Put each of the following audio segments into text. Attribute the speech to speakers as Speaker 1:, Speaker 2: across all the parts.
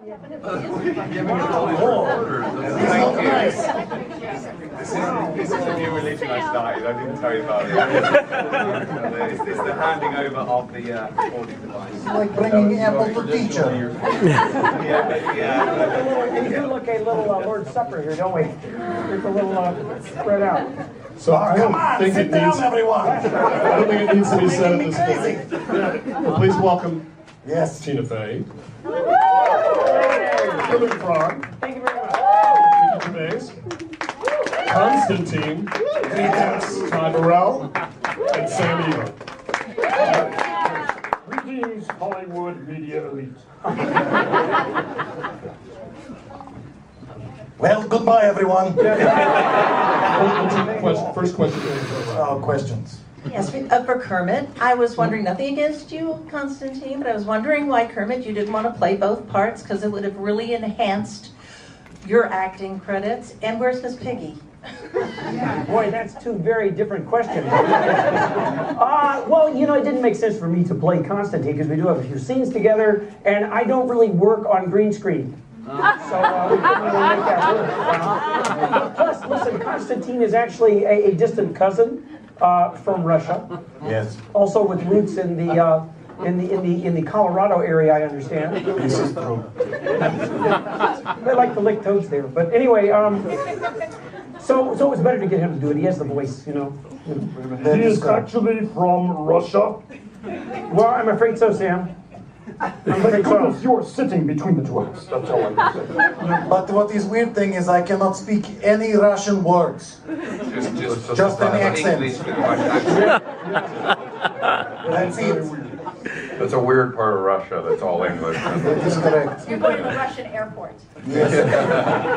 Speaker 1: This is a new religion I started. I didn't tell you about it. It's the handing over of the recording device.
Speaker 2: It's like bringing apple to teacher.
Speaker 3: We do look a little Lord's Supper here, don't we? It's a little spread out.
Speaker 4: So I don't think it needs.
Speaker 2: Everyone.
Speaker 4: I don't think it needs to be said at this point. Well, please welcome.
Speaker 2: Yes.
Speaker 4: Tina Fey.
Speaker 3: Hello.
Speaker 4: Frog.
Speaker 3: Thank you very much.
Speaker 4: Gervais. Constantine. Greetings. Ty Burrell. And Sam Eva.
Speaker 3: Greetings, Hollywood media elite.
Speaker 2: Well, goodbye, everyone.
Speaker 4: First question.
Speaker 2: Questions.
Speaker 5: Yes, for Kermit, I was wondering, nothing against you, Constantine, but I was wondering why, Kermit, you didn't want to play both parts, because it would have really enhanced your acting credits. And where's Miss Piggy?
Speaker 3: Boy, that's two very different questions. Well, you know, it didn't make sense for me to play Constantine, because we do have a few scenes together, and I don't really work on green screen. So we couldn't really make that work. Plus, listen, Constantine is actually a distant cousin from Russia.
Speaker 2: Yes.
Speaker 3: Also with roots in the Colorado area, I understand.
Speaker 2: This is true.
Speaker 3: They like to lick toads there. But anyway, so it was better to get him to do it. He has the voice, you know.
Speaker 4: He is actually from Russia.
Speaker 3: Well, I'm afraid so, Sam. I'm afraid so.
Speaker 4: You are sitting between the two of us. That's all I can say.
Speaker 2: But what is weird thing is I cannot speak any Russian words. Just any accent. That's it.
Speaker 6: That's a weird part of Russia. That's all English.
Speaker 2: That is correct.
Speaker 7: You're going to the Russian airport.
Speaker 2: Yes.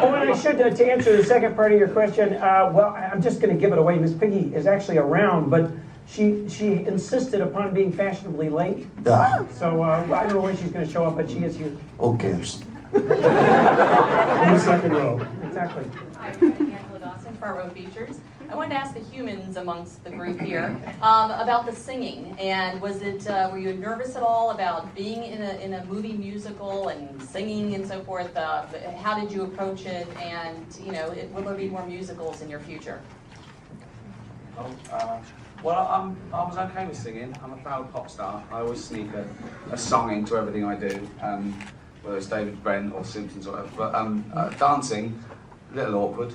Speaker 3: Oh, and I should, to answer the second part of your question, well, I'm just going to give it away. Miss Piggy is actually around, but she insisted upon being fashionably late. So I don't know when she's going to show up, but she is here.
Speaker 2: Who cares?
Speaker 4: In the second row.
Speaker 3: Exactly.
Speaker 8: Hi, I'm Angela Dawson, Front Row Features. I wanted to ask the humans amongst the group here about the singing. And was it, were you nervous at all about being in a movie musical and singing and so forth? How did you approach it? And, you know, will there be more musicals in your future?
Speaker 1: Well, I was okay with singing. I'm a proud pop star. I always sneak a song into everything I do, whether it's David Brent or Simpsons or whatever. But dancing, a little awkward,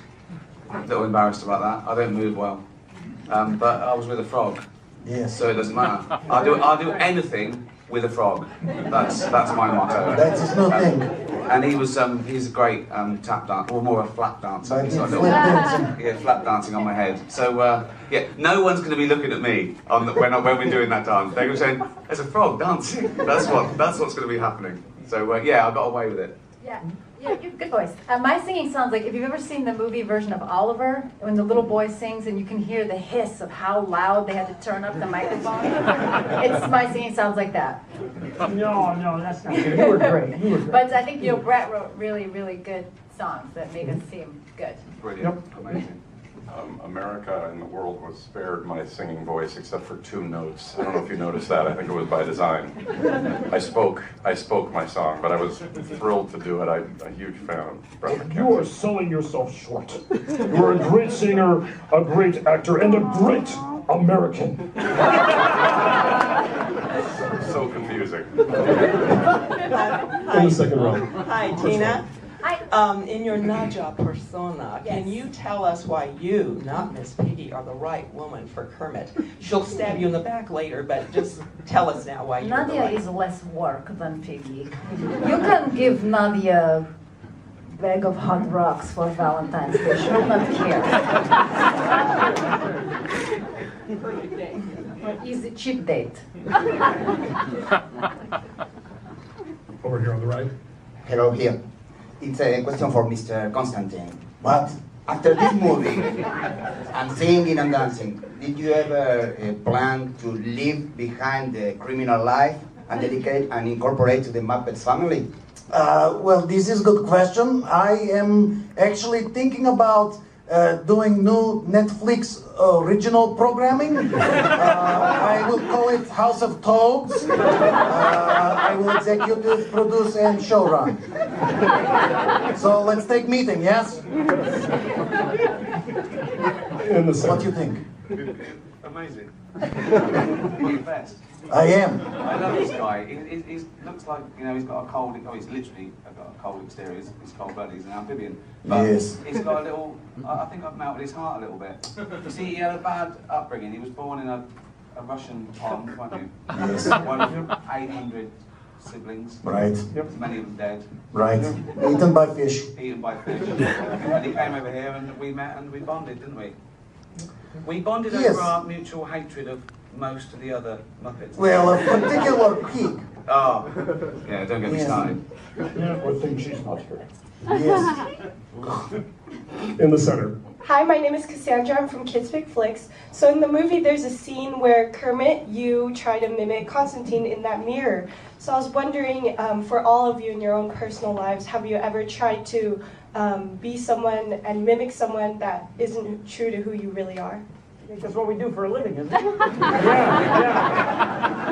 Speaker 1: a little embarrassed about that. I don't move well. But I was with a frog,
Speaker 2: Yes.
Speaker 1: so it doesn't matter. I'll do anything with a frog. That's my motto.
Speaker 2: That is no thing.
Speaker 1: And he's a great tap dancer, or more a flat dancer.
Speaker 2: But
Speaker 1: He's
Speaker 2: it's
Speaker 1: like
Speaker 2: flat dancing.
Speaker 1: Yeah, flat dancing on my head. So yeah, no one's going to be looking at me when we're doing that dance. They're going to be saying, "There's a frog dancing." That's what's going to be happening. So yeah, I got away with it.
Speaker 7: Yeah, you have good voice. My singing sounds like, if you've ever seen the movie version of Oliver, when the little boy sings and you can hear the hiss of how loud they had to turn up the microphone. My singing sounds like that.
Speaker 3: No, that's not good. You were great. You were great.
Speaker 7: But I think Brett wrote really, really good songs that make us seem good.
Speaker 1: Brilliant, amazing.
Speaker 6: America and the world was spared my singing voice except for 2 notes. I don't know if you noticed that. I think it was by design. I spoke my song, but I was thrilled to do it. I'm a huge fan of Brett McKenzie.
Speaker 4: You are selling yourself short. You are a great singer, a great actor, and a great American.
Speaker 6: So confusing.
Speaker 4: In the second row.
Speaker 9: Hi, Tina.
Speaker 7: Hi.
Speaker 9: In your Naja persona, can you tell us why you, not Miss Piggy, are the right woman for Kermit? She'll stab you in the back later, but just tell us now why you're the
Speaker 10: Nadia
Speaker 9: right
Speaker 10: is less work than Piggy. You can give Nadia a bag of hot rocks for Valentine's Day. She will not care.
Speaker 9: Perfect day.
Speaker 10: Easy cheap date.
Speaker 4: Over here on the right.
Speaker 11: Hello, here. It's a question for Mr. Constantine.
Speaker 2: What?
Speaker 11: After this movie, and singing and dancing, did you ever plan to leave behind the criminal life and dedicate and incorporate to the Muppets family?
Speaker 2: Well, this is a good question. I am actually thinking about doing new Netflix original programming. I will call it House of Toads. I will executive produce and showrun. So let's take meeting, yes?
Speaker 4: In the
Speaker 2: What do you think?
Speaker 1: Amazing. You're the best.
Speaker 2: I am.
Speaker 1: I love this guy. He looks like, you know, he's got a cold, oh, he's literally got a cold exterior. He's cold-blooded, he's an amphibian. But
Speaker 2: Yes.
Speaker 1: he's got a little, I think I've melted his heart a little bit. You see, he had a bad upbringing. He was born in a Russian pond, wasn't he?
Speaker 2: Yes.
Speaker 1: One of 800 siblings.
Speaker 2: Right.
Speaker 1: Many of them dead.
Speaker 2: Right. Eaten by fish.
Speaker 1: Eaten by fish. And he came over here and we met and we bonded, didn't we? We bonded
Speaker 2: Yes.
Speaker 1: over our mutual hatred of most of the other Muppets.
Speaker 2: Well, a particular pig.
Speaker 1: Oh, yeah, don't get me
Speaker 2: Yes.
Speaker 1: started.
Speaker 4: Yeah, I think she's not here.
Speaker 2: Yes.
Speaker 4: In the center.
Speaker 12: Hi, my name is Cassandra. I'm from Kids Pick Flicks. So in the movie, there's a scene where Kermit, you try to mimic Constantine in that mirror. So I was wondering, for all of you in your own personal lives, have you ever tried to be someone and mimic someone that isn't true to who you really are?
Speaker 3: I think that's what we do for a living, isn't it? Yeah.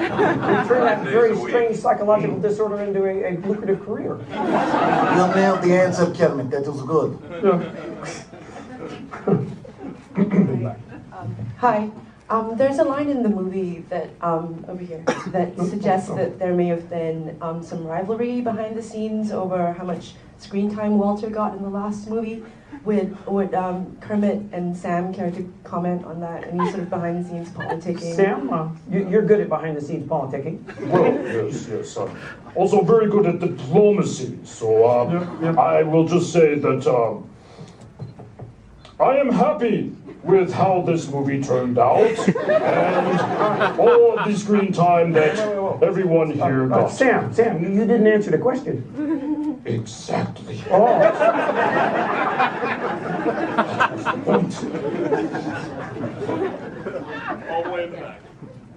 Speaker 3: We turn that very strange psychological disorder into a lucrative career.
Speaker 2: You nailed the answer, Kermit. That was good.
Speaker 13: Hi. There's a line in the movie that over here that suggests that there may have been some rivalry behind the scenes over how much screen time Walter got in the last movie. Would Kermit and Sam care to comment on that? Any sort of behind the scenes politicking?
Speaker 3: Sam, you're good at behind the scenes politicking.
Speaker 4: Well, yes. Also very good at diplomacy. So I will just say that I am happy with how this movie turned out and all of the screen time that everyone here got.
Speaker 3: Sam, you didn't answer the question.
Speaker 4: Exactly.
Speaker 3: Oh.
Speaker 4: All the way in the back.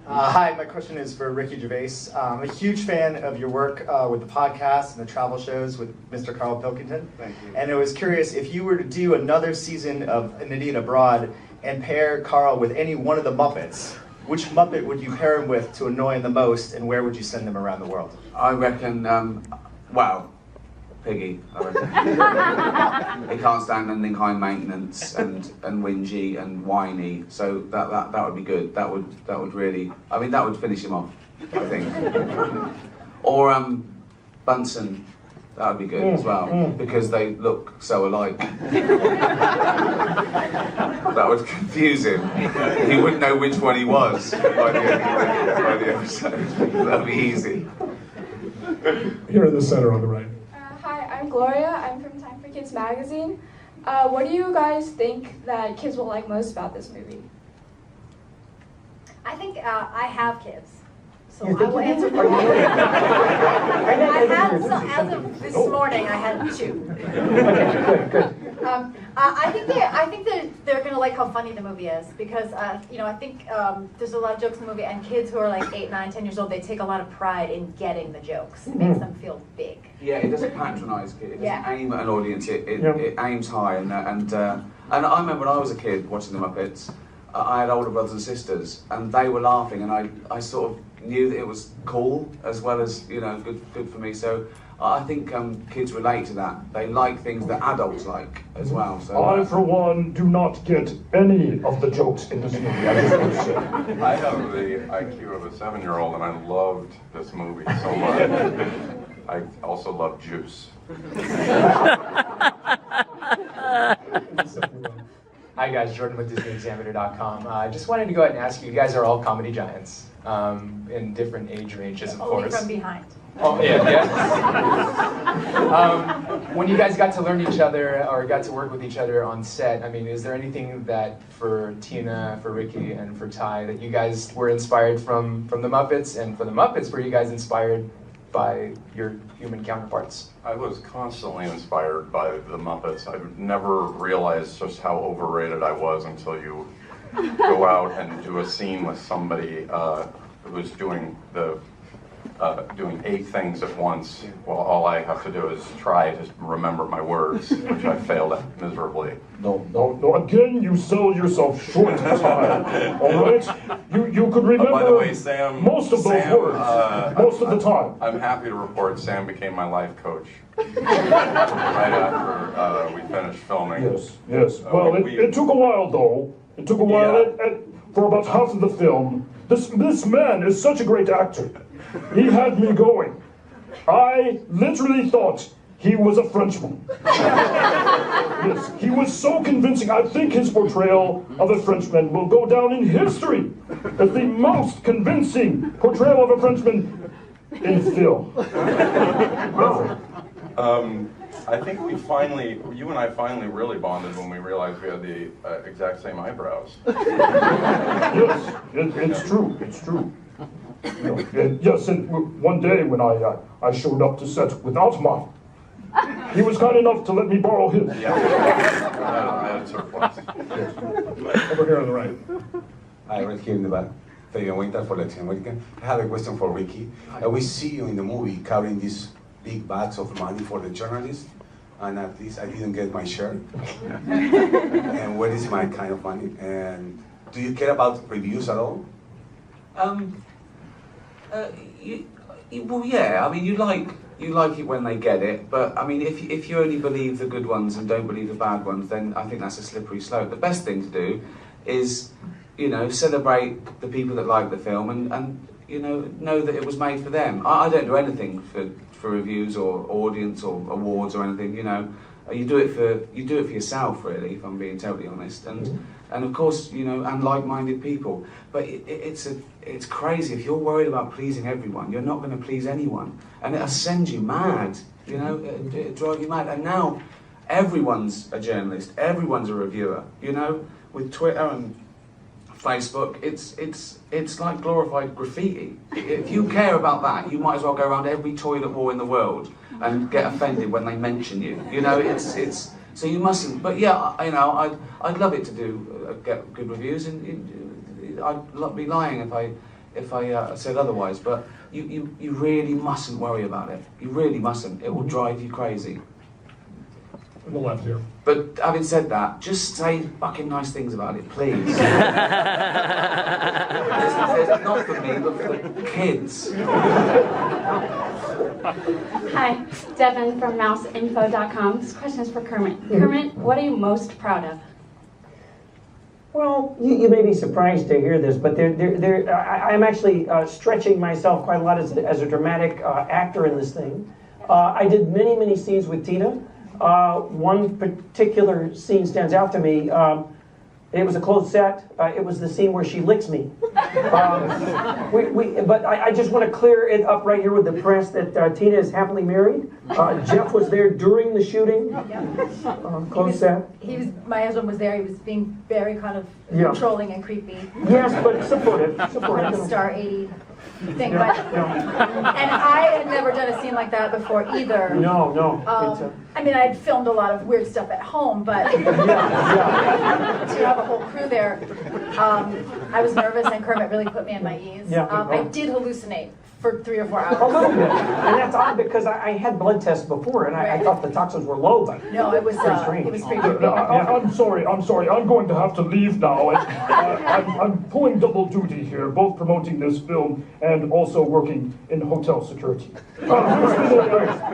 Speaker 14: Hi, my question is for Ricky Gervais. I'm a huge fan of your work with the podcast and the travel shows with Mr. Karl Pilkington.
Speaker 1: Thank you.
Speaker 14: And I was curious, if you were to do another season of An Idiot Abroad and pair Karl with any one of the Muppets, which Muppet would you pair him with to annoy him the most, and where would you send them around the world?
Speaker 1: I reckon, Piggy, I reckon. He can't stand anything high maintenance and whingy and whiny, so that would be good. That would really, I mean, that would finish him off, I think. Or Bunsen, that would be good as well, because they look so alike. That would confuse him. He wouldn't know which one he was by the episode. That would be easy.
Speaker 4: Here in the center on the right.
Speaker 15: Hi, I'm Gloria. I'm from Time for Kids magazine. What do you guys think that kids will like most about this movie?
Speaker 7: I think I have kids, so
Speaker 3: You
Speaker 7: I
Speaker 3: think
Speaker 7: will
Speaker 3: you do?
Speaker 7: answer for you. I had, so as of this morning, I had 2.
Speaker 3: Okay, good.
Speaker 7: I think they're gonna like how funny the movie is because I think there's a lot of jokes in the movie, and kids who are like 8, 9, 10 years old, they take a lot of pride in getting the jokes. It makes them feel big.
Speaker 1: Yeah, it doesn't patronise kids. It doesn't aim at an audience. It aims high, and I remember when I was a kid watching the Muppets, I had older brothers and sisters, and they were laughing, and I sort of knew that it was cool as well as good for me. So I think kids relate to that. They like things that adults like as well. So
Speaker 4: I, for one, do not get any of the jokes in this movie. I just want to say.
Speaker 6: I have the IQ of a 7-year-old, and I loved this movie so much. I also love Juice.
Speaker 16: Hi guys, Jordan with DisneyExaminer.com. I just wanted to go ahead and ask you guys are all comedy giants in different age ranges, of
Speaker 7: Only
Speaker 16: course.
Speaker 7: from behind.
Speaker 16: Oh, yeah. When you guys got to learn each other or got to work with each other on set, I mean, is there anything that for Tina, for Ricky, and for Ty that you guys were inspired from the Muppets? And for the Muppets, were you guys inspired by your human counterparts?
Speaker 6: I was constantly inspired by the Muppets. I've never realized just how overrated I was until you go out and do a scene with somebody who's doing the doing 8 things at once, well, all I have to do is try to remember my words, which I failed at miserably.
Speaker 4: No, again, you sell yourself short of time, all right? You could remember
Speaker 6: by the way, Sam,
Speaker 4: most of those words, most of the time.
Speaker 6: I'm happy to report Sam became my life coach right after we finished filming.
Speaker 4: Yes. Well, it took a while, though. It took a while. For about half of the film, this man is such a great actor. He had me going. I literally thought he was a Frenchman. Yes, he was so convincing. I think his portrayal of a Frenchman will go down in history as the most convincing portrayal of a Frenchman in film.
Speaker 6: I think you and I finally really bonded when we realized we had the exact same eyebrows.
Speaker 4: Yes, it's true. Yes, and one day when I showed up to set without mine, he was kind enough to let me borrow his.
Speaker 6: I had a surplus.
Speaker 4: Over here on the right.
Speaker 17: Hi, right here in the back. Fabian Winter for Latin America. I have a question for Ricky. We see you in the movie carrying these big bags of money for the journalists, and at least I didn't get my share. And where is my kind of money? And do you care about reviews at all?
Speaker 1: Well, yeah. I mean, you like it when they get it, but I mean, if you only believe the good ones and don't believe the bad ones, then I think that's a slippery slope. The best thing to do is, celebrate the people that like the film and know that it was made for them. I don't do anything for reviews or audience or awards or anything. You do it for yourself, really, if I'm being totally honest. And of course, and like-minded people. But it's crazy. If you're worried about pleasing everyone, you're not going to please anyone, and it'll send you mad. It'll drive you mad. And now, everyone's a journalist. Everyone's a reviewer. With Twitter and Facebook, it's like glorified graffiti. If you care about that, you might as well go around every toilet wall in the world and get offended when they mention you. It's so you mustn't. But yeah, I'd love it to get good reviews, and I'd be lying if I said otherwise. But you really mustn't worry about it. You really mustn't. It will drive you crazy.
Speaker 4: On the left here.
Speaker 1: But having said that, just say fucking nice things about it, please. It's not for me, but for the kids.
Speaker 18: Hi, Devin from mouseinfo.com. This question is for Kermit. Kermit, what are you most proud of?
Speaker 3: Well, you may be surprised to hear this, but I'm actually stretching myself quite a lot as a dramatic actor in this thing. I did many scenes with Tina. One particular scene stands out to me. It was a closed set. It was the scene where she licks me. But I just want to clear it up right here with the press that Tina is happily married. Jeff was there during the shooting. Closed set.
Speaker 7: My husband was there. He was being very kind of controlling and creepy.
Speaker 3: Yes, but supportive.
Speaker 7: Star 80 thing. But, and I had never done a scene like that before either.
Speaker 3: No.
Speaker 7: I mean, I'd filmed a lot of weird stuff at home, but to have a whole crew there, I was nervous, and Kermit really put me at my ease. I did hallucinate for 3 or 4 hours.
Speaker 3: A little bit, and that's odd because I had blood tests before, and I thought the toxins were low, but
Speaker 7: no, it was
Speaker 3: strange.
Speaker 7: It was pretty creepy.
Speaker 4: I'm sorry. I'm going to have to leave now. I'm pulling double duty here, both promoting this film and also working in hotel security. There's been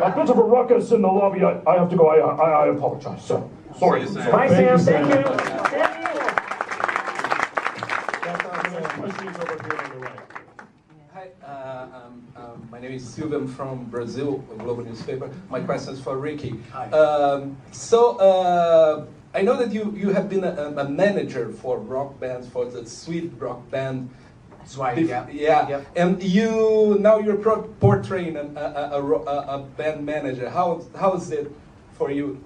Speaker 4: a bit of a ruckus in the lobby. I have to go. I apologize, sir. Sorry.
Speaker 3: Bye, Sam. Thank you.
Speaker 19: Hi, my name is Silvio. I'm from Brazil, a global newspaper. My question is for Ricky. I know that you have been a manager for rock bands, for the Sweet rock band.
Speaker 1: That's right,
Speaker 19: yeah. And you're portraying a band manager. How is it for you?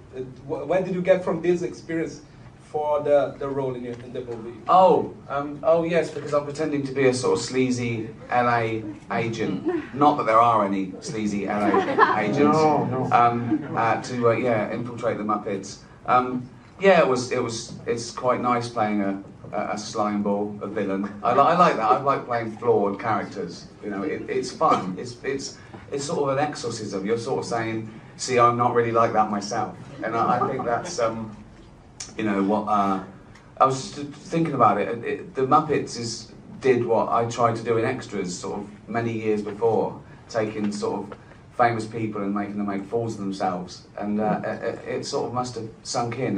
Speaker 19: When did you get from this experience for the role in the movie?
Speaker 1: Oh yes, because I'm pretending to be a sort of sleazy LA agent. Not that there are any sleazy LA agents.
Speaker 3: No.
Speaker 1: To infiltrate the Muppets. It's quite nice playing a a slime ball, a villain. I like that. I like playing flawed characters. You know, it's fun. It's sort of an exorcism. You're sort of saying, see, I'm not really like that myself. And I think that's, you know, what, I was just thinking about it. The Muppets did what I tried to do in Extras sort of many years before, taking sort of famous people and making them make fools of themselves. And it sort of must have sunk in.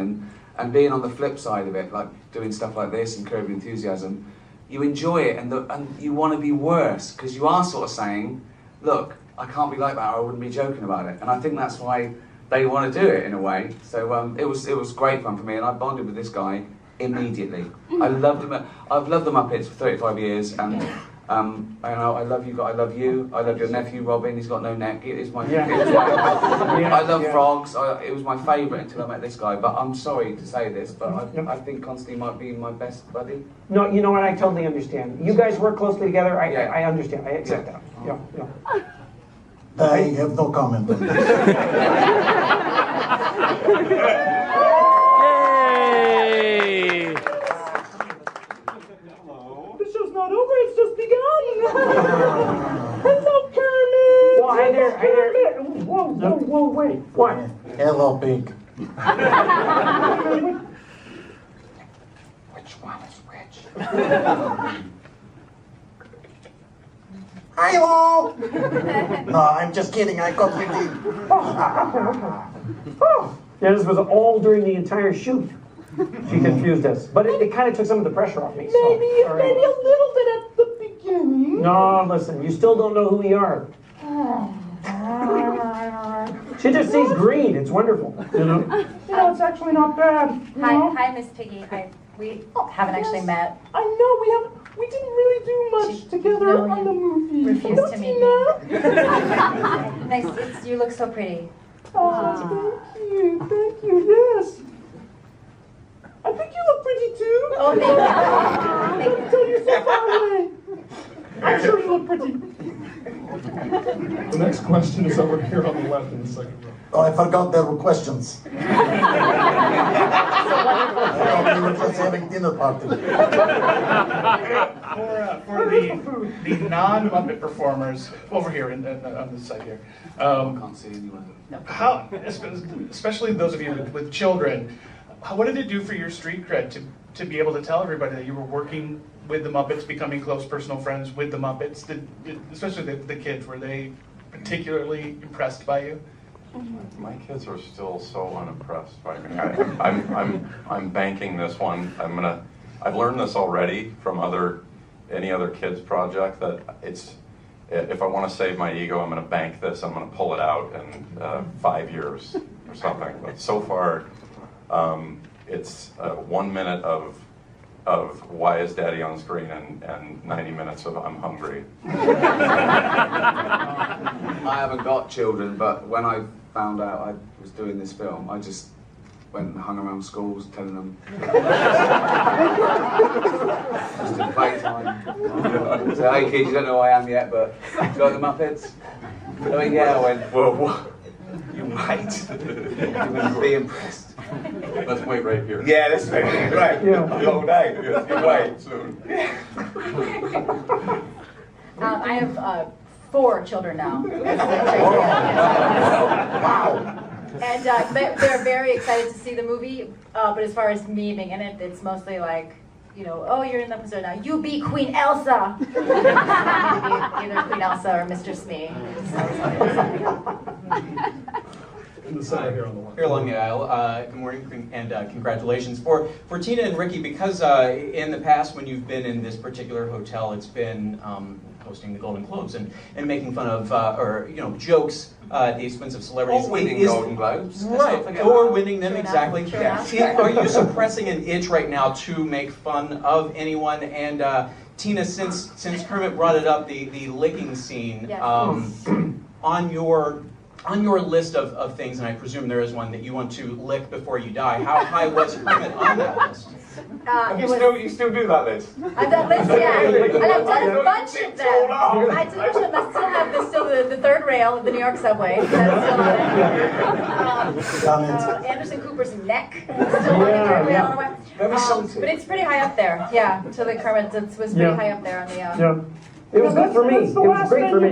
Speaker 1: And being on the flip side of it, like doing stuff like this and Curb Your Enthusiasm, you enjoy it and you want to be worse, because you are sort of saying, look, I can't be like that, or I wouldn't be joking about it. And I think that's why they want to do it in a way. So it was great fun for me, and I bonded with this guy immediately. I loved him. I've loved the Muppets for 35 years, and I love you. I love you. I love your nephew Robin. He's got no neck. I love frogs. It was my favourite until I met this guy. But I'm sorry to say this, but I think Constantine might be my best buddy.
Speaker 3: No, you know what? I totally understand. You guys work closely together. I understand. I accept that. Yeah.
Speaker 2: I have no comment on this.
Speaker 20: Yay!
Speaker 4: The show's not over, it's just begun. Hello, Kermit.
Speaker 3: Well, hi there.
Speaker 4: Whoa, wait. What?
Speaker 2: Hello, Pink.
Speaker 4: Which one is which?
Speaker 2: Hello! No, I'm just kidding. I completely.
Speaker 3: Yeah, this was all during the entire shoot. She confused us, but it kind of took some of the pressure off me.
Speaker 4: Maybe a little bit at the beginning.
Speaker 3: No, listen, you still don't know who we are. She just sees green. It's wonderful. You know,
Speaker 4: it's actually not bad.
Speaker 7: Hi, Miss Piggy. We haven't actually met.
Speaker 4: I know we didn't really do much together on the movie.
Speaker 7: Refused to meet me. Nice. You look so pretty.
Speaker 4: Oh, thank you, yes. I think you look pretty too.
Speaker 7: Oh, thank you.
Speaker 4: Until you're so far away. I'm sure you look pretty. The next question is over here on the left in the second row.
Speaker 2: Oh, I forgot there were questions. I thought we were just having dinner party.
Speaker 21: For the non-Muppet performers over here on this side here,
Speaker 1: can't see anyone.
Speaker 21: how, especially those of you with children, what did it do for your street cred to be able to tell everybody that you were working with the Muppets, becoming close personal friends with the Muppets? Especially the kids, were they particularly impressed by you?
Speaker 6: My kids are still so unimpressed by me. I'm banking this one. I've learned this already from any other kids project, that if I want to save my ego, I'm going to bank this. I'm going to pull it out in 5 years or something. But so far, it's 1 minute of why is Daddy on screen and 90 minutes of I'm hungry.
Speaker 1: I haven't got children, but when I found out I was doing this film, I just went and hung around schools telling them just in playtime. So, hey kids, you don't know who I am yet, but you like the Muppets? Oh yeah, I went, well, what? You might. You're going to be impressed.
Speaker 6: Let's wait right here.
Speaker 11: Yeah, let's wait right. The whole night. You wait.
Speaker 6: Soon.
Speaker 7: I have 4 children now.
Speaker 2: Wow.
Speaker 7: And they're very excited to see the movie, but as far as me being in it, it's mostly like, you know, oh, you're in the episode now. You be Queen Elsa. Either Queen Elsa or Mr. Smee.
Speaker 4: In the center here on the left.
Speaker 22: Here along the aisle. Good morning and congratulations. For Tina and Ricky, because in the past when you've been in this particular hotel, it's been hosting the Golden Globes and making fun of, or jokes at the expense of celebrities.
Speaker 1: Or winning Golden Globes.
Speaker 22: Right, or winning them,
Speaker 7: True
Speaker 22: exactly.
Speaker 7: enough. True enough.
Speaker 22: Are you suppressing an itch right now to make fun of anyone? And Tina, since Kermit brought it up, the licking scene,
Speaker 7: Yes.
Speaker 22: on your On your list of things, and I presume there is one that you want to lick before you die, how high was Kermit on that list?
Speaker 6: You still do that list?
Speaker 7: I've done lists, yeah. And I've done a bunch of them. I still have the third rail of the New York subway. That's still on it. Anderson Cooper's neck. Still on the third rail on the way. But it's pretty high up there. Yeah, to the Kermit, it was pretty high up there on the...
Speaker 3: It was good for me. It was great for me.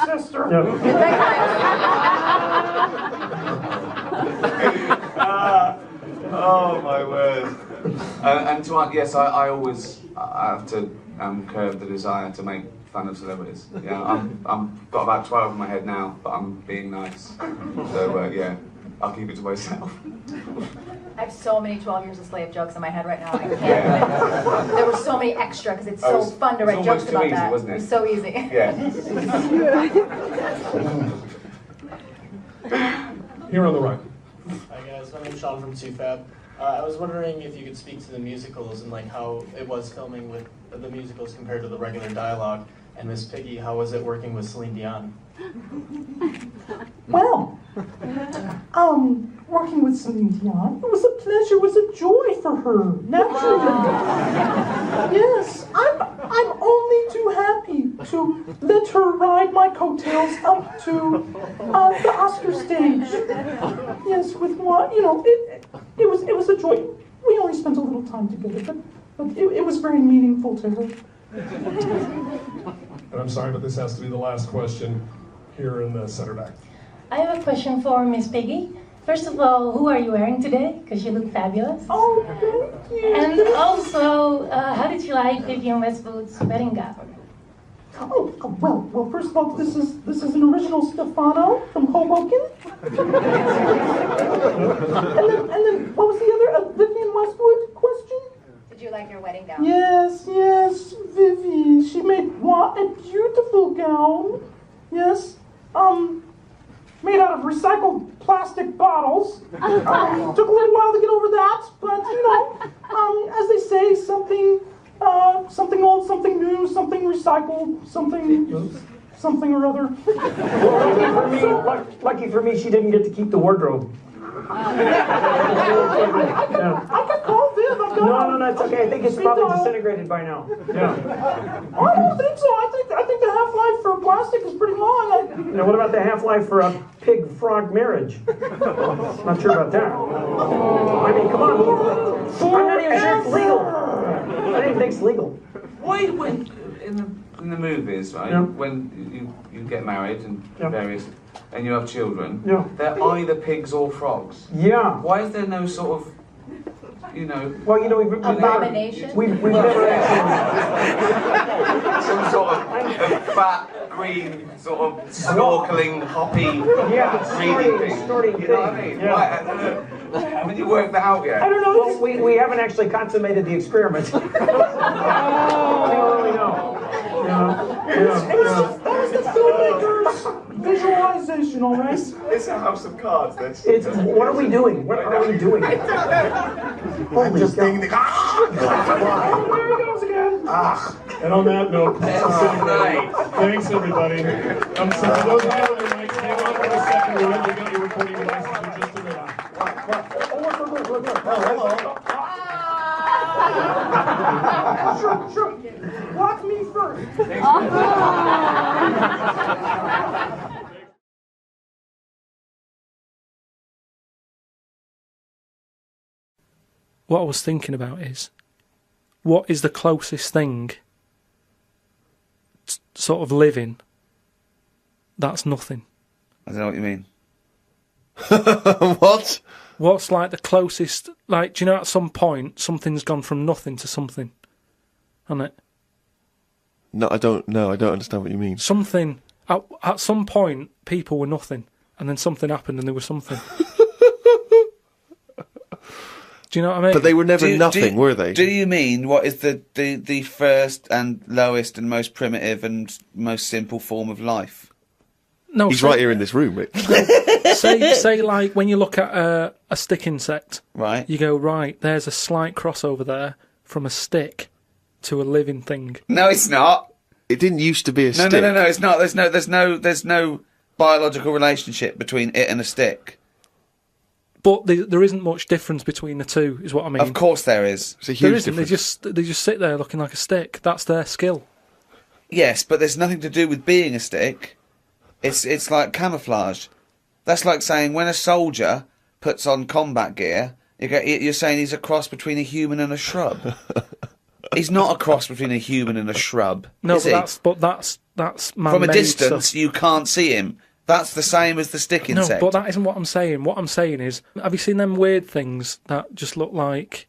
Speaker 7: Sister.
Speaker 1: Oh my word! And to yes, I always have to curb the desire to make fun of celebrities. Yeah, I'm got about 12 in my head now, but I'm being nice. So yeah, I'll keep it to myself.
Speaker 7: I have so many 12 Years a Slave jokes in my head right now. I can't. There were so many extra because it's so fun to write jokes about that.
Speaker 1: Wasn't it?
Speaker 7: It was so easy.
Speaker 1: Yeah.
Speaker 4: Here on the right.
Speaker 5: Hi guys, my name's Sean from 2Fab. I was wondering if you could speak to the musicals and like how it was filming with the musicals compared to the regular dialogue. And Miss Piggy, how was it working with Celine Dion?
Speaker 8: Well, working with Celine Dion, it was a pleasure, it was a joy for her, naturally. Yes, I'm only too happy to let her ride my coattails up to the Oscar stage. Yes, with what, it was a joy. We only spent a little time together, but it was very meaningful to her.
Speaker 4: And I'm sorry, but this has to be the last question here in the center back.
Speaker 23: I have a question for Miss Piggy. First of all, who are you wearing today? Because you look fabulous.
Speaker 8: Oh, thank you.
Speaker 23: And also, how did you like Vivienne Westwood's wedding gown?
Speaker 8: Oh, well. First of all, this is an original Stefano from Hoboken. and then, what was the other Vivienne Westwood question?
Speaker 7: Did you like your wedding gown?
Speaker 8: Yes, Vivi. She made what a beautiful gown. Yes, made out of recycled plastic bottles. Took a little while to get over that, but as they say, something old, something new, something recycled, something or other.
Speaker 3: Lucky for me, she didn't get to keep the wardrobe.
Speaker 8: I could call Viv.
Speaker 3: No, it's okay. I think it's probably disintegrated by now. Yeah.
Speaker 8: I don't think so. I think the half-life for plastic is pretty long.
Speaker 3: Now, what about the half-life for a pig-frog marriage? Not sure about that. I mean, come on. I'm not even sure it's legal. I don't even think it's legal.
Speaker 1: Why when in the movies, right?
Speaker 3: Yeah.
Speaker 1: When you get married and various. And you have children,
Speaker 3: Yeah.
Speaker 1: they're either pigs or frogs.
Speaker 3: Yeah.
Speaker 1: Why is there no sort of,
Speaker 3: Well, we've
Speaker 7: abomination?
Speaker 3: We've never actually...
Speaker 1: some sort of fat, green, sort of snorkeling, hoppy, breathing thing.
Speaker 3: Snorting
Speaker 1: You know what I mean?
Speaker 3: thing.
Speaker 1: Why? Haven't you worked that out yet?
Speaker 3: I don't know. Well, we haven't actually consummated the experiment. We don't really know.
Speaker 8: That was the filmmaker's visualization, all right?
Speaker 14: It's a house of cards.
Speaker 3: What are we doing? What are we doing?
Speaker 14: I'm just thinking.
Speaker 8: There he goes again.
Speaker 4: And on that note, thanks everybody. So for those of you on your mics, hang on for a second. We're going to get your recording devices in just a minute.
Speaker 8: Sure. Lock me first.
Speaker 24: What I was thinking about is, what is the closest thing sort of living that's nothing?
Speaker 1: I don't know what you mean.
Speaker 25: What?
Speaker 24: What's like the closest, do you know at some point something's gone from nothing to something, hasn't it?
Speaker 25: No, I don't understand what you mean.
Speaker 24: Something, at some point people were nothing, and then something happened and they were something. Do you know what I mean?
Speaker 25: But they were never nothing, were they?
Speaker 1: Do you mean what is the first and lowest and most primitive and most simple form of life?
Speaker 25: No, he's right here in this room, Rick.
Speaker 24: Say like when you look at a stick insect,
Speaker 1: right?
Speaker 24: You go, right, there's a slight crossover there from a stick to a living thing.
Speaker 1: No, it's not.
Speaker 25: It didn't used to be a stick.
Speaker 1: No, it's not. There's no biological relationship between it and a stick.
Speaker 24: But there isn't much difference between the two, is what I mean.
Speaker 1: Of course there is.
Speaker 24: It's a huge difference. They just sit there looking like a stick. That's their skill.
Speaker 1: Yes, but there's nothing to do with being a stick. It's like camouflage. That's like saying when a soldier puts on combat gear, you're saying he's a cross between a human and a shrub. He's not a cross between a human and a shrub.
Speaker 24: No,
Speaker 1: is he?
Speaker 24: but that's man-made
Speaker 1: From a distance,
Speaker 24: stuff.
Speaker 1: you can't see him. That's the same as the stick insect.
Speaker 24: No, but that isn't what I'm saying. What I'm saying is, have you seen them weird things that just look like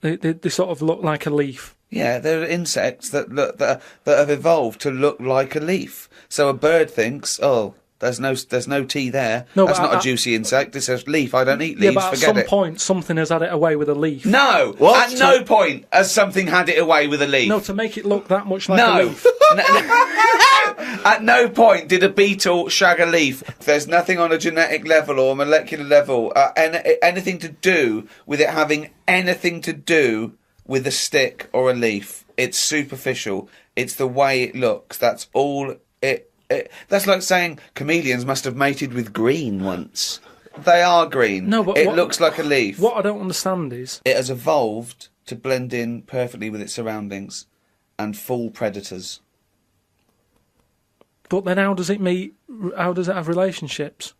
Speaker 24: they sort of look like a leaf?
Speaker 1: Yeah, they're insects that have evolved to look like a leaf. So a bird thinks, oh, there's no tea there.
Speaker 24: No,
Speaker 1: that's
Speaker 24: but
Speaker 1: not a juicy insect. It's a leaf. I don't eat leaves.
Speaker 24: Yeah, but at
Speaker 1: Forget
Speaker 24: some point, something has had it away with a leaf.
Speaker 1: No, at no point has something had it away with a leaf.
Speaker 24: No, to make it look that much like a leaf.
Speaker 1: At no point did a beetle shag a leaf. There's nothing on a genetic level or molecular level, anything to do with it having anything to do with a stick or a leaf. It's superficial. It's the way it looks. That's all it. That's like saying chameleons must have mated with green once. They are green.
Speaker 24: No, but
Speaker 1: it looks like a leaf.
Speaker 24: What I don't understand is
Speaker 1: it has evolved to blend in perfectly with its surroundings and fool predators.
Speaker 24: But then how does it meet? How does it have relationships?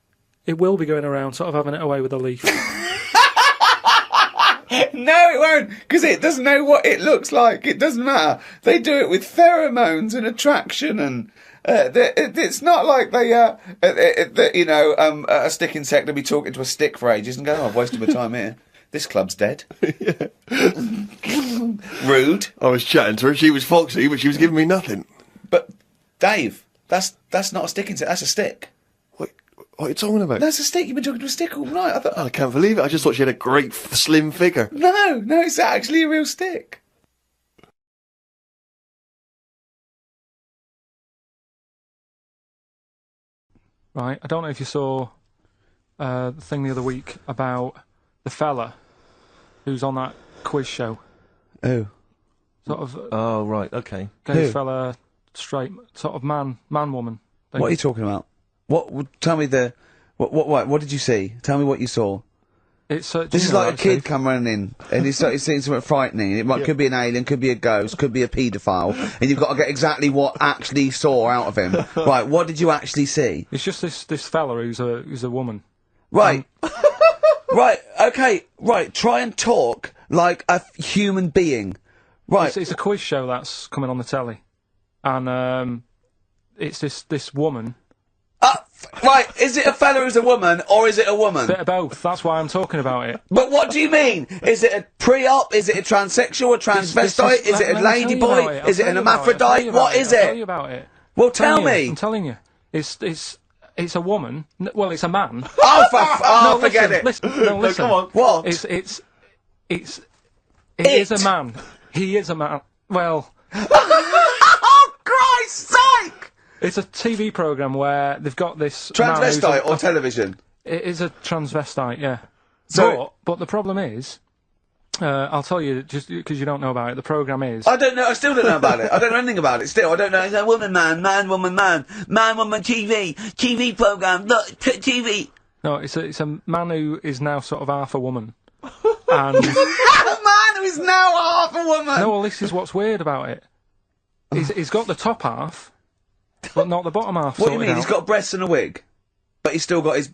Speaker 24: It will be going around sort of having it away with a leaf.
Speaker 1: No, it won't, because it doesn't know what it looks like. It doesn't matter. They do it with pheromones and attraction, and it's not like they, a stick insect will be talking to a stick for ages and go, oh, I've wasted my time here. This club's dead. Rude.
Speaker 25: I was chatting to her. She was foxy, but she was giving me nothing.
Speaker 1: But Dave, that's not a stick insect. That's a stick.
Speaker 25: What are you talking about?
Speaker 1: That's a stick. You've been talking to a stick all night.
Speaker 25: I can't believe it. I just thought she had a great slim figure.
Speaker 1: No, it's actually a real stick.
Speaker 24: Right, I don't know if you saw the thing the other week about the fella who's on that quiz show.
Speaker 25: Oh.
Speaker 24: Sort of.
Speaker 9: Oh, right, okay.
Speaker 24: Gay fella, straight, sort of man, woman.
Speaker 1: What are you talking about? Tell me what did you see? Tell me what you saw.
Speaker 24: This
Speaker 1: is like a kid come running in and he's seeing something frightening. It could be an alien, could be a ghost, could be a paedophile, and you've got to get exactly what actually saw out of him. Right, what did you actually see?
Speaker 24: It's just this fella who's a woman.
Speaker 1: Right. Right, okay, right, try and talk like a human being. Right.
Speaker 24: It's a quiz show that's coming on the telly. And it's this woman.
Speaker 1: Right, is it a fella who's a woman, or is it a woman?
Speaker 24: Bit of both, that's why I'm talking about it.
Speaker 1: But what do you mean? Is it a pre-op? Is it a transsexual, a transvestite? Is it a lady boy? Is it an hermaphrodite? What is
Speaker 24: I'll
Speaker 1: it?
Speaker 24: tell you about it.
Speaker 1: Well, tell me.
Speaker 24: I'm telling you. It's a woman. Well, it's a man.
Speaker 1: Oh, forget it.
Speaker 24: Listen,
Speaker 1: come on. What?
Speaker 24: It is a man. He is a man. Well.
Speaker 1: Oh, Christ's sake!
Speaker 24: It's a TV programme where they've got this
Speaker 1: transvestite or television.
Speaker 24: It is a transvestite, yeah.
Speaker 1: So,
Speaker 24: but the problem is, I'll tell you just because you don't know about it. The programme is.
Speaker 1: I don't know. I still don't know about it. I don't know anything about it. Still, I don't know. It's a woman, man, woman, man, woman, TV programme. Look, TV.
Speaker 24: No, it's a man who is now sort of half a woman. And
Speaker 1: a man who is now half a woman.
Speaker 24: No, well, this is what's weird about it. He's got the top half. But not the bottom half.
Speaker 1: What do you mean? He's got breasts and a wig, but he's still got his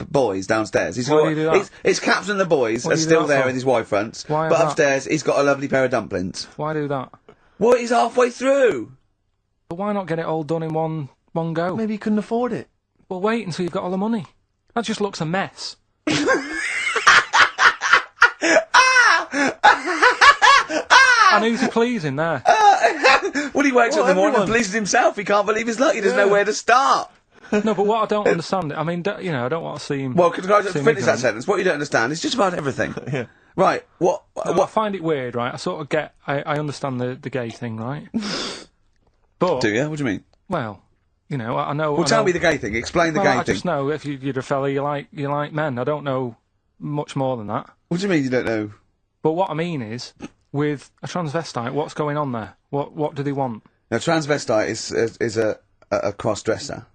Speaker 1: boys downstairs. He's
Speaker 24: Why do you do that?
Speaker 1: His caps and the boys are still there in his Y fronts.
Speaker 24: Why
Speaker 1: but
Speaker 24: that?
Speaker 1: Upstairs, he's got a lovely pair of dumplings.
Speaker 24: Why do that?
Speaker 1: Well, he's halfway through.
Speaker 24: But why not get it all done in one go?
Speaker 9: Maybe he couldn't afford it.
Speaker 24: Well, wait until you've got all the money. That just looks a mess. And who's he pleasing there?
Speaker 1: Well, he wakes up in the morning and pleases himself. He can't believe his luck. He doesn't know where to start.
Speaker 24: No, but what I don't understand, I mean, I don't want to see him.
Speaker 1: Well, can I just finish that sentence? What you don't understand is just about everything.
Speaker 9: Yeah.
Speaker 1: Right. What?
Speaker 24: I find it weird, right? I sort of get. I understand the gay thing, right? But
Speaker 1: do you? What do you mean?
Speaker 24: Well, I know.
Speaker 1: Well, tell me the gay thing. Explain the gay thing.
Speaker 24: I just know if you're a fella, you like men. I don't know much more than that.
Speaker 1: What do you mean you don't know?
Speaker 24: But what I mean is, with a transvestite, what's going on there? What do they want?
Speaker 1: Now, transvestite is a cross-dresser.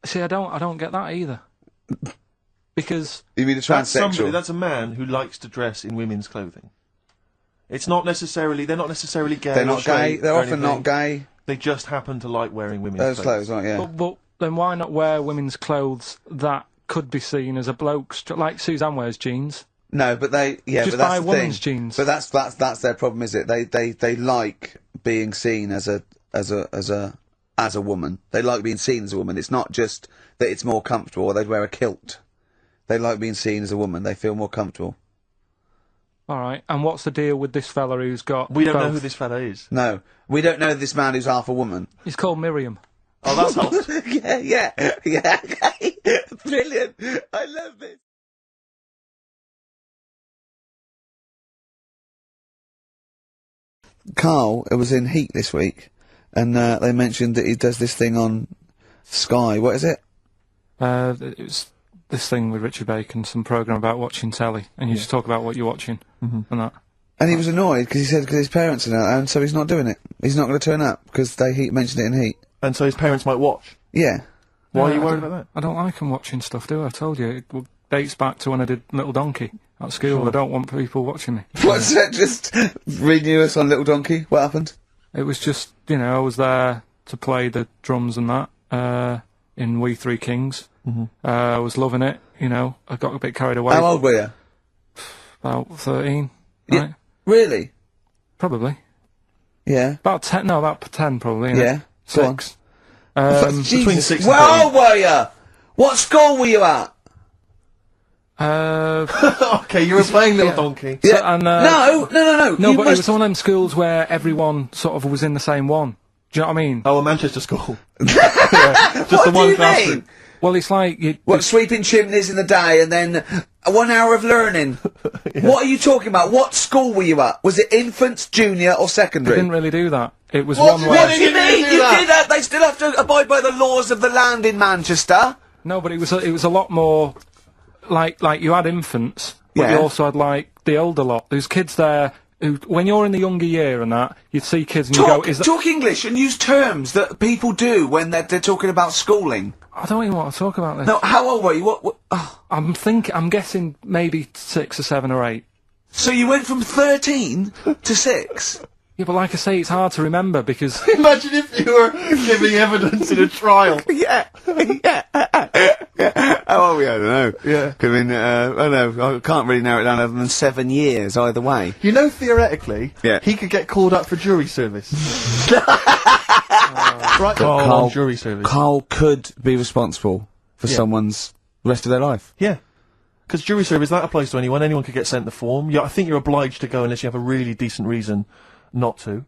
Speaker 24: See, I don't get that either. Because
Speaker 9: you mean a transsexual?
Speaker 10: That's a man who likes to dress in women's clothing. It's not necessarily. They're not necessarily gay.
Speaker 9: They're not gay. They're often not gay.
Speaker 10: They just happen to like wearing women's
Speaker 9: Those clothes, aren't yeah.
Speaker 24: But then why not wear women's clothes that could be seen as a bloke's, like Suzanne wears jeans?
Speaker 9: No, but just
Speaker 24: but that's
Speaker 9: buy
Speaker 24: the women's
Speaker 9: thing.
Speaker 24: jeans.
Speaker 9: But that's their problem, is it? They like being seen as a woman. They like being seen as a woman. It's not just that it's more comfortable, or they'd wear a kilt. They like being seen as a woman. They feel more comfortable.
Speaker 24: All right, and what's the deal with this fella who's got...
Speaker 10: We don't know
Speaker 24: both?
Speaker 10: who this fella is.
Speaker 9: No, we don't know this man who's half a woman.
Speaker 24: He's called Miriam.
Speaker 10: Oh, that's hot.
Speaker 9: yeah, okay. Brilliant. I love this. Karl was in Heat this week, and they mentioned that he does this thing on Sky. What is it?
Speaker 24: It was this thing with Richard Bacon, some programme about watching telly, and you just talk about what you're watching and that.
Speaker 9: And he was annoyed because he said because his parents are now, and so he's not doing it. He's not going to turn up because they mentioned it in Heat.
Speaker 10: And so his parents might watch.
Speaker 9: Yeah.
Speaker 10: Why are you worried about that?
Speaker 24: I don't like them watching stuff, do I? I told you. It dates back to when I did Little Donkey at school.
Speaker 10: Sure.
Speaker 24: I don't want people watching me.
Speaker 9: What's that? Just renew us on Little Donkey? What happened?
Speaker 24: It was just, you know, I was there to play the drums and that in We Three Kings. I was loving it, you know. I got a bit carried away.
Speaker 9: How old were you?
Speaker 24: About 13.
Speaker 9: Yeah.
Speaker 24: Right?
Speaker 9: Really?
Speaker 24: Probably.
Speaker 9: Yeah.
Speaker 24: About 10, no, about 10 probably.
Speaker 9: Yeah. Go on.
Speaker 24: 6.
Speaker 9: Between 6 and Where old were you? What school were you at?
Speaker 10: Okay, you were playing Little Donkey.
Speaker 24: So, and,
Speaker 9: No,
Speaker 24: No,
Speaker 9: you
Speaker 24: but
Speaker 9: must...
Speaker 24: it was one of them schools where everyone sort of was in the same one. Do you know what I mean?
Speaker 10: Oh, a Manchester school.
Speaker 9: Just
Speaker 24: the
Speaker 9: what
Speaker 24: one
Speaker 9: do you
Speaker 24: classroom.
Speaker 9: mean?
Speaker 24: Well, it's like...
Speaker 9: What, sweeping chimneys in the day and then 1 hour of learning? What are you talking about? What school were you at? Was it infants, junior or
Speaker 24: I
Speaker 9: secondary?
Speaker 24: didn't really do that. It was
Speaker 9: What
Speaker 24: one where...
Speaker 9: do you mean? You did that? They still have to abide by the laws of the land in Manchester.
Speaker 24: No, but it was a lot more... Like you had infants, but
Speaker 9: Yeah.
Speaker 24: you also had, like, the older lot. There's kids there who, when you're in the younger year and that, you'd see kids and you go...
Speaker 9: Talk English and use terms that people do when they're talking about schooling.
Speaker 24: I don't even want to talk about this.
Speaker 9: No, how old were you? What?
Speaker 24: I'm guessing maybe 6 or 7 or 8.
Speaker 9: So you went from 13 to 6?
Speaker 24: Yeah, but like I say, it's hard to remember because...
Speaker 10: Imagine if you were giving evidence in a trial.
Speaker 9: Yeah. How old were you? I don't know.
Speaker 10: Yeah.
Speaker 9: I mean, I don't know. I can't really narrow it down other than 7 years either way.
Speaker 10: You know, theoretically,
Speaker 9: Yeah.
Speaker 10: he could get called up for jury service. Right,
Speaker 9: Karl,
Speaker 10: on jury service.
Speaker 9: Karl could be responsible for
Speaker 10: Yeah.
Speaker 9: someone's rest of their life.
Speaker 10: Yeah. Because jury service, that applies to anyone. Anyone could get sent the form. I think you're obliged to go unless you have a really decent reason not to.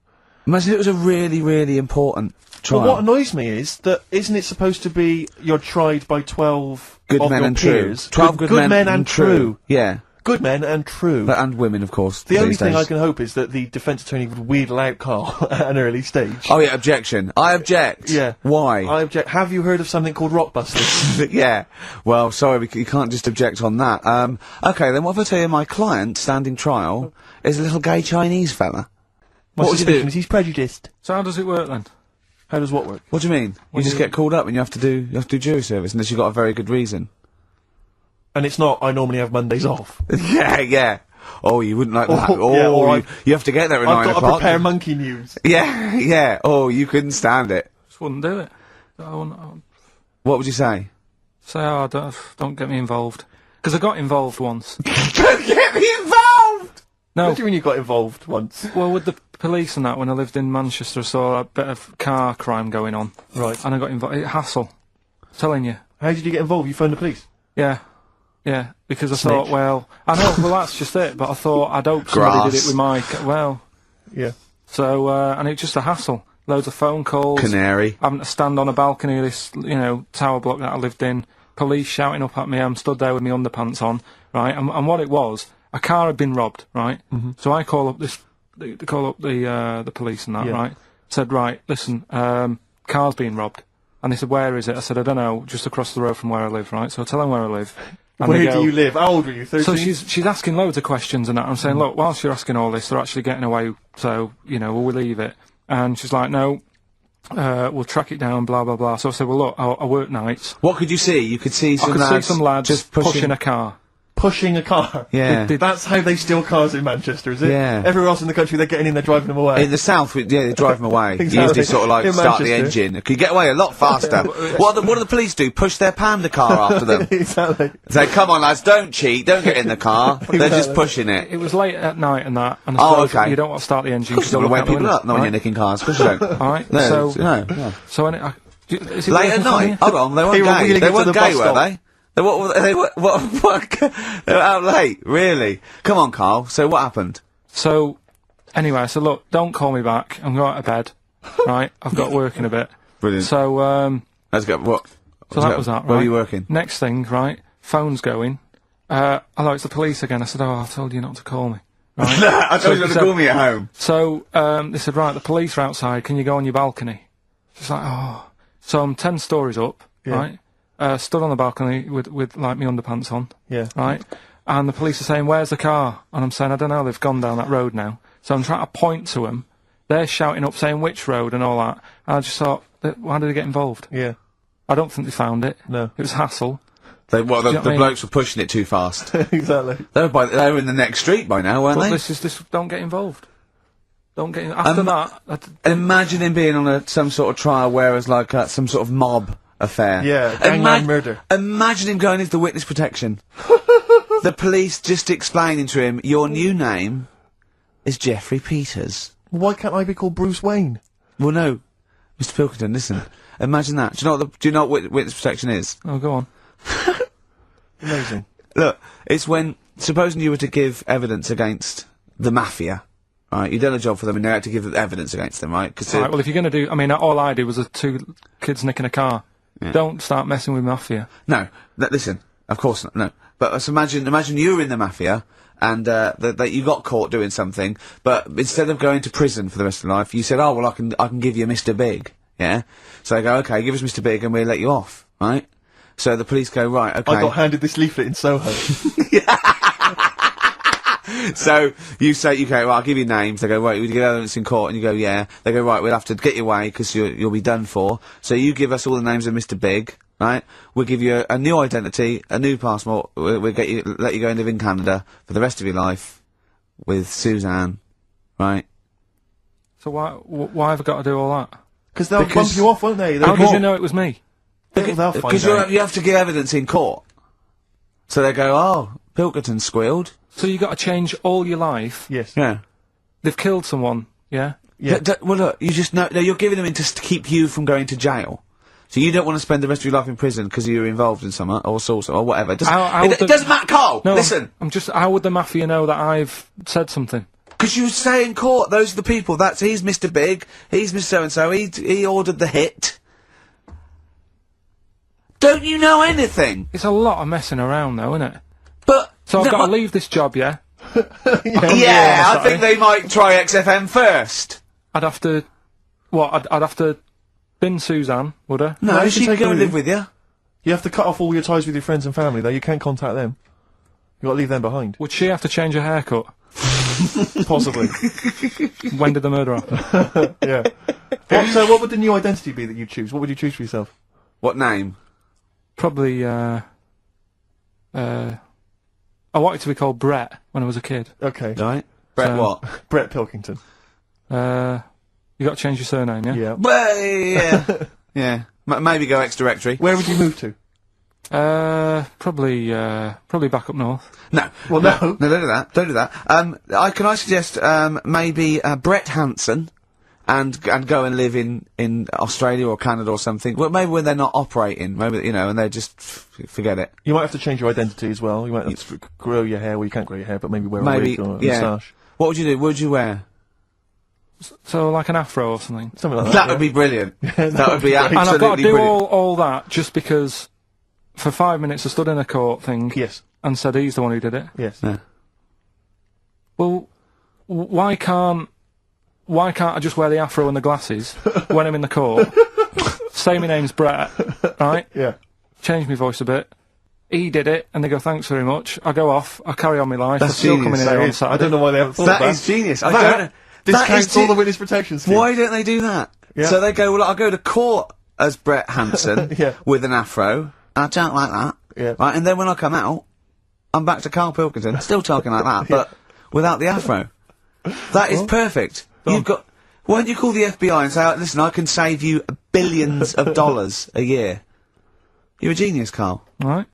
Speaker 9: Imagine it was a really, really important trial.
Speaker 10: Well, what annoys me is that isn't it supposed to be you're tried by 12
Speaker 9: Good
Speaker 10: of
Speaker 9: men
Speaker 10: your
Speaker 9: and true.
Speaker 10: peers?
Speaker 9: 12
Speaker 10: good
Speaker 9: good
Speaker 10: men and true.
Speaker 9: Yeah.
Speaker 10: Good men and true.
Speaker 9: And women, of course.
Speaker 10: The only
Speaker 9: these
Speaker 10: thing
Speaker 9: days.
Speaker 10: I can hope is that the defence attorney would wheedle out Karl at an early stage.
Speaker 9: Oh yeah, objection. I object.
Speaker 10: Yeah.
Speaker 9: Why?
Speaker 10: I object. Have you heard of something called Rockbusters?
Speaker 9: Yeah. Well, sorry, you can't just object on that. Okay, then what if I tell you my client, standing trial, is a little gay Chinese fella?
Speaker 10: My
Speaker 9: What would you
Speaker 10: suspicion
Speaker 9: do?
Speaker 10: is he's prejudiced.
Speaker 24: So how does it work then?
Speaker 10: How does what work?
Speaker 9: What do you mean? You just get called up and you have to do jury service unless you've got a very good reason.
Speaker 10: And it's not, I normally have Mondays off.
Speaker 9: Yeah. Oh, you wouldn't like that. Oh,
Speaker 10: yeah, or
Speaker 9: you have to get there at 9
Speaker 10: I've got
Speaker 9: o'clock.
Speaker 10: to prepare monkey news.
Speaker 9: Yeah. Oh, you couldn't stand it.
Speaker 24: Just wouldn't do it. I wouldn't,
Speaker 9: What would you say?
Speaker 24: say, oh, don't get me involved. Because I got involved once.
Speaker 9: Don't get me involved!
Speaker 24: No.
Speaker 10: What do you mean you got involved once?
Speaker 24: Well, with the police and that, when I lived in Manchester, I saw a bit of car crime going on.
Speaker 10: Right.
Speaker 24: And I got involved. Hassle. I'm telling you.
Speaker 10: How did you get involved? You phoned the police?
Speaker 24: Yeah, because I
Speaker 10: Snitch.
Speaker 24: thought, well, I know, well, that's just it, but I thought, I'd hope somebody did it with my,
Speaker 10: Yeah.
Speaker 24: So, and it's just a hassle. Loads of phone calls.
Speaker 9: Canary.
Speaker 24: Having to stand on a balcony of this, tower block that I lived in. Police shouting up at me. I'm stood there with my underpants on, right? And what it was, a car had been robbed, right? So I call up the police and that,
Speaker 10: Yeah.
Speaker 24: right? Said, right, listen, car's been robbed. And they said, where is it? I said, I don't know, just across the road from where I live, right? So I tell them where I live. And
Speaker 10: Where
Speaker 24: they go,
Speaker 10: do you live? How old were you? 13?
Speaker 24: So she's asking loads of questions and that. I'm saying, look, whilst you're asking all this, they're actually getting away, so, will we leave it? And she's like, no, we'll track it down, blah, blah, blah. So I said, well, look, I work nights.
Speaker 9: What could you see? You could see some
Speaker 24: I could
Speaker 9: lads
Speaker 24: see some lads
Speaker 9: just
Speaker 24: pushing a car.
Speaker 10: Pushing a car.
Speaker 9: Yeah.
Speaker 10: That's how they steal cars in Manchester, is it?
Speaker 9: Yeah.
Speaker 10: Everywhere else in the country, they're getting in, they're driving them away.
Speaker 9: In the south, they drive them away.
Speaker 10: Exactly.
Speaker 9: You usually sort of like
Speaker 10: In
Speaker 9: start the
Speaker 10: Manchester.
Speaker 9: engine. Could you get away a lot faster? What do the police do? Push their panda car after them.
Speaker 10: Exactly.
Speaker 9: Say, come on lads, don't cheat, don't get in the car. They're just pushing it.
Speaker 24: It was late at night and that, and I
Speaker 9: Oh,
Speaker 24: suppose
Speaker 9: okay.
Speaker 24: you don't want to start the engine.
Speaker 9: Of course you don't want to wake people up, not when
Speaker 24: right?
Speaker 9: you're nicking cars. Of course you don't.
Speaker 24: Alright,
Speaker 9: No,
Speaker 24: so...
Speaker 9: no, yeah.
Speaker 24: So, is it
Speaker 9: Late
Speaker 24: working
Speaker 9: at
Speaker 24: for
Speaker 9: night?
Speaker 24: you?
Speaker 9: Hold on, they weren't
Speaker 10: wheeling
Speaker 9: gay.
Speaker 10: it
Speaker 9: They
Speaker 10: to
Speaker 9: weren't
Speaker 10: the
Speaker 9: gay,
Speaker 10: bus
Speaker 9: were
Speaker 10: stop.
Speaker 9: they? They were out late, really? Come on, Carl, so what happened?
Speaker 24: So, anyway, I said, look, don't call me back. I'm going to bed. Right? I've got work in a bit.
Speaker 9: Brilliant.
Speaker 24: So,
Speaker 9: Let's go, what?
Speaker 24: so that was that, right?
Speaker 9: Where were you working?
Speaker 24: Next thing, right? Phone's going. Hello, it's the police again. I said, I told you not to call me. Right?
Speaker 9: I told you not to call me at home.
Speaker 24: So, they said, right, the police are outside. Can you go on your balcony? She's like, oh. So I'm 10 stories up, right? Stood on the balcony with like my underpants on.
Speaker 10: Yeah.
Speaker 24: Right? And the police are saying, where's the car? And I'm saying, I don't know, they've gone down that road now. So I'm trying to point to them. They're shouting up, saying which road and all that. And I just thought, why did they get involved?
Speaker 10: Yeah.
Speaker 24: I don't think they found it.
Speaker 10: No.
Speaker 24: It was hassle.
Speaker 9: The
Speaker 24: you know what I mean?
Speaker 9: blokes were pushing it too fast.
Speaker 10: Exactly.
Speaker 9: They were in the next street by now, weren't
Speaker 24: But
Speaker 9: they?
Speaker 24: don't get involved. Don't get after that.
Speaker 9: Imagine him being on some sort of trial where it's like some sort of mob affair.
Speaker 10: Yeah, gangland murder.
Speaker 9: Imagine him going into the witness protection. The police just explaining to him, your new name is Jeffrey Peters.
Speaker 10: Why can't I be called Bruce Wayne?
Speaker 9: Well, no. Mr. Pilkington, listen. Imagine that. Do you know what witness protection is?
Speaker 24: Oh, go on.
Speaker 10: Amazing.
Speaker 9: Look, it's when, supposing you were to give evidence against the mafia, right? You've done a job for them and you had to give evidence against them, right?
Speaker 24: Right, well, if you're going to do... I mean, all I did was 2 kids nicking a car.
Speaker 9: Yeah.
Speaker 24: Don't start messing with mafia.
Speaker 9: No, listen, of course not, no. But imagine you were in the mafia, and that you got caught doing something, but instead of going to prison for the rest of your life, you said, oh, well, I can give you Mr. Big, yeah? So they go, okay, give us Mr. Big and we'll let you off, right? So the police go, right, okay.
Speaker 10: I got handed this leaflet in Soho.
Speaker 9: So you say, okay, well, I'll give you names. They go, right, we get evidence in court, and you go, yeah. They go, right, we'll have to get you away because you'll be done for. So you give us all the names of Mr. Big, right? We'll give you a new identity, a new passport. We'll let you go and live in Canada for the rest of your life with Suzanne, right?
Speaker 24: So why have I got to do all that?
Speaker 10: Because they'll bump you off, won't they?
Speaker 24: How did you know it was me?
Speaker 9: Because you have to give evidence in court. So they go, oh, Pilkington squealed.
Speaker 24: So you got to change all your life.
Speaker 10: Yes.
Speaker 9: Yeah.
Speaker 24: They've killed someone. Yeah.
Speaker 10: Yeah.
Speaker 9: Well, look, you just know you're giving them in to keep you from going to jail. So you don't want to spend the rest of your life in prison because you're involved in something or whatever. It doesn't matter, Carl.
Speaker 24: No,
Speaker 9: listen.
Speaker 24: I'm just. How would the mafia know that I've said something?
Speaker 9: Because you say in court, those are the people. He's Mr. Big. He's Mr. So and so. He ordered the hit. Don't you know anything?
Speaker 24: It's a lot of messing around, though, isn't it?
Speaker 9: But
Speaker 24: so I've got to leave this job, yeah.
Speaker 9: Yeah, I think they might try XFM first.
Speaker 24: I'd have to. What? I'd have to bin Suzanne, would I?
Speaker 9: No, she can go and live with you.
Speaker 10: You have to cut off all your ties with your friends and family, though. You can't contact them. You got to leave them behind.
Speaker 24: Would she have to change her haircut?
Speaker 10: Possibly.
Speaker 24: When did the murder happen?
Speaker 10: Yeah. What would the new identity be that you choose? What would you choose for yourself?
Speaker 9: What name?
Speaker 24: Probably, I wanted to be called Brett when I was a kid.
Speaker 10: Okay.
Speaker 9: Right. Brett what?
Speaker 10: Brett Pilkington.
Speaker 24: You got to change your surname, yeah?
Speaker 10: Yeah.
Speaker 9: Well, yeah. Yeah. Maybe go ex-directory.
Speaker 10: Where would you move to?
Speaker 24: Probably back up north.
Speaker 9: No.
Speaker 10: Well, no.
Speaker 9: No, don't do that. Don't do that. Can I suggest, maybe, Brett Hanson and go and live in Australia or Canada or something. Well, maybe when they're not operating, maybe, and they just forget it.
Speaker 10: You might have to change your identity as well. You might have to grow your hair. Well, you can't grow your hair, but maybe wear a wig or a moustache.
Speaker 9: What would you do? What would you wear?
Speaker 24: So, like an afro or something?
Speaker 10: Something like that.
Speaker 9: That would be brilliant. That would be absolutely brilliant.
Speaker 24: And I've got to do all that just because for 5 minutes I stood in a court thing.
Speaker 10: Yes.
Speaker 24: And said he's the one who did it.
Speaker 10: Yes.
Speaker 9: Yeah.
Speaker 24: Well, why can't I just wear the afro and the glasses when I'm in the court? Say my name's Brett, right?
Speaker 10: Yeah.
Speaker 24: Change my voice a bit. He did it, and they go, thanks very much. I go off, I carry on my life.
Speaker 9: That's
Speaker 24: I'm still
Speaker 9: genius.
Speaker 24: coming in here on Saturday.
Speaker 10: I don't know why they haven't thought of that.
Speaker 9: That is genius.
Speaker 10: Discounts all the witness protection scheme.
Speaker 9: Why don't they do that?
Speaker 10: Yeah.
Speaker 9: So they go, well, I'll go to court as Brett Hanson
Speaker 10: Yeah.
Speaker 9: with an afro. I talk like that.
Speaker 10: Yeah.
Speaker 9: Right, and then when I come out, I'm back to Karl Pilkington, still talking like that, but without the afro. That is perfect. You've got... Why don't you call the FBI and say, listen, I can save you billions of dollars a year. You're a genius, Karl.
Speaker 10: All right.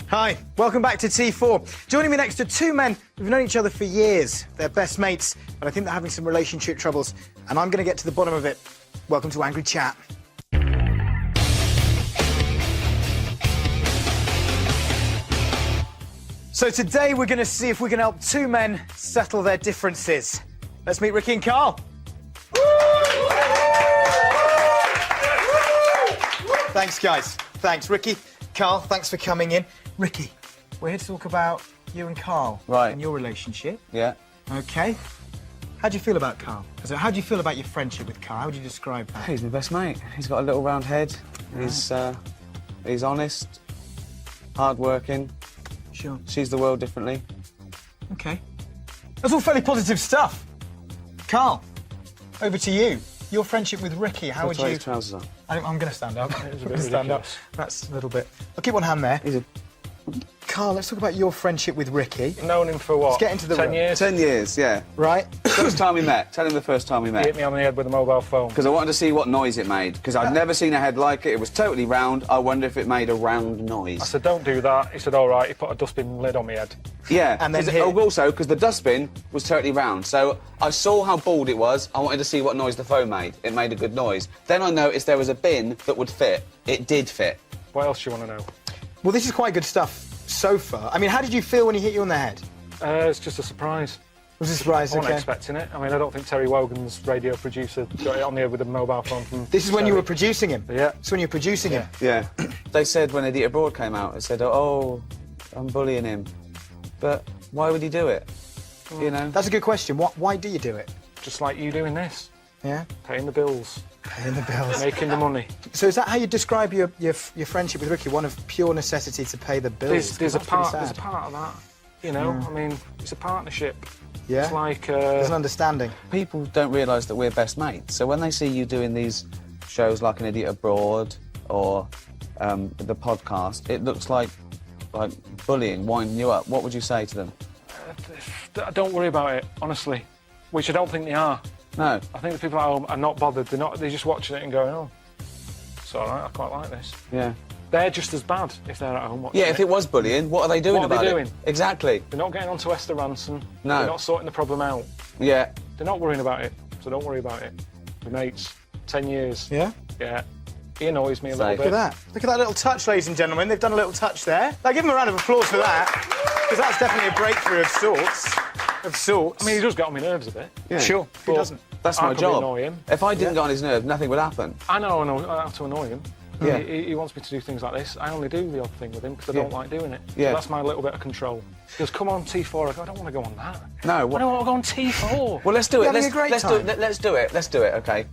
Speaker 12: Hi, welcome back to T4. Joining me next are two men who've known each other for years. They're best mates, but I think they're having some relationship troubles, and I'm going to get to the bottom of it. Welcome to Angry Chat. So today we're going to see if we can help two men settle their differences. Let's meet Ricky and Karl. Thanks, guys. Thanks, Ricky. Karl, thanks for coming in. Ricky, we're here to talk about you and Karl.
Speaker 9: Right.
Speaker 12: And your relationship.
Speaker 9: Yeah.
Speaker 12: Okay. How do you feel about Karl? So how do you feel about your friendship with Karl? How would you describe that?
Speaker 9: He's my best mate. He's got a little round head. He's honest, hard-working.
Speaker 12: Sure.
Speaker 9: Sees the world differently.
Speaker 12: Okay. That's all fairly positive stuff. Karl, over to you. Your friendship with Ricky, how would you...
Speaker 9: His trousers on.
Speaker 12: I'm going to stand up.
Speaker 10: It was a bit ridiculous.
Speaker 12: That's a little bit... I'll keep one hand there. Karl, let's talk about your friendship with Ricky.
Speaker 10: Known him for what?
Speaker 12: Let's get into the
Speaker 10: 10
Speaker 12: room.
Speaker 10: years?
Speaker 9: 10 years, yeah.
Speaker 12: Right.
Speaker 9: First time we met. Tell him the first time we
Speaker 10: He
Speaker 9: met.
Speaker 10: hit me on the head with a mobile phone.
Speaker 9: Because I wanted to see what noise it made. Because I'd never seen a head like it. It was totally round. I wonder if it made a round noise.
Speaker 10: I said, don't do that. He said, all right. He put a dustbin lid on my head.
Speaker 9: Yeah.
Speaker 12: And then
Speaker 9: also, because the dustbin was totally round. So I saw how bald it was. I wanted to see what noise the phone made. It made a good noise. Then I noticed there was a bin that would fit. It did fit.
Speaker 10: What else do you want to know?
Speaker 12: Well, this is quite good stuff so far. I mean, how did you feel when he hit you on the head?
Speaker 10: It's just a surprise.
Speaker 12: Was it a surprise?
Speaker 10: I wasn't
Speaker 12: Okay.
Speaker 10: expecting it. I mean, I don't think Terry Wogan's radio producer got it on the head with a mobile phone from...
Speaker 12: This is when you were producing him?
Speaker 10: Yeah.
Speaker 12: It's when you were producing him?
Speaker 9: Yeah. They said when Idiot Abroad came out, it said, oh, I'm bullying him. But why would he do it? You know?
Speaker 12: That's a good question. Why do you do it?
Speaker 10: Just like you doing this.
Speaker 12: Yeah?
Speaker 10: Paying the bills.
Speaker 12: Paying the bills.
Speaker 10: Making the money.
Speaker 12: So is that how you describe your friendship with Ricky? One of pure necessity to pay the bills?
Speaker 10: There's a
Speaker 12: That's pretty
Speaker 10: part
Speaker 12: sad.
Speaker 10: of that. You know,
Speaker 12: Yeah.
Speaker 10: I mean, it's a partnership.
Speaker 12: Yeah?
Speaker 10: It's like...
Speaker 12: There's an understanding.
Speaker 9: People don't realise that we're best mates. So when they see you doing these shows like An Idiot Abroad or the podcast, it looks like bullying, winding you up. What would you say to them?
Speaker 10: Don't worry about it, honestly. Which I don't think they are.
Speaker 9: No.
Speaker 10: I think the people at home are not bothered. They're just watching it and going, oh, it's all right, I quite like this.
Speaker 9: Yeah.
Speaker 10: They're just as bad if they're at home watching
Speaker 9: Yeah, if it was bullying, what are they doing
Speaker 10: What are
Speaker 9: about
Speaker 10: they
Speaker 9: it?
Speaker 10: doing?
Speaker 9: Exactly.
Speaker 10: They're not getting onto Esther Ranson.
Speaker 9: No.
Speaker 10: They're not sorting the problem out.
Speaker 9: Yeah.
Speaker 10: They're not worrying about it, so don't worry about it. We're mates. 10 years.
Speaker 12: Yeah?
Speaker 10: Yeah. He annoys me a little
Speaker 12: Look
Speaker 10: bit.
Speaker 12: at that. Look at that little touch, ladies and gentlemen. They've done a little touch there. Now, give them a round of applause for that, because that's definitely a breakthrough of sorts.
Speaker 10: I mean, he does get on my nerves a bit.
Speaker 9: Yeah.
Speaker 12: Sure, who
Speaker 10: But
Speaker 12: doesn't?
Speaker 9: That's
Speaker 10: I
Speaker 9: my
Speaker 10: could
Speaker 9: job.
Speaker 10: annoy him.
Speaker 9: If I didn't get on his nerves, nothing would happen.
Speaker 10: I know how to annoy him.
Speaker 9: Yeah.
Speaker 10: He wants me to do things like this. I only do the odd thing with him because I
Speaker 9: Yeah.
Speaker 10: don't like doing it.
Speaker 9: Yeah.
Speaker 10: So that's my little bit of control. He goes, come on, T4. I go, I don't want to go on that.
Speaker 9: No.
Speaker 10: I don't want to go on T4.
Speaker 9: Well, let's do it.
Speaker 12: You're having
Speaker 9: Let's
Speaker 12: a great
Speaker 9: do
Speaker 12: time.
Speaker 9: it. Let's do it. Let's do it. Okay.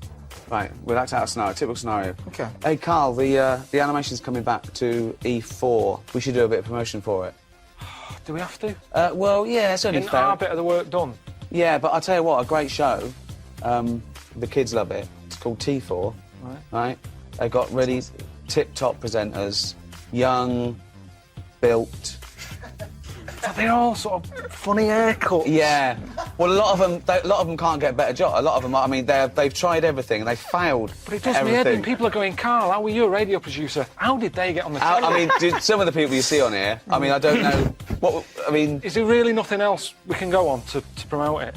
Speaker 9: Right. We'll act out a scenario. Typical scenario.
Speaker 12: Okay.
Speaker 9: Hey, Karl. The animation's coming back to E4. We should do a bit of promotion for it.
Speaker 10: Do we have to?
Speaker 9: Well, yeah. It's only
Speaker 10: Isn't
Speaker 9: fair.
Speaker 10: our bit of the work done?
Speaker 9: Yeah, but I'll tell you what. A great show. The kids love it. It's called T4. Right. They got really tip-top presenters, young, built.
Speaker 10: But they're all sort of funny haircuts.
Speaker 9: Yeah. Well, a lot of them can't get a better job. A lot of them, I mean, they've tried everything and they failed.
Speaker 10: But it does
Speaker 9: at
Speaker 10: me head in.
Speaker 9: everything.
Speaker 10: People are going, Karl, how were you a radio producer? How did they get on the telly?
Speaker 9: I mean, dude, some of the people you see on here, I mean, I don't know what. I mean,
Speaker 10: Is there really nothing else we can go on to promote it?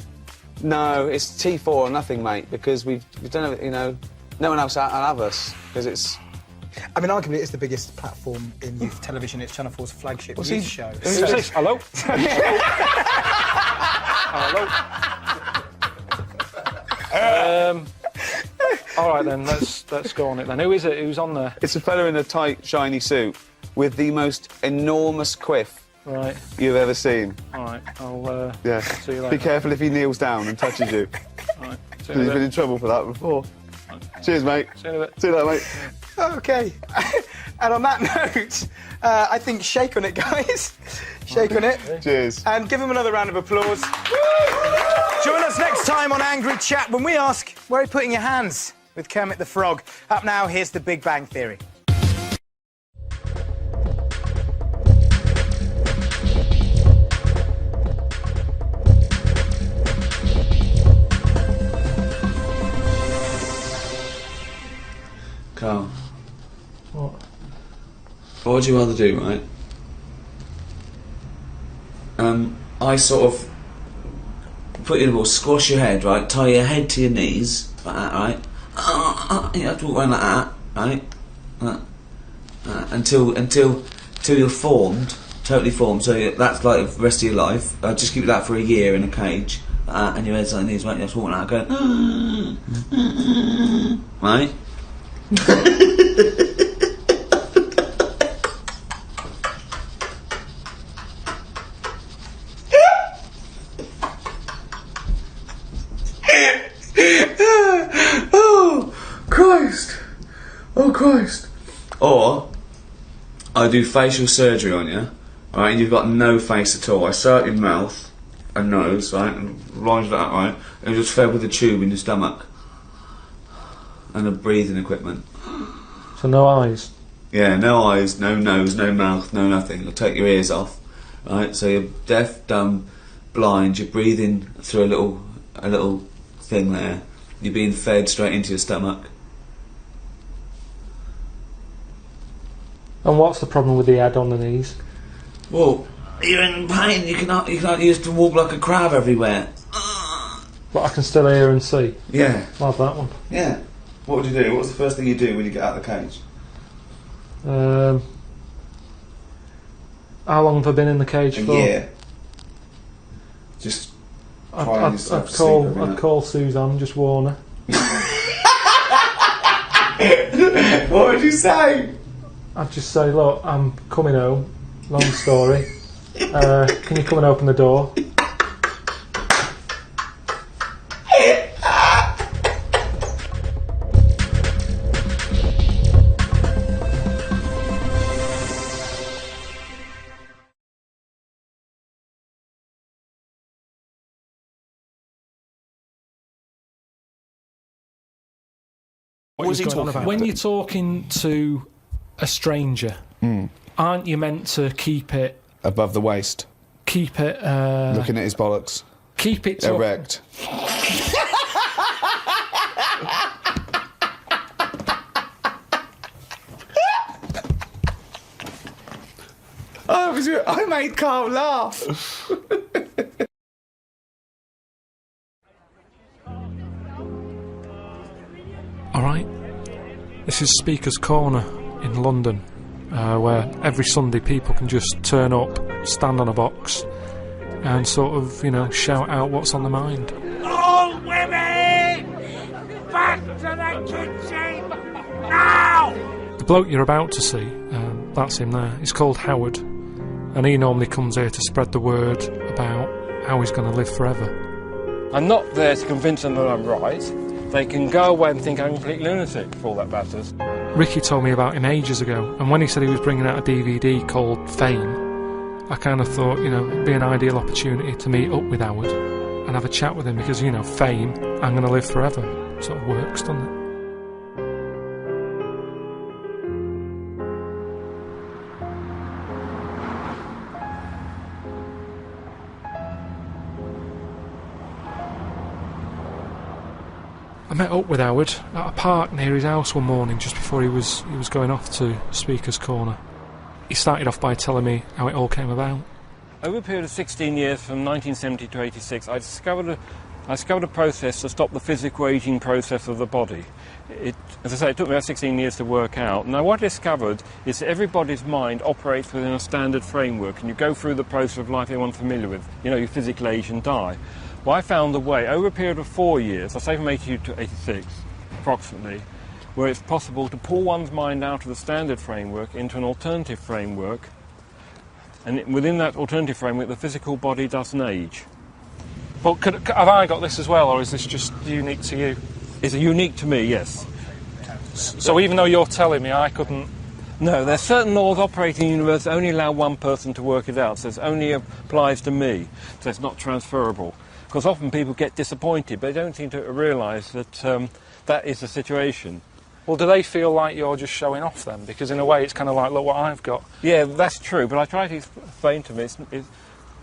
Speaker 9: no, it's T4 or nothing, mate, because we've done it. You know, no one else will have us because it's.
Speaker 12: I mean, arguably, it's the biggest platform in youth television. It's Channel 4's flagship
Speaker 9: What's
Speaker 12: youth
Speaker 9: he-
Speaker 12: show.
Speaker 10: Who's this? Hello? Hello? All right then, let's go on it then. Who is it? Who's on there?
Speaker 9: It's a fella in a tight, shiny suit with the most enormous quiff
Speaker 10: Right.
Speaker 9: you've ever seen.
Speaker 10: All right. I'll
Speaker 9: Yeah.
Speaker 10: see you later.
Speaker 9: Be careful if he kneels down and touches you.
Speaker 10: All right. See
Speaker 9: He's
Speaker 10: you in a
Speaker 9: been
Speaker 10: bit.
Speaker 9: in trouble for that before. Cheers, mate.
Speaker 10: See you in a bit.
Speaker 9: See you later, mate.
Speaker 12: Okay. And on that note, I think shake on it, guys. Shake on it.
Speaker 9: Cheers.
Speaker 12: And give him another round of applause. Join us next time on Angry Chat when we ask, where are you putting your hands? With Kermit the Frog. Up now, here's The Big Bang Theory.
Speaker 1: Carl.
Speaker 24: What?
Speaker 1: What would you rather do, right? I sort of put you in a ball, squash your head, right? Tie your head to your knees, like that, right? You have to walk around like that, right? Until you're formed, totally formed. So that's like the rest of your life. Just keep that for a year in a cage, and your head's like knees, right? You have to walk like that, going, right? Oh Christ! Or I do facial surgery on you, right? And you've got no face at all. I sew up your mouth and nose, right, and lines like that, right, and just fed with a tube in your stomach and a breathing equipment.
Speaker 24: So no eyes?
Speaker 1: Yeah, no eyes, no nose, no mouth, no nothing. I'll take your ears off, right? So you're deaf, dumb, blind. You're breathing through a little thing there. You're being fed straight into your stomach.
Speaker 24: And what's the problem with the head on the knees?
Speaker 1: Well, you're in pain. You can't use to walk like a crab everywhere.
Speaker 24: But I can still hear and see.
Speaker 1: Yeah.
Speaker 24: I'll have that one.
Speaker 1: Yeah. What would you do? What's the first thing you do when you get out of the cage?
Speaker 24: How long have I been in the cage for?
Speaker 1: A year. Just crying yourself to sleep every
Speaker 24: I'd
Speaker 1: night.
Speaker 24: call Suzanne, just warn her.
Speaker 1: What would you say?
Speaker 24: I'd just say, look, I'm coming home. Long story. Can you come and open the door?
Speaker 25: What was he talking about?
Speaker 24: When you're talking to a stranger, aren't you meant to keep it
Speaker 13: above the waist?
Speaker 24: Keep it.
Speaker 13: Looking at his bollocks.
Speaker 24: Keep it
Speaker 13: erect.
Speaker 9: I made Carl laugh.
Speaker 24: Alright, this is Speaker's Corner in London, where every Sunday people can just turn up, stand on a box, and sort of, shout out what's on their mind.
Speaker 15: All women! Back to the kitchen! Now!
Speaker 24: The bloke you're about to see, that's him there, he's called Howard, and he normally comes here to spread the word about how he's going to live forever.
Speaker 16: I'm not there to convince them that I'm right. They can go away and think I'm a complete lunatic for all that matters.
Speaker 24: Ricky told me about him ages ago, and when he said he was bringing out a DVD called Fame, I kind of thought, it'd be an ideal opportunity to meet up with Howard and have a chat with him because, fame, I'm going to live forever. Sort of works, doesn't it? I met up with Howard at a park near his house one morning just before he was going off to Speaker's Corner. He started off by telling me how it all came about.
Speaker 16: Over a period of 16 years, from 1970 to 86, I discovered a process to stop the physical ageing process of the body. As I say, it took me about 16 years to work out. Now, what I discovered is that everybody's mind operates within a standard framework, and you go through the process of life everyone's familiar with. You physically age and die. Well, I found a way, over a period of 4 years, I say from 82 to 86, approximately, where it's possible to pull one's mind out of the standard framework into an alternative framework, and within that alternative framework, the physical body doesn't age.
Speaker 24: But have I got this as well, or is this just unique to you?
Speaker 16: It's unique to me, yes.
Speaker 24: So even though you're telling me I couldn't...
Speaker 16: No, there's certain laws operating in the universe that only allow one person to work it out, so it only applies to me, so it's not transferable. Because often people get disappointed, but they don't seem to realise that that is the situation.
Speaker 24: Well, do they feel like you're just showing off then? Because in a way it's kind of like, look what I've got.
Speaker 16: Yeah, that's true, but I try to explain to them,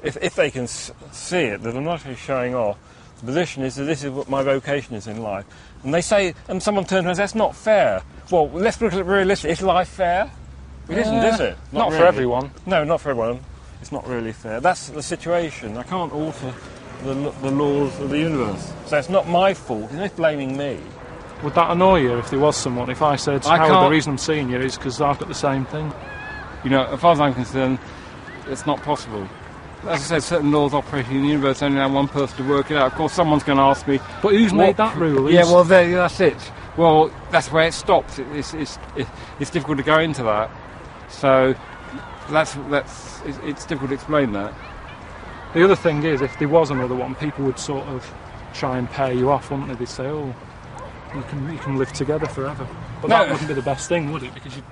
Speaker 16: if they can see it, that I'm not actually showing off. The position is that this is what my vocation is in life. And they say, and someone turns around and says, that's not fair. Well, let's look at it realistically. Is life fair? It isn't, is it?
Speaker 24: Not for everyone.
Speaker 16: No, not for everyone. It's not really fair. That's the situation. I can't alter the laws of the universe. So it's not my fault. It's not blaming me.
Speaker 24: Would that annoy you if there was someone? If I said, Howard, the reason I'm seeing you is because I've got the same thing?
Speaker 16: You know, as far as I'm concerned, it's not possible. As I said, certain laws operating in the universe only allow one person to work it out. Of course, someone's going to ask me...
Speaker 24: But who's made that rule?
Speaker 16: Yeah, well, that's it. Well, that's where it stops. It's difficult to go into that. So, it's difficult to explain that.
Speaker 24: The other thing is, if there was another one, people would sort of try and pair you off, wouldn't they? They'd say, oh, you can live together forever. But that wouldn't be the best thing, would it? Because you'd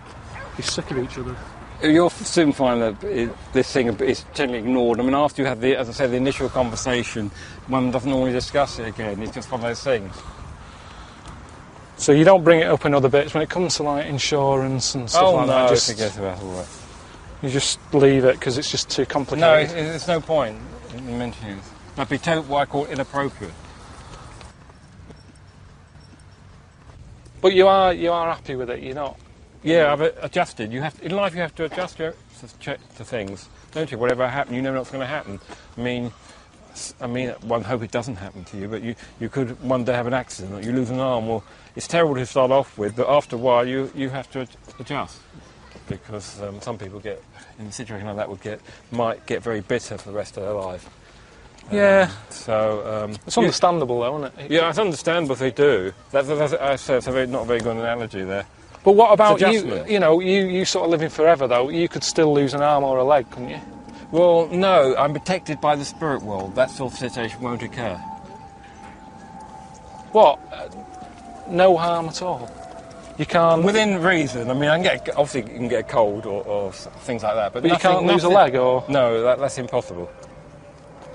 Speaker 24: be sick of each other.
Speaker 16: You'll soon find that this thing is generally ignored. I mean, after you have as I said, the initial conversation, one doesn't always discuss it again. It's just one of those things.
Speaker 24: So you don't bring it up in other bits when it comes to like insurance and stuff like that?
Speaker 16: Just forget about all that.
Speaker 24: You just leave it because it's just too complicated?
Speaker 16: No, there's no point in mentioning it. That'd be what I call inappropriate.
Speaker 24: But you are happy with it, you're not?
Speaker 16: Yeah, I've adjusted. In life you have to adjust to things, don't you? Whatever happens, you know what's going to happen. I mean, one hope it doesn't happen to you, but you could one day have an accident or you lose an arm. Well, it's terrible to start off with, but after a while you have to adjust. Because some people in a situation like that might get very bitter for the rest of their life.
Speaker 24: Yeah.
Speaker 16: So
Speaker 24: it's understandable, though, isn't it?
Speaker 16: Yeah, it's understandable if they do. That's not a very good analogy there.
Speaker 24: But what about you? You know, you sort of living forever, though. You could still lose an arm or a leg, couldn't you?
Speaker 16: Well, no. I'm protected by the spirit world. That sort of situation won't occur.
Speaker 24: What? No harm at all. You can't.
Speaker 16: Within reason. I mean, obviously you can get a cold or things like that, but
Speaker 24: you can't lose a leg, or
Speaker 16: no, that's impossible.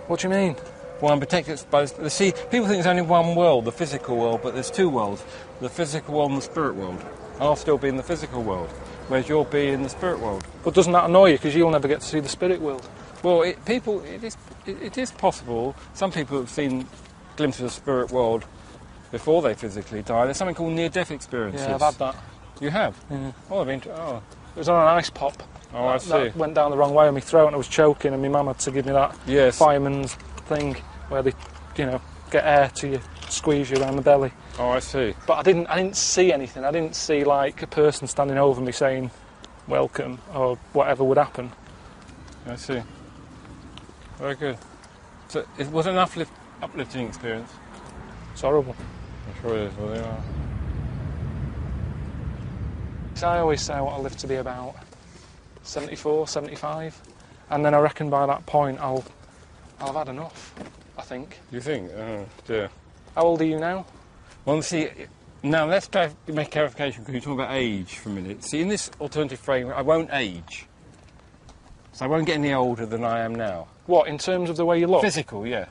Speaker 24: What do you mean?
Speaker 16: Well, I'm protected by. See, people think there's only one world, the physical world, but there's two worlds: the physical world and the spirit world. I'll still be in the physical world, whereas you'll be in the spirit world.
Speaker 24: But doesn't that annoy you because you'll never get to see the spirit world?
Speaker 16: Well, it is possible. Some people have seen glimpses of the spirit world before they physically die. There's something called near-death experiences.
Speaker 24: Yeah, I've had that.
Speaker 16: You have?
Speaker 24: Yeah.
Speaker 16: Oh,
Speaker 24: It was on an ice pop.
Speaker 16: Oh, I see.
Speaker 24: That went down the wrong way on my throat and I was choking, and my mum had to give me that fireman's thing where they, get air to you, squeeze you around the belly.
Speaker 16: Oh, I see.
Speaker 24: But I didn't see anything. I didn't see like a person standing over me saying welcome or whatever would happen.
Speaker 16: I see. Very good. So it was an uplifting experience.
Speaker 24: It's horrible.
Speaker 16: I'm sure it is. Well, they are.
Speaker 24: So I always say I want to live to be about 74, 75, and then I reckon by that point I'll have had enough, I think.
Speaker 16: You think? Oh, dear.
Speaker 24: How old are you now?
Speaker 16: Well, see, now let's make clarification, because you talk about age for a minute. See, in this alternative frame, I won't age. So I won't get any older than I am now.
Speaker 24: What, in terms of the way you look?
Speaker 16: Physical, yeah.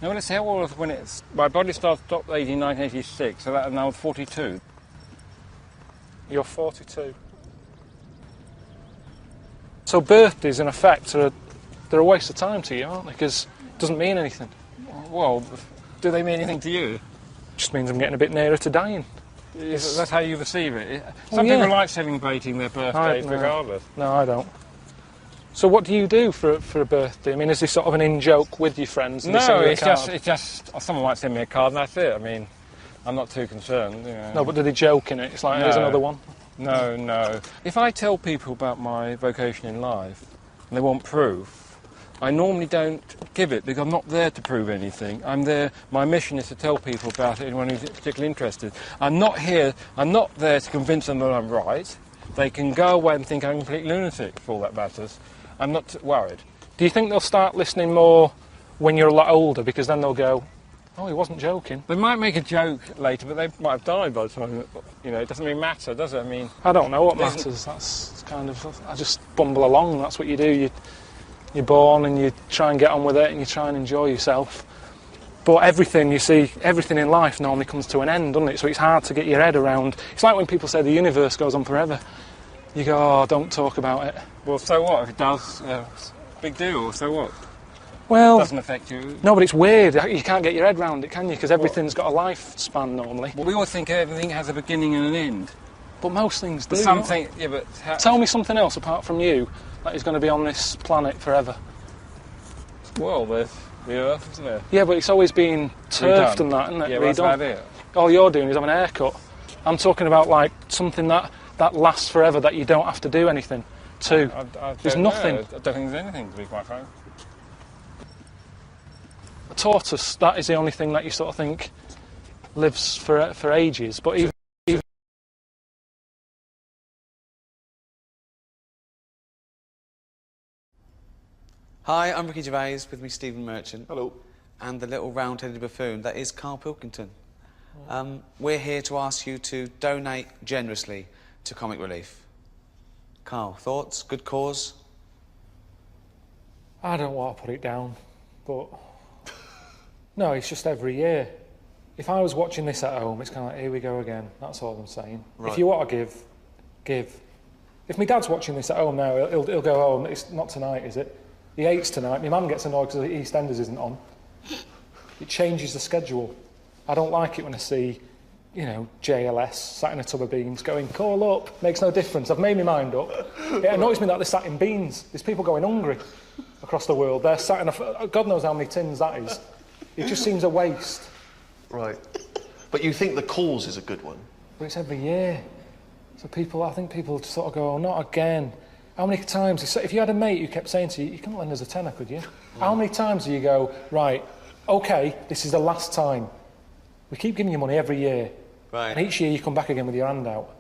Speaker 16: Now, let's see how old I was when my body stopped aging in 1986, so that now I'm 42.
Speaker 24: You're 42. So birthdays, in effect, they're a waste of time to you, aren't they? Because it doesn't mean anything.
Speaker 16: Well, do they mean anything to you?
Speaker 24: It just means I'm getting a bit nearer to dying.
Speaker 16: That's how you perceive it. Some people like celebrating their birthdays regardless.
Speaker 24: No, I don't. So what do you do for a birthday? I mean, is this sort of an in-joke with your friends? And
Speaker 16: No, it's just someone might send me a card and that's it. I mean, I'm not too concerned.
Speaker 24: No, but do they joke in it? It's like, here's another one.
Speaker 16: No. If I tell people about my vocation in life and they want proof, I normally don't give it because I'm not there to prove anything. I'm there, my mission is to tell people about it, anyone who's particularly interested. I'm not there to convince them that I'm right. They can go away and think I'm a complete lunatic for all that matters. I'm not worried.
Speaker 24: Do you think they'll start listening more when you're a lot older, because then they'll go, oh, he wasn't joking?
Speaker 16: They might make a joke later, but they might have died by the time, it doesn't really matter, does it? I mean,
Speaker 24: I don't know what matters. That's kind of, I just bumble along, that's what you do. You're born and you try and get on with it and you try and enjoy yourself. But everything, you see, everything in life normally comes to an end, doesn't it? So it's hard to get your head around. It's like when people say the universe goes on forever. You go, oh, don't talk about it.
Speaker 16: Well, so what? If it does, big deal, so what?
Speaker 24: Well,
Speaker 16: it doesn't affect you.
Speaker 24: No, but it's weird. You can't get your head around it, can you? Because everything's got a lifespan normally.
Speaker 16: Well, we always think everything has a beginning and an end.
Speaker 24: But most things do.
Speaker 16: Something, yeah, but...
Speaker 24: Tell me something else apart from you that is going to be on this planet forever.
Speaker 16: Well, there's the Earth, isn't there?
Speaker 24: Yeah, but it's always been turfed and that, isn't it?
Speaker 16: Yeah, well, that's about it.
Speaker 24: All you're doing is having a haircut. I'm talking about, like, something that lasts forever, that you don't have to do anything to. There's nothing.
Speaker 16: I don't think there's anything, to be quite frank.
Speaker 24: A tortoise, that is the only thing that you sort of think lives for ages. But even
Speaker 9: Hi, I'm Ricky Gervais, with me Stephen Merchant. Hello. And the little round-headed buffoon, that is Karl Pilkington. We're here to ask you to donate generously to Comic Relief. Karl, thoughts? Good cause?
Speaker 24: I don't want to put it down, but... No, it's just every year. If I was watching this at home, it's kind of like, here we go again. That's all I'm saying.
Speaker 9: Right.
Speaker 24: If you want to give, give. If my dad's watching this at home now, he'll go home. It's not tonight, is it? He hates tonight. My mum gets annoyed because EastEnders isn't on. It changes the schedule. I don't like it when I see, you know, JLS sat in a tub of beans going, call up. Makes no difference. I've made my mind up. It annoys me that they're sat in beans. There's people going hungry across the world. They're sat in God knows how many tins that is. It just seems a waste.
Speaker 17: Right. But you think the cause is a good one?
Speaker 24: But it's every year. So I think people sort of go, oh, not again. How many times, if you had a mate who kept saying to you, you couldn't lend us a tenner, could you? How many times do you go, right, OK, this is the last time. We keep giving you money every year.
Speaker 9: Right.
Speaker 24: And each year you come back again with your hand out.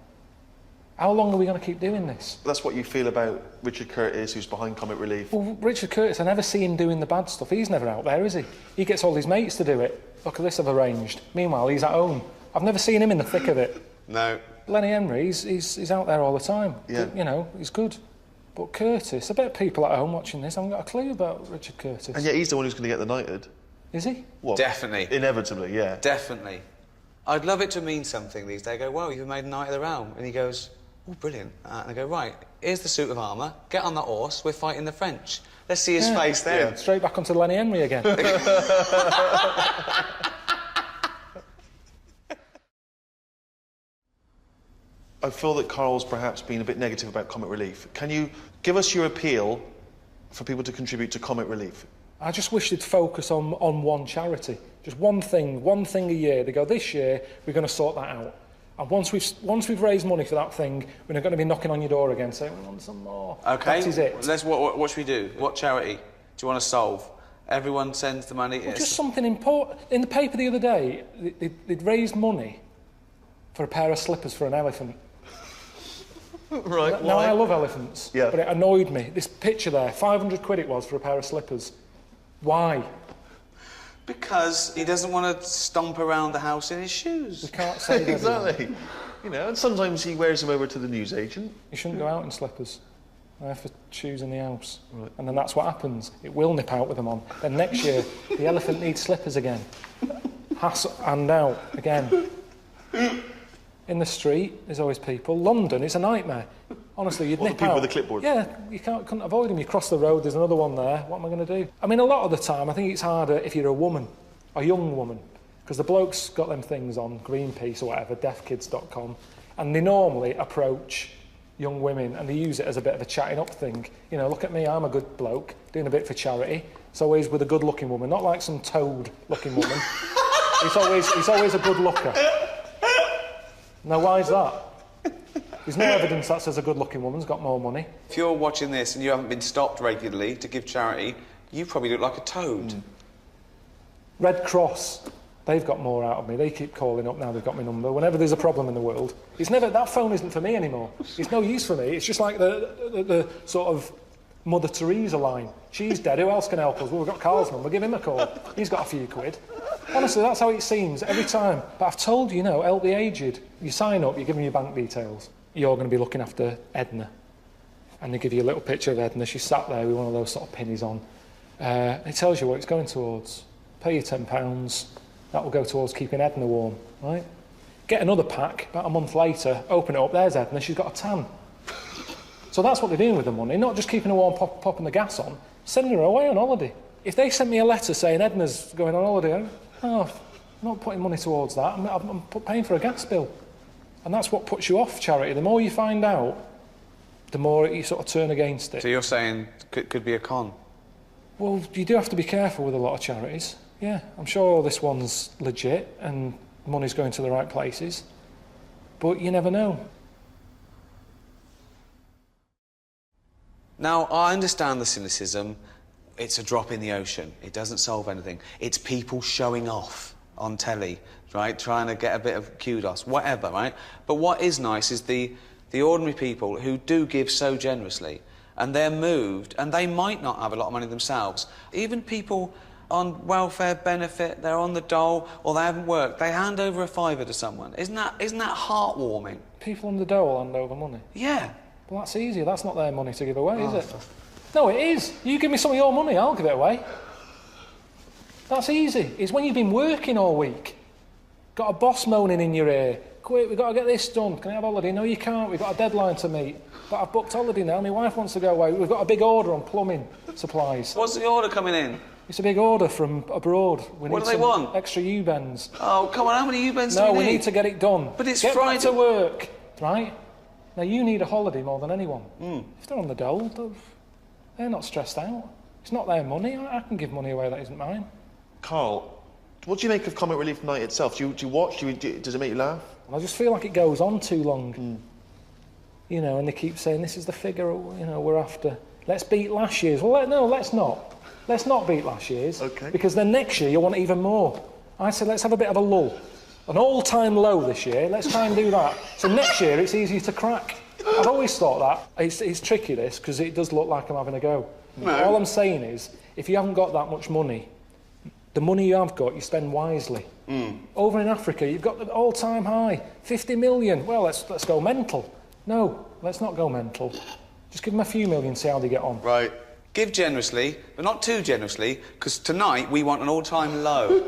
Speaker 24: How long are we going to keep doing this?
Speaker 17: That's what you feel about Richard Curtis, who's behind Comic Relief.
Speaker 24: Well, Richard Curtis, I never see him doing the bad stuff. He's never out there, is he? He gets all his mates to do it. Look at this I've arranged. Meanwhile, he's at home. I've never seen him in the thick of it.
Speaker 9: No.
Speaker 24: Lenny Henry, he's out there all the time.
Speaker 17: Yeah.
Speaker 24: You know, he's good. But Curtis, I bet people at home watching this haven't got a clue about Richard Curtis.
Speaker 17: And yet he's the one who's going to get the knighted.
Speaker 24: Is he?
Speaker 17: Well,
Speaker 9: definitely.
Speaker 17: Inevitably, yeah.
Speaker 9: Definitely. I'd love it to mean something these days. I go, well, you've made a Knight of the Realm. And he goes, oh, brilliant. And I go, right, here's the suit of armour. Get on that horse. We're fighting the French. Let's see his face then.
Speaker 24: Yeah. Straight back onto Lenny Henry again.
Speaker 17: I feel that Karl's perhaps been a bit negative about Comic Relief. Can you give us your appeal for people to contribute to Comic Relief?
Speaker 24: I just wish they'd focus on one charity. Just one thing a year. They go, this year, we're going to sort that out. And once we've raised money for that thing, we're not going to be knocking on your door again saying, we want some more.
Speaker 9: OK.
Speaker 24: That is it.
Speaker 9: What should we do? What charity do you want to solve? Everyone sends the money.
Speaker 24: Well, just something important. In the paper the other day, they'd raised money for a pair of slippers for an elephant.
Speaker 17: Right,
Speaker 24: now,
Speaker 17: why?
Speaker 24: I love elephants,
Speaker 17: yeah.
Speaker 24: But it annoyed me. This picture there, 500 quid it was for a pair of slippers. Why?
Speaker 9: Because he doesn't want to stomp around the house in his shoes.
Speaker 24: We can't say that.
Speaker 17: Exactly. You know, and sometimes he wears them over to the newsagent.
Speaker 24: You shouldn't go out in slippers. I have to shoes in the house. Right. And then that's what happens. It will nip out with them on. Then next year, the elephant needs slippers again. And out again. In the street, there's always people. London, it's a nightmare. Honestly, you'd nip
Speaker 17: the people
Speaker 24: out.
Speaker 17: with the clipboard?
Speaker 24: Yeah, you couldn't avoid them. You cross the road, there's another one there. What am I going to do? I mean, a lot of the time, I think it's harder if you're a woman, a young woman, because the bloke's got them things on Greenpeace or whatever, deafkids.com, and they normally approach young women and they use it as a bit of a chatting up thing. You know, look at me, I'm a good bloke, doing a bit for charity. It's always with a good-looking woman, not like some toad-looking woman. He's always a good looker. Now, why is that? There's no evidence that says a good-looking woman's got more money.
Speaker 9: If you're watching this and you haven't been stopped regularly to give charity, you probably look like a toad.
Speaker 24: Red Cross, they've got more out of me. They keep calling up now they've got my number. Whenever there's a problem in the world, that phone isn't for me anymore. It's no use for me. It's just like the sort of Mother Teresa line. She's dead, who else can help us? Well, we've got Karl's number, give him a call. He's got a few quid. Honestly, that's how it seems every time. But I've told you, help the aged. You sign up, you give them your bank details. You're going to be looking after Edna. And they give you a little picture of Edna. She's sat there with one of those sort of pennies on. It tells you what it's going towards. pay you £10, that will go towards keeping Edna warm, right? Get another pack, about a month later, open it up, there's Edna, she's got a tan. So that's what they're doing with the money, not just keeping her warm, popping the gas on, sending her away on holiday. If they sent me a letter saying Edna's going on holiday, I'm not putting money towards that, I'm paying for a gas bill. And that's what puts you off charity. The more you find out, the more you sort of turn against it.
Speaker 9: So you're saying could be a con?
Speaker 24: Well, you do have to be careful with a lot of charities. Yeah, I'm sure this one's legit and money's going to the right places, but you never know.
Speaker 9: Now, I understand the cynicism. It's a drop in the ocean. It doesn't solve anything. It's people showing off on telly, right? Trying to get a bit of kudos, whatever, right? But what is nice is the ordinary people who do give so generously, and they're moved, and they might not have a lot of money themselves. Even people on welfare benefit, they're on the dole, or they haven't worked, they hand over a £5 to someone. Isn't that heartwarming?
Speaker 24: People on the dole hand over money?
Speaker 9: Yeah.
Speaker 24: Well, that's easier. That's not their money to give away, is it? No, it is. You give me some of your money, I'll give it away. That's easy. It's when you've been working all week, got a boss moaning in your ear, quick, we've got to get this done, can I have holiday? No, you can't, we've got a deadline to meet. But I've booked holiday now, my wife wants to go away, we've got a big order on plumbing supplies.
Speaker 9: What's the order coming in?
Speaker 24: It's a big order from abroad.
Speaker 9: What do they want?
Speaker 24: Extra U-bends.
Speaker 9: Oh, come on, how many U-bends do
Speaker 24: No,
Speaker 9: we
Speaker 24: we
Speaker 9: need?
Speaker 24: need to get it done.
Speaker 9: But it's
Speaker 24: Get
Speaker 9: Friday.
Speaker 24: back to work, right? Now, you need a holiday more than anyone. If they're on the dole, they're not stressed out. It's not their money. I can give money away that isn't mine.
Speaker 17: Carl, what do you make of Comic Relief Night itself? Do you watch? Does it make you laugh?
Speaker 24: I just feel like it goes on too long. You know, and they keep saying, this is the figure, you know, we're after. Let's beat last year's. Well, no, let's not. Let's not beat last year's. Okay. Because then next year you'll want even more. I said, let's have a bit of a lull. An all-time low this year. Let's try and do that. So next year it's easier to crack. I've always thought that. It's tricky, this, because it does look like I'm having a go. No. All I'm saying is, if you haven't got that much money, the money you have got, you spend wisely. Over in Africa, you've got the all-time high, 50 million. Well, let's go mental. No, let's not go mental. Just give them a few million, see how they get on.
Speaker 9: Right. Give generously, but not too generously, because tonight we want an all-time low.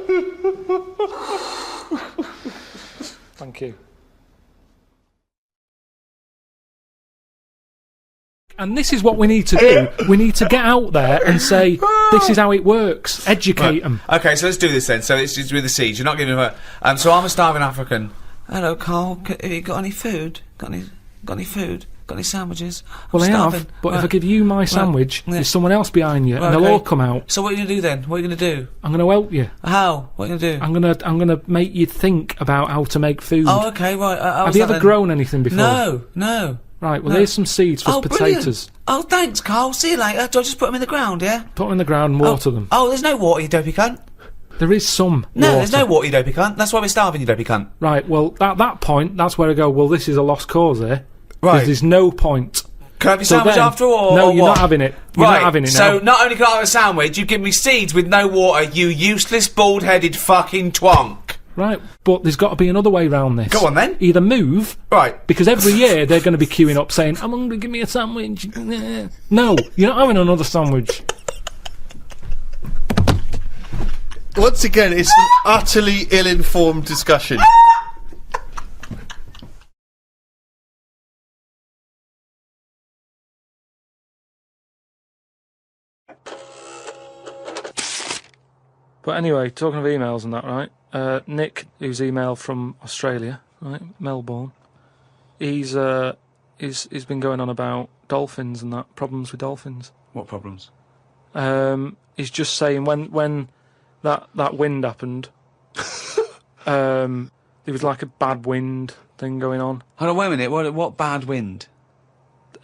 Speaker 24: Thank you. And this is what we need to do. We need to get out there and say, this is how it works. Educate them.
Speaker 9: Okay, so let's do this then. So it's with the seeds. You're not giving them a... so I'm a starving African. Hello, Carl. Have you got any food? Got any food? Got any sandwiches?
Speaker 24: Well, I
Speaker 9: starving.
Speaker 24: have, but if I give you my sandwich, there's someone else behind you, and they'll all come out.
Speaker 9: So what are you going to do then? What are you going to do?
Speaker 24: I'm going to help you.
Speaker 9: How? What are you going to do?
Speaker 24: I'm going to make you think about how to make food.
Speaker 9: Oh, okay, right.
Speaker 24: Have you ever grown anything before?
Speaker 9: No.
Speaker 24: Right, well, here's some seeds for potatoes.
Speaker 9: Brilliant. Oh, thanks, Carl. See you later. Do I just put them in the ground, yeah?
Speaker 24: Put them in the ground and water them.
Speaker 9: Oh, there's no water, you dopey cunt.
Speaker 24: There is some
Speaker 9: No,
Speaker 24: water.
Speaker 9: there's no water, you dopey cunt. That's why we're starving, you dopey cunt.
Speaker 24: Right, well, at that point, that's where I go, well, this is a lost cause here.
Speaker 9: Right.
Speaker 24: There's no point.
Speaker 9: Can I have your sandwich after all?
Speaker 24: No,
Speaker 9: or
Speaker 24: you're
Speaker 9: what?
Speaker 24: not having it. You're not having it now.
Speaker 9: So not only can I have a sandwich, you give me seeds with no water, you useless, bald-headed fucking twonk.
Speaker 24: Right, but there's got to be another way round this.
Speaker 9: Go on then.
Speaker 24: Either move.
Speaker 9: Right.
Speaker 24: Because every year they're going to be queuing up saying, I'm hungry, give me a sandwich. No, you're not having another sandwich.
Speaker 11: Once again, it's an utterly ill-informed discussion.
Speaker 24: But anyway, talking of emails and that, right? Nick, who's emailed from Australia, right, Melbourne, he's been going on about dolphins and that, problems with dolphins.
Speaker 9: What problems?
Speaker 24: He's just saying when that wind happened, there was like a bad wind thing going on.
Speaker 9: Hold on, wait a minute. What bad wind?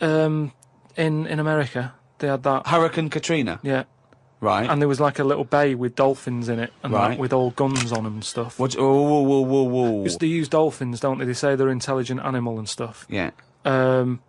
Speaker 24: In America, they had that
Speaker 9: Hurricane Katrina.
Speaker 24: Yeah.
Speaker 9: Right.
Speaker 24: And there was like a little bay with dolphins in it, and
Speaker 9: Right.
Speaker 24: that, with all guns on them and stuff.
Speaker 9: Whoa.
Speaker 24: Because they use dolphins, don't they? They say they're an intelligent animal and stuff.
Speaker 9: Yeah.
Speaker 24: And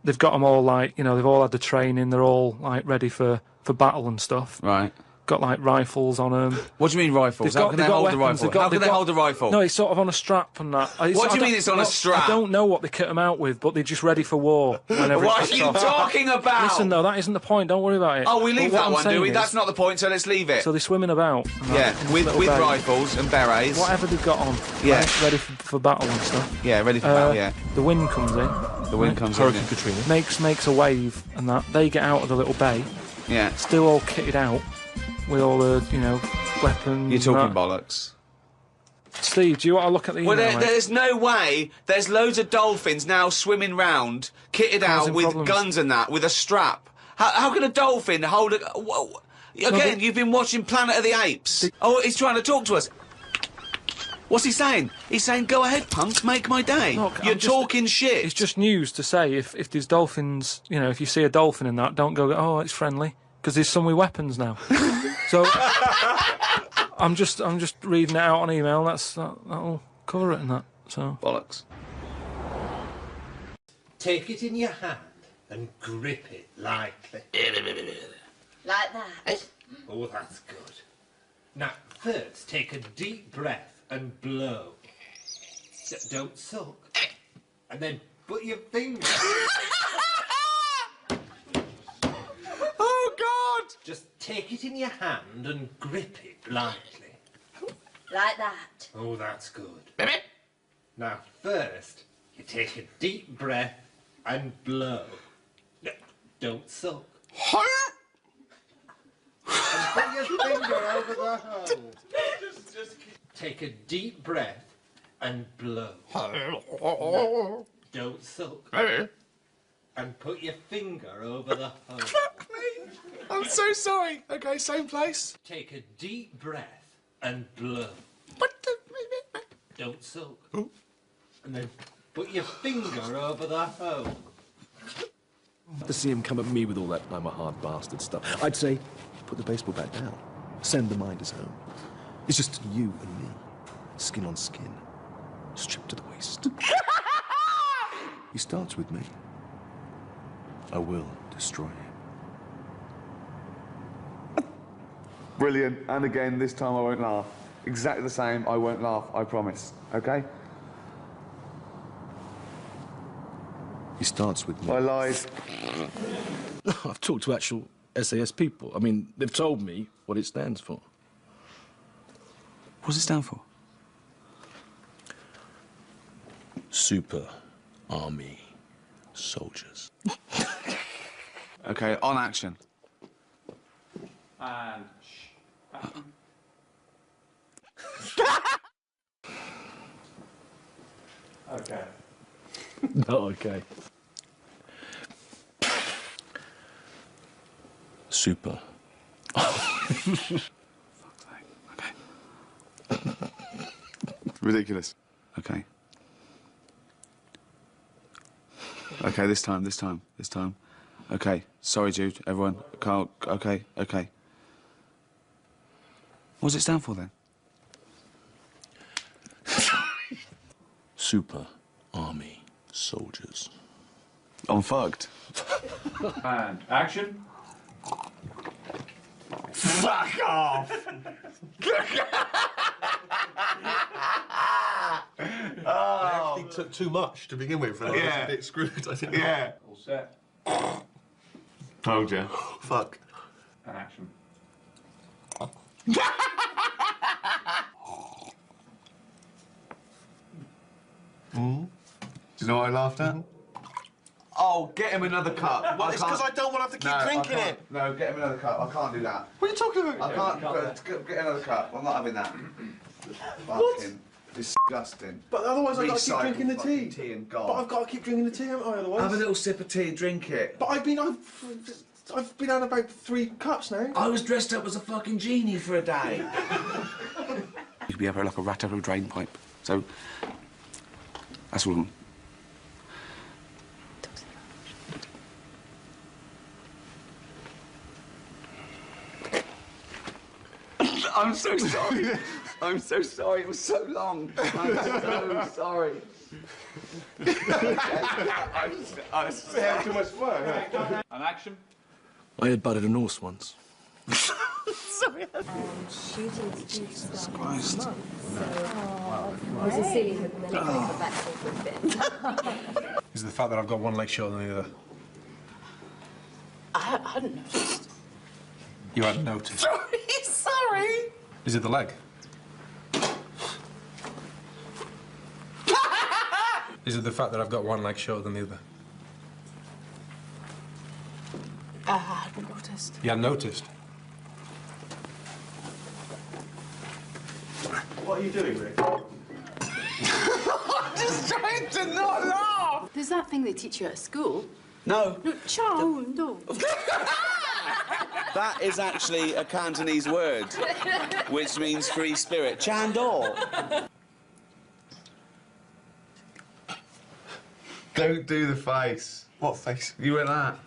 Speaker 24: they've got them all like, you know, they've all had the training, they're all like ready for battle and stuff.
Speaker 9: Right.
Speaker 24: got like rifles on them.
Speaker 9: What do you mean rifles? How can they hold a rifle? How can they hold a rifle?
Speaker 24: No, it's sort of on a strap and that.
Speaker 9: What do you mean it's on a strap?
Speaker 24: I don't know what they kit them out with, but they're just ready for war.
Speaker 9: What are you talking about?
Speaker 24: Listen, though, that isn't the point. Don't worry about it.
Speaker 9: Oh, we leave that one, do we?
Speaker 24: Is,
Speaker 9: That's not the point, so let's leave it.
Speaker 24: So they're swimming about.
Speaker 9: Yeah, with rifles and berets.
Speaker 24: Whatever they've got on.
Speaker 9: Yeah.
Speaker 24: Right, ready for battle and stuff.
Speaker 9: Yeah, ready for battle, yeah.
Speaker 24: The wind comes in.
Speaker 9: The wind comes in.
Speaker 24: Hurricane Katrina. Makes a wave and that. They get out of the little bay.
Speaker 9: Yeah.
Speaker 24: Still all kitted out with all the, weapons.
Speaker 9: You're talking bollocks.
Speaker 24: Steve, do you want to look at the email?
Speaker 9: Well, there's no way. There's loads of dolphins now swimming round, kitted out with guns and that, with a strap. How can a dolphin hold a... Again, you've been watching Planet of the Apes. Oh, he's trying to talk to us. What's he saying? He's saying, go ahead, punks, make my day.
Speaker 24: Look,
Speaker 9: You're talking shit.
Speaker 24: It's just news to say if there's dolphins, if you see a dolphin in that, don't go, oh, it's friendly, because there's some with weapons now. So I'm just reading it out on email. That'll cover it and that. So
Speaker 9: bollocks.
Speaker 15: Take it in your hand and grip it lightly.
Speaker 2: Like that?
Speaker 15: Oh, that's good. Now, first, take a deep breath and blow. Don't suck. And then put your finger...
Speaker 9: Oh, God!
Speaker 15: Just take it in your hand and grip it lightly.
Speaker 2: Like that?
Speaker 15: Oh, that's good. Now, first, you take a deep breath and blow. Don't suck. And put your finger over the hole. Take a deep breath and blow. Don't suck. And put your finger over the hole.
Speaker 9: Fuck me! I'm so sorry. Okay, same place.
Speaker 15: Take a deep breath and blow. Don't suck. And then put your finger over the hole.
Speaker 18: To see him come at me with all that I'm a hard bastard stuff, I'd say, put the baseball bat down. Send the minders home. It's just you and me. Skin on skin. Stripped to the waist. He starts with me. I will destroy him.
Speaker 9: Brilliant. And again, this time I won't laugh. Exactly the same. I won't laugh. I promise. Okay?
Speaker 18: He starts with me.
Speaker 9: I lied.
Speaker 18: I've talked to actual SAS people. I mean, they've told me what it stands for.
Speaker 9: What does it stand for?
Speaker 18: Super Army Soldiers.
Speaker 9: Okay, on action.
Speaker 22: And... Okay.
Speaker 18: Not okay. Super.
Speaker 9: Ridiculous. Okay. Okay, this time. Okay, sorry, Jude, everyone. Carl, okay. What does it stand for, then?
Speaker 18: Super Army Soldiers.
Speaker 9: I'm fucked.
Speaker 22: And action.
Speaker 9: Fuck off!
Speaker 11: It actually took too much to begin with, and I was a bit screwed, I think.
Speaker 9: Yeah.
Speaker 22: All set.
Speaker 9: Told you.
Speaker 11: Fuck.
Speaker 22: And action.
Speaker 9: Do you know what I laughed at? Oh, get him another cup.
Speaker 11: Well, it's because I don't want to have to keep drinking it.
Speaker 9: No, get him another cup. I can't do that.
Speaker 11: What are you talking about?
Speaker 9: I can't. Get another cup. I'm not having that. Fucking disgusting.
Speaker 11: But otherwise I've got to keep
Speaker 9: Recycle
Speaker 11: drinking the tea.
Speaker 9: fucking tea and gone.
Speaker 11: But I've got to keep drinking the tea, haven't I, otherwise?
Speaker 9: Have a little sip of tea and drink it.
Speaker 11: But I've been on about 3 cups now.
Speaker 9: I was dressed up as a fucking genie for a day. You could be over like a rat over a drain pipe. So, that's all. I'm so sorry. I'm so sorry. It was so long. I'm so sorry. I
Speaker 11: had too much fun.
Speaker 22: And action.
Speaker 18: I had butted a Norse once.
Speaker 5: Sorry.
Speaker 2: Shooting is due to start
Speaker 5: Christ.
Speaker 2: next month, so it was a silly hope and then it got back for a bit.
Speaker 18: Is it the fact that I've got one leg shorter than the other?
Speaker 5: I hadn't noticed.
Speaker 18: You hadn't noticed.
Speaker 5: Sorry.
Speaker 18: Is it the leg? Is it the fact that I've got one leg shorter than the other?
Speaker 5: I hadn't noticed.
Speaker 18: You hadn't noticed?
Speaker 17: What are you doing, Rick?
Speaker 5: I'm just trying to not laugh.
Speaker 6: There's that thing they teach you at school.
Speaker 9: No.
Speaker 6: No, ciao, no.
Speaker 9: That is actually a Cantonese word, which means free spirit. Chandor.
Speaker 11: Don't do the face.
Speaker 17: What face?
Speaker 11: You went that.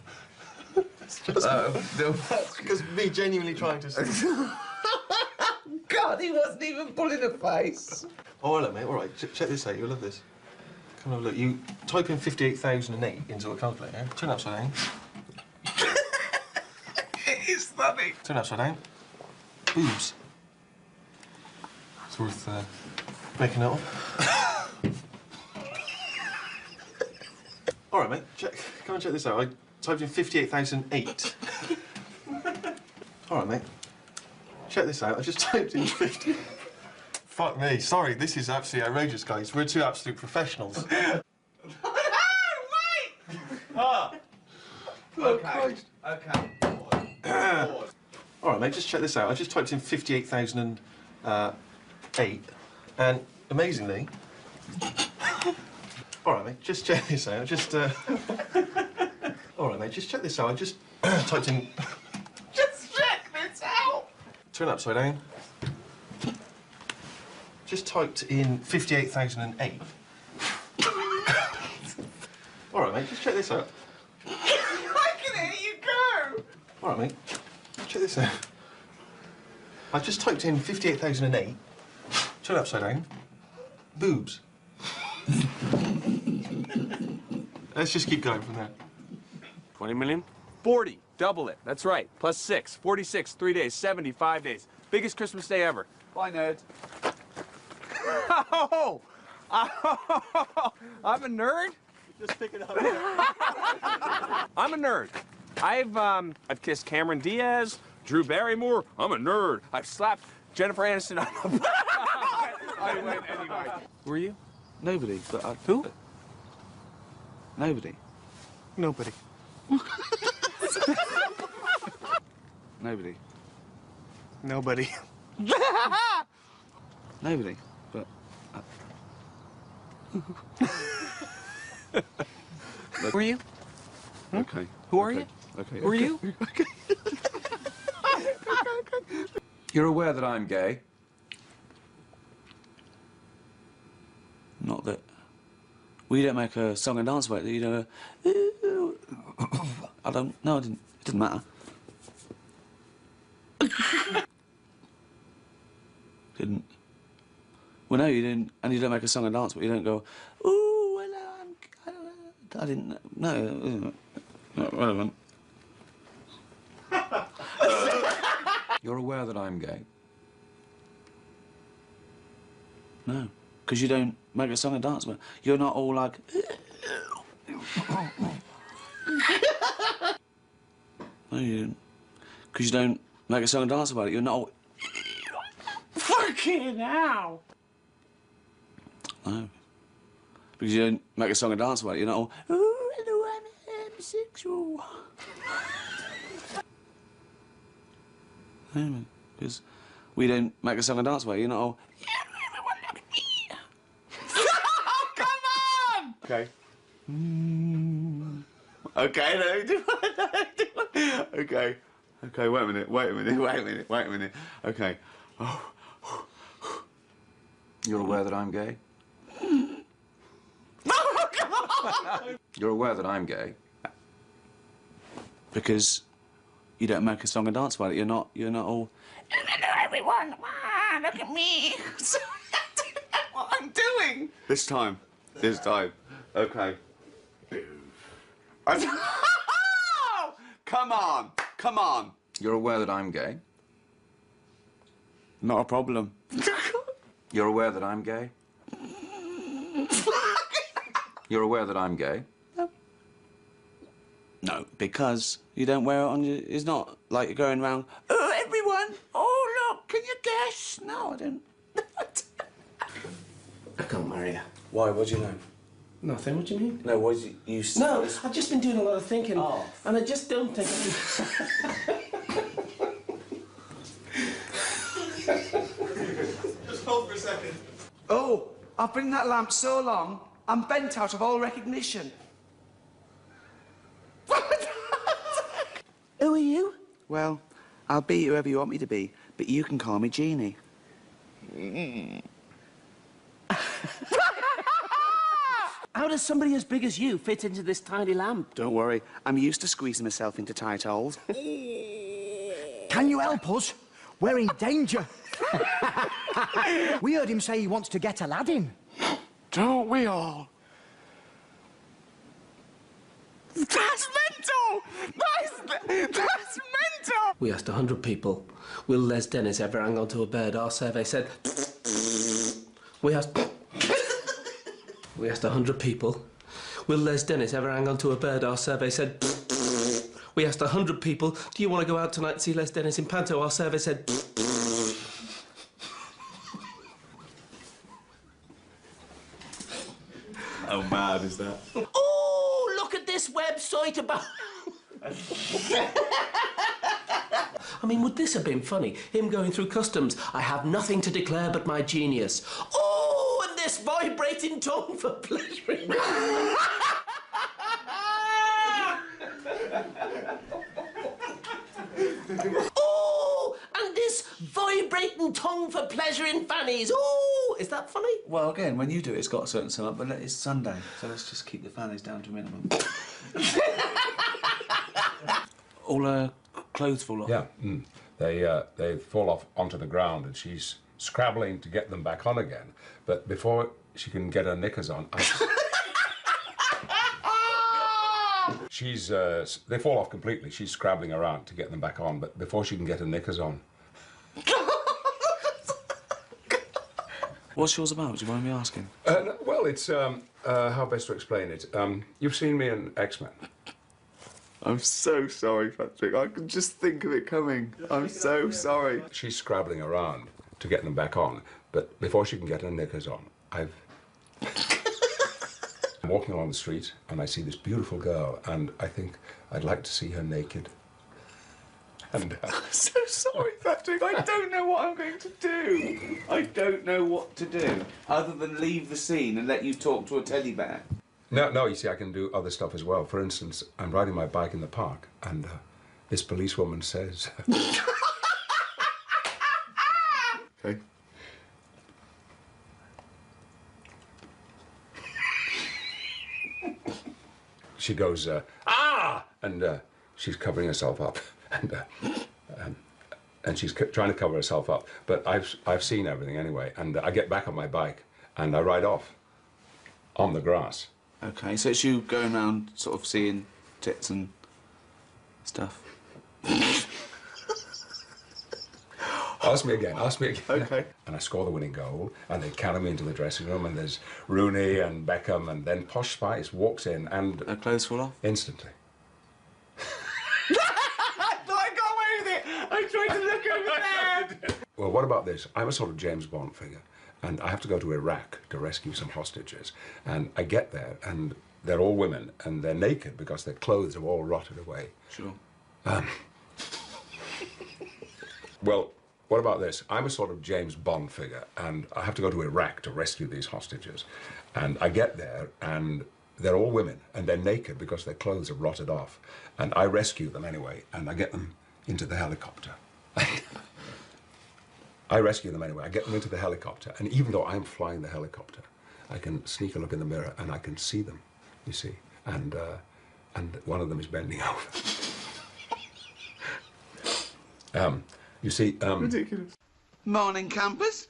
Speaker 17: That's because me genuinely trying to...
Speaker 11: God, he wasn't even pulling a face.
Speaker 17: Oh, hello, mate. All right, check this out. You'll love this. Come have a look. You type in 58,008 into a calculator. Turn it upside down.
Speaker 11: It is funny.
Speaker 17: Turn it upside down. Boobs. It's worth making note of. All right, mate. Come and check this out. I typed in 58,008. All right, mate. Check this out. I just typed in 50. Fuck me. Sorry, this is absolutely outrageous, guys. We're two absolute professionals.
Speaker 1: Okay. Okay.
Speaker 17: All right, mate. Just check this out. I just typed in 58,008, and amazingly. All right, mate. Just check this out. All right, mate. Just check this out. I just typed in.
Speaker 5: Just check this out.
Speaker 17: Turn it upside down. Just typed in 58,008. All right, mate. Just check this out.
Speaker 5: I can hear you go.
Speaker 17: All right, mate. Check this out. I just typed in 58,008. Turn it upside down. Boobs. Let's just keep going from there.
Speaker 19: 20 million? 40. Double it. That's right. Plus 6. 46. 3 days. 75 days. Biggest Christmas day ever.
Speaker 1: Bye, nerd.
Speaker 19: Oh! I'm a nerd?
Speaker 17: Just pick it up.
Speaker 19: I'm a nerd. I've kissed Cameron Diaz, Drew Barrymore. I'm a nerd. I've slapped Jennifer Aniston on the butt. I went anyway. Who are you?
Speaker 9: Nobody, but
Speaker 19: Who?
Speaker 9: Nobody.
Speaker 17: Nobody.
Speaker 9: Nobody.
Speaker 17: Nobody.
Speaker 9: Nobody, but...
Speaker 19: Who are you?
Speaker 9: Okay.
Speaker 19: Who are you?
Speaker 9: Okay.
Speaker 19: Who are you?
Speaker 20: You're aware that I'm gay?
Speaker 9: Not that... We don't make a song and dance about it, you know. I don't... No, it didn't matter. Didn't... Well, no, you didn't... And you don't make a song and dance, but you don't go... Ooh, hello, I didn't... No, not relevant.
Speaker 20: You're aware that I'm gay?
Speaker 9: No, because you don't make a song and dance about it. You're not all like... No, you didn't. Because you don't make a song and dance about it. You're not all...
Speaker 5: Fucking hell.
Speaker 9: No. Because you don't make a song and dance about it. You're not all... Ooh, hello, I'm homosexual. No, because we don't make a song and dance about it. You're not all...
Speaker 5: Come on!
Speaker 9: Okay. Okay, no, okay. Okay, wait a minute. Okay. Oh.
Speaker 20: You're aware that I'm gay?
Speaker 5: Come on!
Speaker 20: You're aware that I'm gay?
Speaker 9: Because you don't make a song and dance about it. You're not all...
Speaker 5: Hello, everyone. Wow, look at me. Sorry, I don't know what I'm doing.
Speaker 9: This time. Okay. Come on.
Speaker 20: You're aware that I'm gay?
Speaker 9: Not a problem.
Speaker 20: You're aware that I'm gay? You're aware that I'm gay?
Speaker 9: No, because you don't wear it on your... It's not like you're going around, oh, everyone, oh, look, can you guess? No, I don't.
Speaker 3: I can't marry her.
Speaker 9: Why? What do you know?
Speaker 3: Nothing, what do you mean?
Speaker 9: No, what do you...
Speaker 3: No, I've just been doing a lot of thinking, and I just don't think
Speaker 17: Just hold for a second.
Speaker 7: Oh, I've been in that lamp so long, I'm bent out of all recognition.
Speaker 3: Who are you?
Speaker 7: Well, I'll be whoever you want me to be, but you can call me Jeannie.
Speaker 3: How does somebody as big as you fit into this tiny lamp?
Speaker 7: Don't worry, I'm used to squeezing myself into tight holes.
Speaker 14: Can you help us? We're in danger. We heard him say he wants to get Aladdin.
Speaker 7: Don't we all?
Speaker 5: That's mental! That's mental!
Speaker 3: We asked 100 people, will Les Dennis ever hang on to a bird? Our survey said... We asked 100 people, will Les Dennis ever hang on to a bird? Our survey said... We asked 100 people, do you want to go out tonight and see Les Dennis in Panto? Our survey said...
Speaker 17: How mad is that?
Speaker 3: Oh, look at this website about... I mean, would this have been funny? Him going through customs. I have nothing to declare but my genius. Oh, and this vibrating tongue for pleasuring. Oh, and this vibrating tongue for pleasuring fannies. Oh, is that funny?
Speaker 9: Well, again, when you do it, it's got a certain sum up, but it's Sunday, so let's just keep the fannies down to a minimum. All her clothes fall off?
Speaker 21: Yeah, they fall off onto the ground, and she's scrabbling to get them back on again. But before she can get her knickers on, they fall off completely. She's scrabbling around to get them back on, but before she can get her knickers on.
Speaker 9: What's yours about? Do you mind me asking?
Speaker 21: Well, it's how best to explain it. You've seen me in X-Men.
Speaker 7: I'm so sorry, Patrick. I can just think of it coming. I'm so sorry.
Speaker 21: She's scrabbling around to get them back on, but before she can get her knickers on, I'm walking along the street and I see this beautiful girl, and I think I'd like to see her naked. And
Speaker 7: I'm so sorry, Patrick. I don't know what I'm going to do.
Speaker 9: I don't know what to do, other than leave the scene and let you talk to a teddy bear.
Speaker 21: No, you see, I can do other stuff as well. For instance, I'm riding my bike in the park, and this policewoman says...
Speaker 7: Okay.
Speaker 21: She goes, ah! And she's covering herself up, and she's trying to cover herself up. But I've seen everything anyway, and I get back on my bike, and I ride off on the grass.
Speaker 9: Okay, so it's you going around sort of seeing tits and stuff.
Speaker 21: Ask me again.
Speaker 7: Okay.
Speaker 21: And I score the winning goal, and they carry me into the dressing room, and there's Rooney and Beckham, and then Posh Spice walks in, and...
Speaker 9: Her clothes fall off?
Speaker 21: Instantly.
Speaker 7: I thought I got away with it. I tried to look over there.
Speaker 21: Well, what about this? I'm a sort of James Bond figure, and I have to go to Iraq to rescue some hostages. And I get there, and they're all women, and they're naked because their clothes are all rotted away.
Speaker 9: Sure.
Speaker 21: Well, what about this? I'm a sort of James Bond figure, and I have to go to Iraq to rescue these hostages. And I get there, and they're all women, and they're naked because their clothes are rotted off. And I rescue them anyway, and I get them into the helicopter. I rescue them anyway. I get them into the helicopter, and even though I'm flying the helicopter, I can sneak a look in the mirror, and I can see them, you see. And one of them is bending over. You see,
Speaker 7: Ridiculous.
Speaker 9: Morning, campers.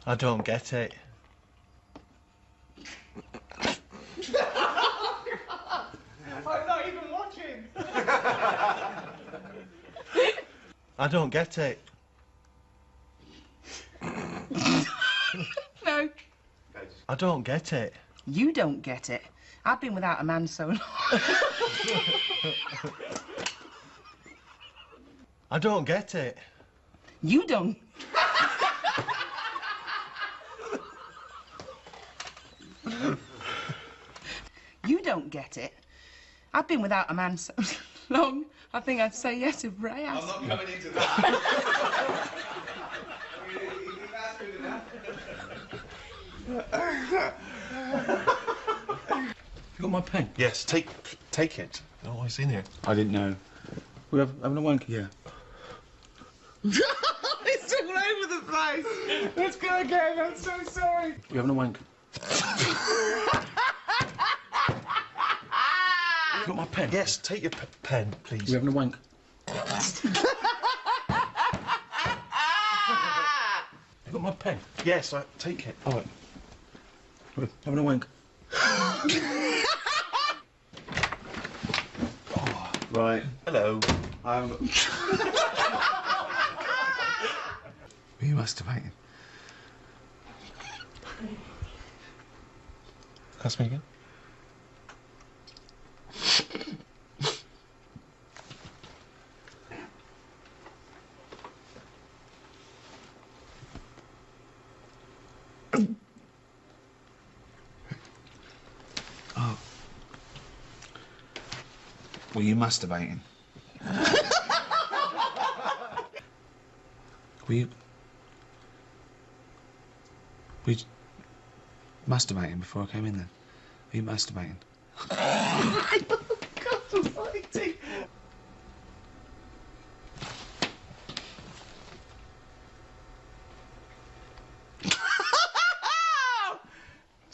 Speaker 23: I don't get it.
Speaker 11: I don't get it.
Speaker 5: No.
Speaker 11: I don't get it.
Speaker 5: You don't get it. I've been without a man so long.
Speaker 11: I don't get it.
Speaker 5: You don't. You don't get it. I've been without a man so long, I think I'd say yes if Ray asked.
Speaker 1: I'm not coming into that.
Speaker 11: You got my pen? Yes, take it. Oh, it's in here.
Speaker 9: I didn't know. We're having a wank? Yeah.
Speaker 5: It's all over the place. Let's go again. I'm so sorry.
Speaker 9: We're having a wank?
Speaker 11: You got my pen? Yes, take your pen, please.
Speaker 9: We're having a wank?
Speaker 11: You got my pen? Yes, take it.
Speaker 9: All right. We're having a wank? Right.
Speaker 11: Hello.
Speaker 9: Were you masturbating?
Speaker 11: Ask me again.
Speaker 9: Oh. Were you masturbating? Were you masturbating before I came in then? Were you masturbating?
Speaker 5: God almighty.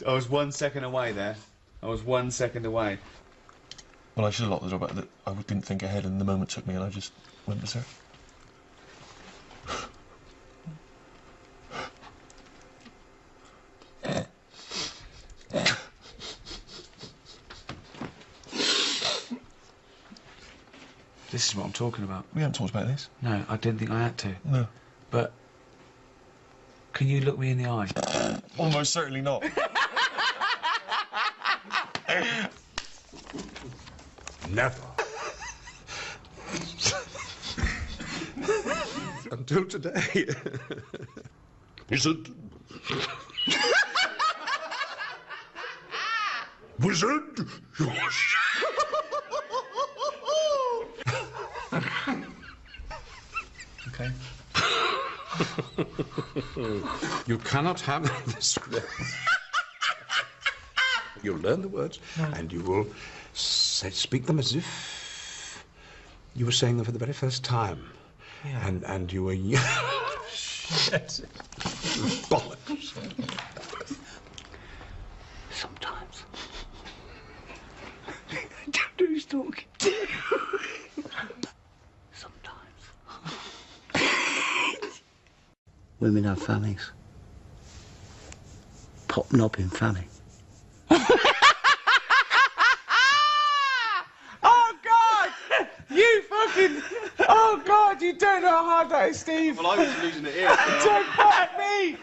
Speaker 9: I was 1 second away there. I was 1 second away.
Speaker 11: Well, I should have locked the door, but I didn't think ahead, and the moment took me, and I just went berserk.
Speaker 9: This is what I'm talking about.
Speaker 11: We haven't talked about this.
Speaker 9: No, I didn't think I had to.
Speaker 11: No.
Speaker 9: But can you look me in the eye?
Speaker 11: Almost certainly not.
Speaker 21: Never. Until today. Wizard. Wizard.
Speaker 9: Okay.
Speaker 21: You cannot have this. You'll learn the words, and you will speak them as if you were saying them for the very first time.
Speaker 11: Yeah.
Speaker 21: And you were young.
Speaker 11: Shit.
Speaker 21: Bollocks.
Speaker 9: Sometimes. I don't know who's talking. Sometimes. Women have fannies. Pop knobbing fanny.
Speaker 5: Oh, God! You fucking... Oh, God, you don't know how hard that is, Steve.
Speaker 17: Well, I was losing it here.
Speaker 5: Don't point at me!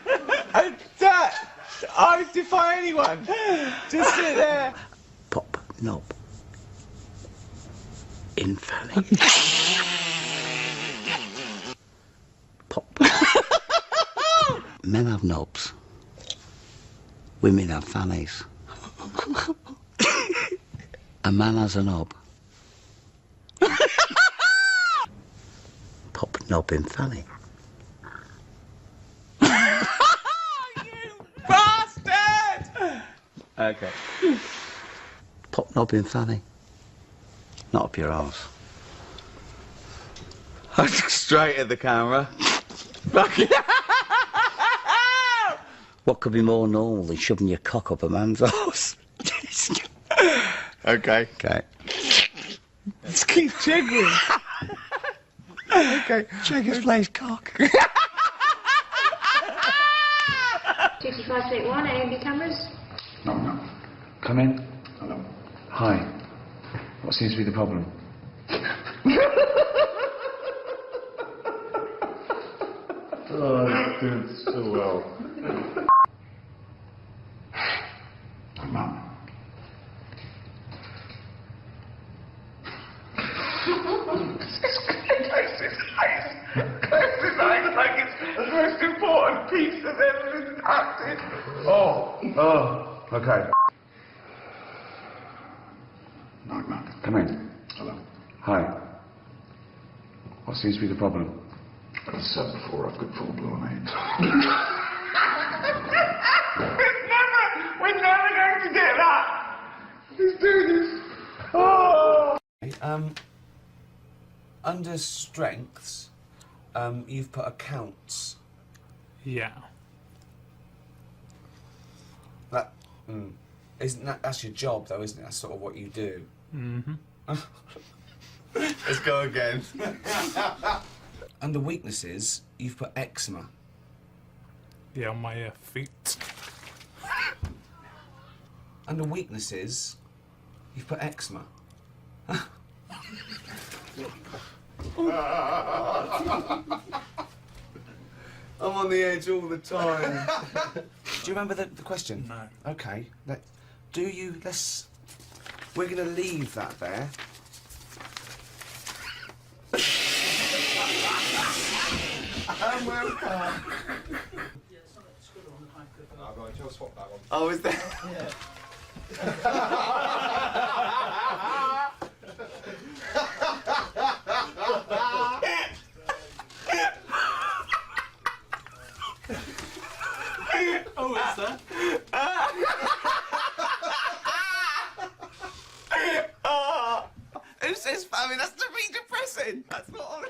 Speaker 5: I defy anyone. Just sit there.
Speaker 9: Pop knob. In fanny. Pop. Men have knobs. Women have fannies. A man has a knob. Pop knob in fanny.
Speaker 5: Bastard!
Speaker 9: Okay. Pop knob in fanny. Not up your arse. Straight at the camera. What could be more normal than shoving your cock up a man's arse? Okay. Okay.
Speaker 5: Let's keep jiggling. Okay.
Speaker 9: Jaggers plays cock.
Speaker 4: 5581, AMD cameras.
Speaker 9: No. Come in. Hello. Hi. What seems to be the problem?
Speaker 4: Oh, I did so well.
Speaker 8: Mum. Close his eyes like it's the most important piece of evidence happening.
Speaker 21: Oh, okay.
Speaker 8: Knock, knock.
Speaker 21: Come in.
Speaker 8: Hello.
Speaker 21: Hi. What seems to be the problem?
Speaker 8: As I said before, I've got full-blown AIDS. We're never going to get that. Let's do this. Oh.
Speaker 9: Under strengths, you've put accounts.
Speaker 24: Yeah.
Speaker 9: That isn't that's your job though, isn't it? That's sort of what you do.
Speaker 24: Mm-hmm.
Speaker 9: Let's go again. Under weaknesses, you've put eczema.
Speaker 24: Yeah, on my feet.
Speaker 9: Under weaknesses, you've put eczema. I'm on the edge all the time. Do you remember the question?
Speaker 24: No.
Speaker 9: Okay. We're going to leave that there. Oh, is there?
Speaker 24: Oh, is there?
Speaker 9: Who says famine? That's to be depressing. That's not.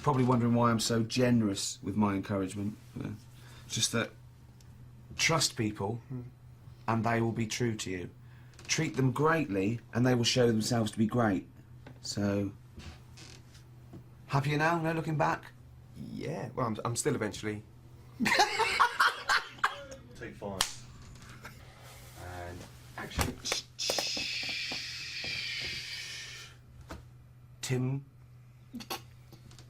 Speaker 9: Probably wondering why I'm so generous with my encouragement. Just that trust people and they will be true to you. Treat them greatly and they will show themselves to be great. So, happier now? No looking back?
Speaker 17: Yeah, well, I'm still eventually.
Speaker 4: Take 5.
Speaker 17: And action.
Speaker 9: Tim.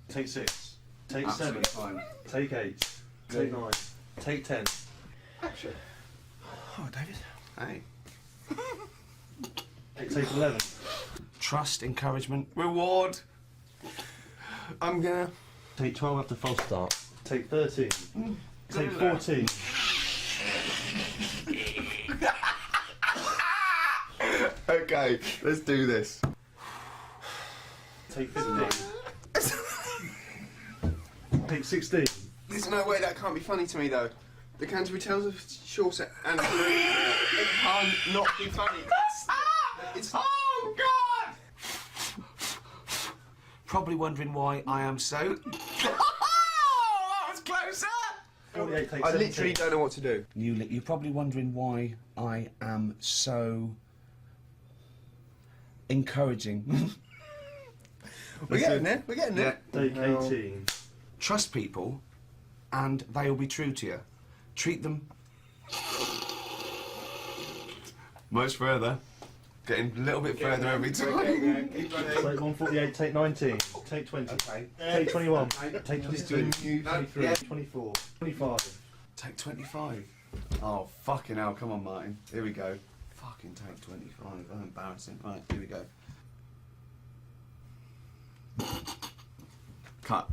Speaker 4: Take 6. Take
Speaker 9: Absolutely
Speaker 4: 7.
Speaker 9: fine.
Speaker 4: Take 8. Take 9. Take 10.
Speaker 17: Action.
Speaker 9: Oh, David. Hey.
Speaker 4: Take 11.
Speaker 9: Trust, encouragement, reward.
Speaker 17: I'm gonna...
Speaker 4: Take 12 after false start. Take 13. Take 14.
Speaker 17: Okay, let's do this.
Speaker 4: Take 15. Take 16.
Speaker 17: There's no way that can't be funny to me, though. The Canterbury Tales of Shorset and it can't not be funny. It's...
Speaker 9: Oh, God! Probably wondering why I am so... Oh, that was closer!
Speaker 4: 48 take
Speaker 17: I
Speaker 4: 17.
Speaker 17: literally don't know what to do.
Speaker 9: You're probably wondering why I am so... encouraging.
Speaker 17: We're getting there. We're getting there.
Speaker 4: Take 18.
Speaker 9: Trust people, and they will be true to you. Treat them... much further. Getting a little bit further every time.
Speaker 17: Keep running.
Speaker 4: Take 148, take 19, take 20,
Speaker 9: Okay.
Speaker 4: take 21, take 22,
Speaker 9: No,
Speaker 4: 23,
Speaker 9: yeah.
Speaker 4: 24, 25.
Speaker 9: Take 25. Oh, fucking hell. Come on, Martin. Here we go. Fucking take 25. Oh, embarrassing. Right, here we go. Cut.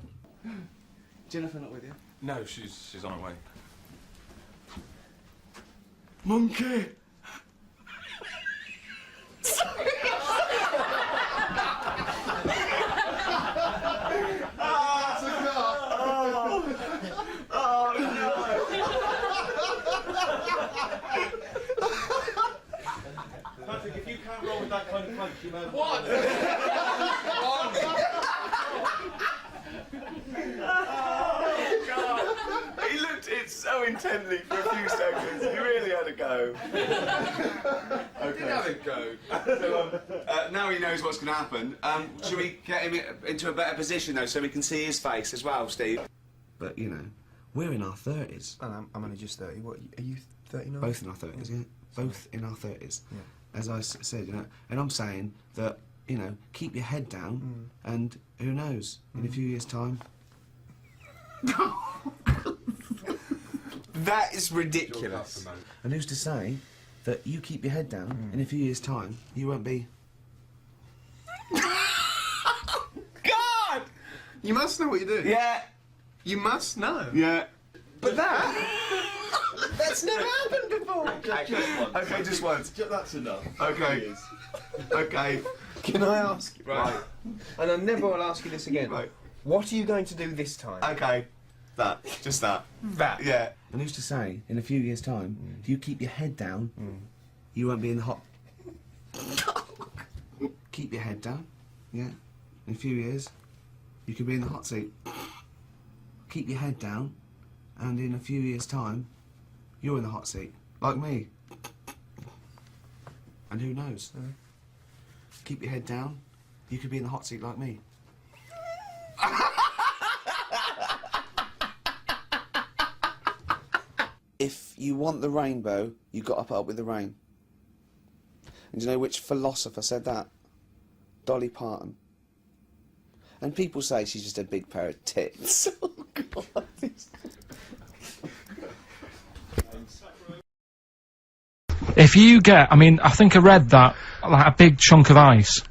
Speaker 9: Jennifer not with you?
Speaker 10: No, she's on her way.
Speaker 9: Monkey!
Speaker 4: Patrick, if you can't roll with that kind of punch, you know
Speaker 9: what? Oh, God. He looked at it so intently for a few seconds. He really had a go. Okay. He did have a go. So, now he knows what's going to happen. Should we get him into a better position, though, so we can see his face as well, Steve? But, you know, We're in our 30s.
Speaker 10: And I'm only just 30. What, are you 39?
Speaker 9: Both in our 30s, yeah. Both in our 30s.
Speaker 10: Yeah.
Speaker 9: As I said, you know, and I'm saying that, you know, keep your head down, and who knows, in a few years' time.
Speaker 10: That is ridiculous.
Speaker 9: And who's to say that you keep your head down, in a few years' time, you won't be.
Speaker 10: God! You must know what you're doing.
Speaker 9: Yeah.
Speaker 10: You must know.
Speaker 9: Yeah.
Speaker 10: But that's never happened before.
Speaker 11: Okay, just once.
Speaker 4: That's enough.
Speaker 11: Okay. Okay.
Speaker 10: Can I ask?
Speaker 11: Right.
Speaker 10: And I never will ask you this again.
Speaker 11: Right.
Speaker 10: What are you going to do this time?
Speaker 11: Okay. That. Just that.
Speaker 10: That.
Speaker 11: Yeah.
Speaker 9: And who's to say, in a few years' time, if you keep your head down, you won't be in the hot. Keep your head down. Yeah. In a few years, you could be in the hot seat. Keep your head down, and in a few years' time, you're in the hot seat, like me. And who knows? Keep your head down, you could be in the hot seat like me. If you want the rainbow, you've got to put up with the rain. And do you know which philosopher said that? Dolly Parton. And people say she's just a big pair of tits. Oh, God.
Speaker 24: If you get, I mean, I think I read that like a big chunk of ice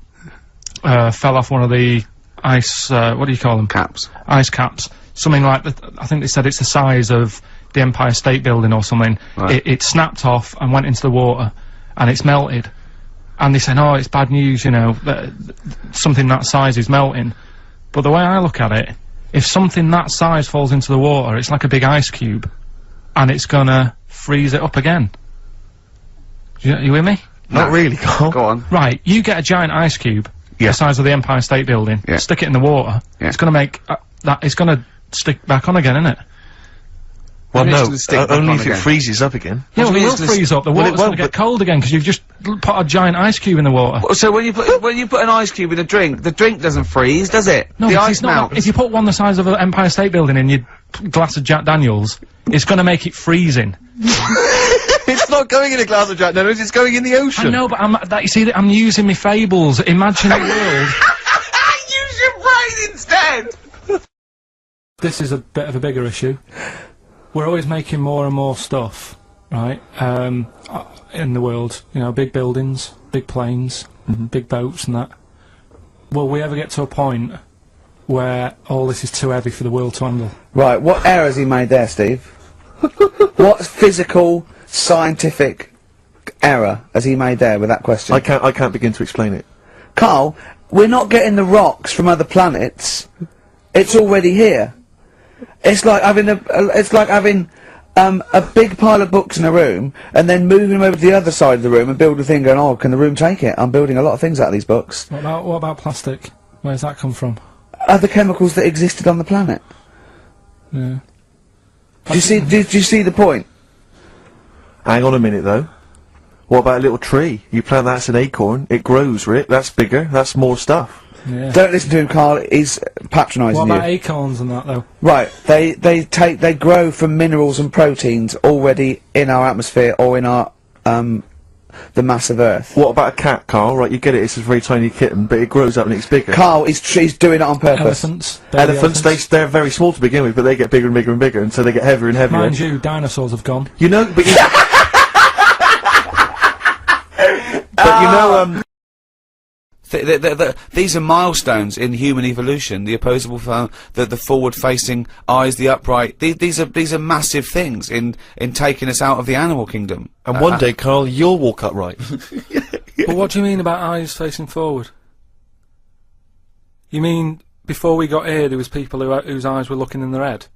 Speaker 24: fell off one of the ice, what do you call them?
Speaker 9: Caps.
Speaker 24: Ice caps. Something like that. I think they said it's the size of the Empire State Building or something.
Speaker 9: Right.
Speaker 24: It snapped off and went into the water, and it's melted. And they said, oh, it's bad news, you know, that something that size is melting. But the way I look at it, if something that size falls into the water, it's like a big ice cube, and it's gonna freeze it up again. You with me?
Speaker 9: Not really, Carl. Go on.
Speaker 24: Right, you get a giant ice cube, the size of the Empire State Building, stick it in the water, it's gonna make, it's gonna stick back on again, isn't it?
Speaker 4: Well, no, only if it freezes up again.
Speaker 24: Yeah, well, it will freeze up. The water's going to get cold again because you've just put a giant ice cube in the water.
Speaker 9: So when you put an ice cube in a drink, the drink doesn't freeze, does it?
Speaker 24: No,
Speaker 9: the ice melts.
Speaker 24: Like, if you put one the size of an Empire State Building in your glass of Jack Daniels, it's going to make it freezing.
Speaker 4: It's not going in a glass of Jack Daniels, it's going in the ocean.
Speaker 24: I know, but you see, I'm using my fables, imaginary world.
Speaker 9: Use your brain instead!
Speaker 24: This is a bit of a bigger issue. We're always making more and more stuff, right, in the world. You know, big buildings, big planes, big boats and that. Will we ever get to a point where all this is too heavy for the world to handle?
Speaker 9: Right, what error has he made there, Steve? What physical, scientific error has he made there with that question?
Speaker 4: I can't begin to explain it.
Speaker 9: Carl, we're not getting the rocks from other planets. It's already here. It's like having a big pile of books in a room and then moving them over to the other side of the room and build a thing going, oh, can the room take it? I'm building a lot of things out of these books.
Speaker 24: What about plastic? Where's that come from?
Speaker 9: Other chemicals that existed on the planet.
Speaker 24: Yeah.
Speaker 9: Do you see the point?
Speaker 4: Hang on a minute though. What about a little tree? You plant that as an acorn, it grows, Rick. That's bigger, that's more stuff.
Speaker 24: Yeah.
Speaker 9: Don't listen to him, Carl. He's patronising you.
Speaker 24: What about acorns and that, though?
Speaker 9: Right. They grow from minerals and proteins already in our atmosphere or in our the mass of Earth.
Speaker 4: What about a cat, Carl? Right, you get it. It's a very tiny kitten, but it grows up and it's bigger.
Speaker 9: Carl, he's doing it on purpose.
Speaker 24: Elephants.
Speaker 4: They're very small to begin with, but they get bigger and bigger and bigger, and so they get heavier and heavier.
Speaker 24: Mind you, dinosaurs have gone.
Speaker 4: You know, but you, but you know,
Speaker 9: these are milestones in human evolution. The opposable, the forward-facing eyes, the upright. These are massive things in taking us out of the animal kingdom.
Speaker 4: And one day, Carl, you'll walk upright.
Speaker 24: But what do you mean about eyes facing forward? You mean before we got here, there was people whose eyes were looking in their head?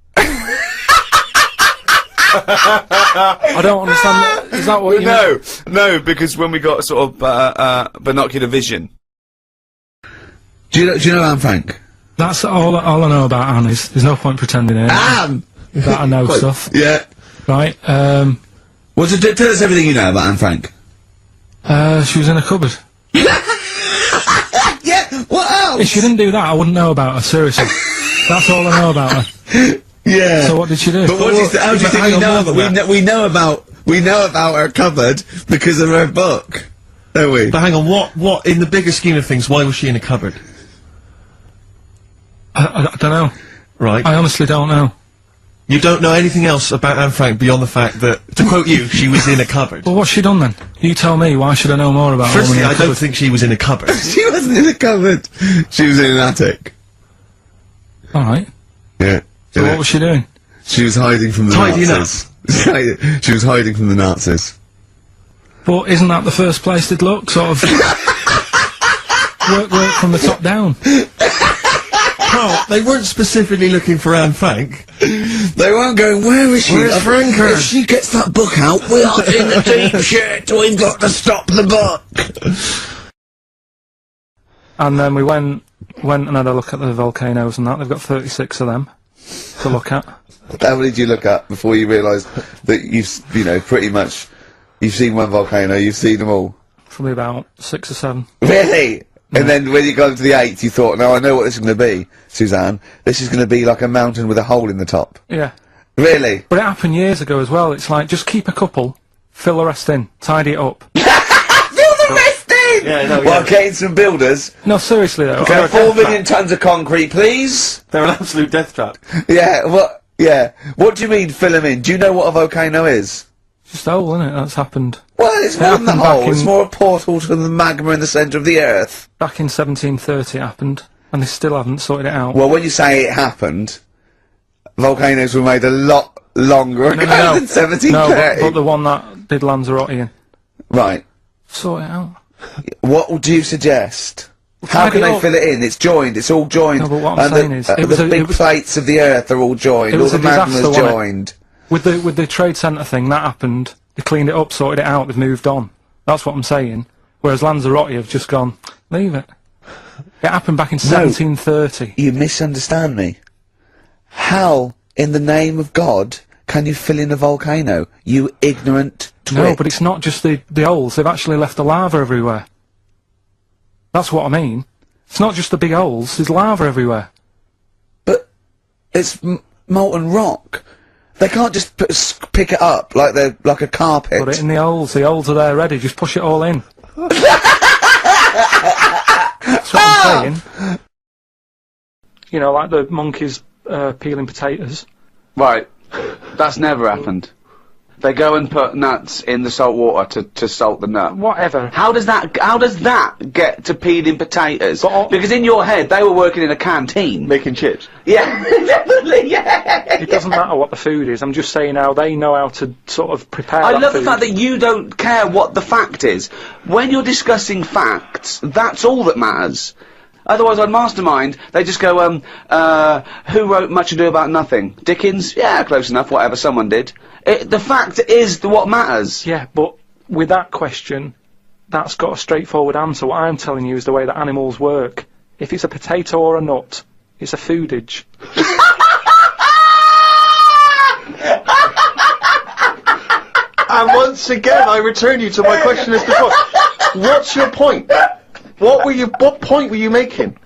Speaker 24: I don't understand. Is that what you mean?
Speaker 9: No, because when we got sort of binocular vision. Do you know Anne Frank?
Speaker 24: That's all I know about Anne is. There's no point pretending here.
Speaker 9: Anne!
Speaker 24: That I know stuff.
Speaker 9: Yeah.
Speaker 24: Right,
Speaker 9: well, tell us everything you know about Anne Frank.
Speaker 24: She was in a cupboard.
Speaker 9: Yeah, what else?
Speaker 24: If she didn't do that, I wouldn't know about her, seriously. That's all I know about her.
Speaker 9: Yeah.
Speaker 24: So what did she do?
Speaker 9: But what how do you think we know about we know about her cupboard because of her book, don't we?
Speaker 4: But hang on, what in the bigger scheme of things, why was she in a cupboard?
Speaker 24: I don't know.
Speaker 4: Right.
Speaker 24: I honestly don't know.
Speaker 4: You don't know anything else about Anne Frank beyond the fact that, to quote you, she was in a cupboard.
Speaker 24: Well, what's she done then? You tell me, why should I know more about her?
Speaker 4: Firstly, I don't think she was in a cupboard.
Speaker 9: She wasn't in a cupboard. She was in an attic.
Speaker 24: Alright.
Speaker 9: Yeah.
Speaker 24: So what was she doing?
Speaker 9: She was hiding from the
Speaker 4: Tidying
Speaker 9: Nazis. She was hiding from the Nazis.
Speaker 24: But isn't that the first place they'd look? Sort of work from the top down.
Speaker 4: Oh, they weren't specifically looking for Anne Frank.
Speaker 9: They weren't going, where is she?
Speaker 4: Where's Franker?
Speaker 9: If she gets that book out, we are in a deep shit. We've got to stop the book.
Speaker 24: And then we went and had a look at the volcanoes and that. They've got 36 of them to look at.
Speaker 9: How many did you look at before you realised that pretty much, you've seen one volcano, you've seen them all?
Speaker 24: Probably about 6 or 7.
Speaker 9: Really? And then when you got to the 8th, you thought, no, I know what this is going to be, Suzanne. This is going to be like a mountain with a hole in the top.
Speaker 24: Yeah.
Speaker 9: Really?
Speaker 24: But it happened years ago as well. It's like, just keep a couple, fill the rest in, tidy it up.
Speaker 9: Fill the rest in!
Speaker 4: Yeah, no,
Speaker 9: Well, getting some builders.
Speaker 24: No, seriously though.
Speaker 9: Okay, 4 million tons of concrete, please.
Speaker 4: They're an absolute death trap.
Speaker 9: Yeah, what do you mean fill them in? Do you know what a volcano is?
Speaker 24: Just a hole, isn't it? That's happened.
Speaker 9: Well, it's more than the hole. It's more a portal to the magma in the centre of the Earth.
Speaker 24: Back in 1730 it happened, and they still haven't sorted it out.
Speaker 9: Well, when you say it happened, volcanoes were made a lot longer ago than 1730.
Speaker 24: No, but the one that did Lanzarote in.
Speaker 9: Right.
Speaker 24: Sort it out.
Speaker 9: What do you suggest? How can they fill it in? It's joined. It's all joined.
Speaker 24: No, but what I'm saying is,
Speaker 9: the big plates of the Earth are all joined. All the magma's joined.
Speaker 24: With the Trade Centre thing, that happened. They cleaned it up, sorted it out, they've moved on. That's what I'm saying. Whereas Lanzarote have just gone, leave it. It happened back in 1730.
Speaker 9: You misunderstand me. How, in the name of God, can you fill in a volcano? You ignorant twit.
Speaker 24: No, but it's not just the holes. They've actually left the lava everywhere. That's what I mean. It's not just the big holes. There's lava everywhere.
Speaker 9: But it's molten rock. They can't just pick it up like they're like a carpet.
Speaker 24: Put it in the holes. The holes are there ready. Just push it all in. That's what I'm saying. You know, like the monkeys peeling potatoes.
Speaker 1: Right. That's never happened. They go and put nuts in the salt water to salt the nut.
Speaker 24: Whatever.
Speaker 1: How does that get to peeling potatoes? Because in your head, they were working in a canteen.
Speaker 17: Making chips?
Speaker 1: Yeah, definitely, yeah.
Speaker 24: It doesn't matter what the food is, I'm just saying how they know how to sort of prepare
Speaker 1: I
Speaker 24: that
Speaker 1: love
Speaker 24: food.
Speaker 1: the fact that you don't care what the fact is. When you're discussing facts, that's all that matters. Otherwise, on Mastermind, they just go, who wrote Much Ado About Nothing? Dickens? Yeah, close enough, whatever, someone did. The fact is what matters.
Speaker 24: Yeah, but with that question, that's got a straightforward answer. What I'm telling you is the way that animals work. If it's a potato or a nut, it's a foodage.
Speaker 17: And once again, I return you to my question as before. What's your point? What point were you making?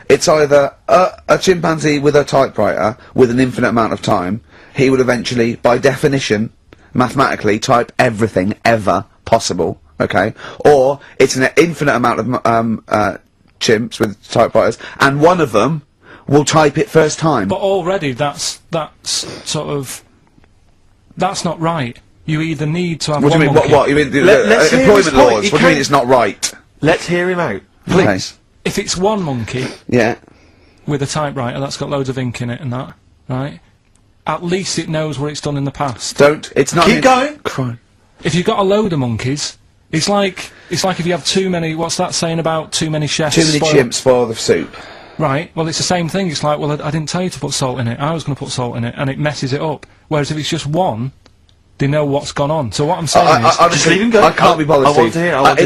Speaker 9: It's either a chimpanzee with a typewriter with an infinite amount of time. He would eventually, by definition, mathematically, type everything ever possible. Okay, or it's an infinite amount of chimps with typewriters, and one of them will type it first time.
Speaker 24: But already, that's sort of that's not right. You either need to have.
Speaker 9: What do you mean? What? You mean employment laws? What do you mean it's not right?
Speaker 4: Let's hear him out,
Speaker 9: please.
Speaker 24: If it's one monkey,
Speaker 9: yeah,
Speaker 24: with a typewriter that's got loads of ink in it and that, right? At least it knows what it's done in the past.
Speaker 9: It's not.
Speaker 4: Keep going.
Speaker 24: If you've got a load of monkeys, it's like if you have too many. What's that saying about too many chefs?
Speaker 9: Too many chimps spoil the soup.
Speaker 24: Right. Well, it's the same thing. It's like, well, I didn't tell you to put salt in it. I was going to put salt in it, and it messes it up. Whereas if it's just one, they know what's gone on. So what I'm saying is,
Speaker 9: just leave him go. I can't be bothered.
Speaker 4: I want to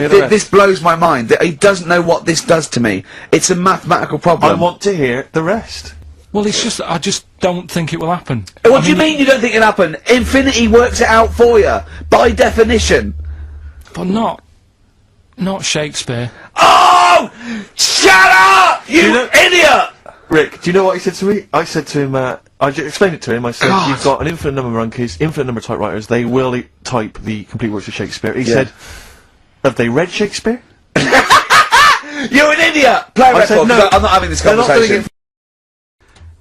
Speaker 4: hear.
Speaker 9: This blows my mind. He doesn't know what this does to me. It's a mathematical problem.
Speaker 4: I want to hear the rest.
Speaker 24: Well, it's just I just don't think it will happen.
Speaker 9: What do you mean you don't think it'll happen? Infinity works it out for you by definition.
Speaker 24: But not Shakespeare.
Speaker 9: Oh! Shut up! You idiot!
Speaker 4: Rick, do you know what he said to me? I said to him, I explained it to him. I said, you've got an infinite number of monkeys, infinite number of typewriters. They will type the complete works of Shakespeare. He said, have they read Shakespeare?
Speaker 9: You're an idiot! Play a record,
Speaker 4: said, no,
Speaker 9: I'm not having this
Speaker 4: they're not
Speaker 9: conversation.
Speaker 4: doing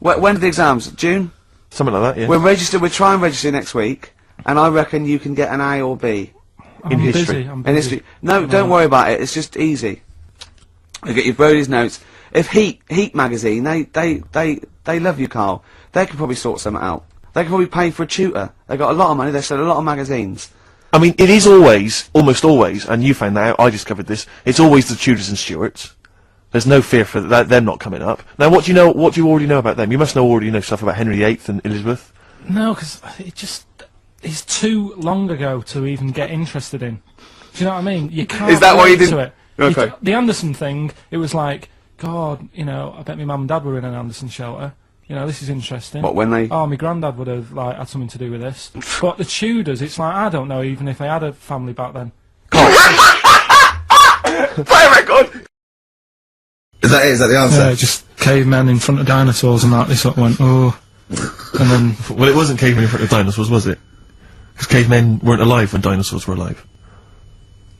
Speaker 4: it.
Speaker 9: When are the exams? June?
Speaker 4: Something like that, yeah.
Speaker 9: We'll try and register next week, and I reckon you can get an A or B.
Speaker 24: I'm busy. I'm busy.
Speaker 9: In history. No, don't worry about it, it's just easy. You get your Brody's notes. If Heat magazine, they love you, Carl. They could probably sort something out. They could probably pay for a tutor. They got a lot of money, they sell a lot of magazines.
Speaker 4: I mean, it is always, almost always, and you found that out, I discovered this, it's always the Tudors and Stuarts. There's no fear for them not coming up. Now, what do you already know about them? You must already know stuff about Henry VIII and Elizabeth.
Speaker 24: No, because it's too long ago to even get interested in. Do you know what I mean? You can't
Speaker 9: Is that why you
Speaker 24: relate
Speaker 9: didn't?
Speaker 24: to it.
Speaker 9: Okay.
Speaker 24: The Anderson thing, it was like, God, you know, I bet my mum and dad were in an Anderson shelter. You know, this is interesting.
Speaker 9: What, when they...
Speaker 24: Oh, my granddad would have, like, had something to do with this. But the Tudors, it's like, I don't know even if they had a family back then.
Speaker 9: Play a record! Is that it? Is that the answer?
Speaker 24: Yeah, just cavemen in front of dinosaurs and that, they sort of went, oh... And then...
Speaker 4: Well, it wasn't cavemen in front of dinosaurs, was it? Because cavemen weren't alive when dinosaurs were alive.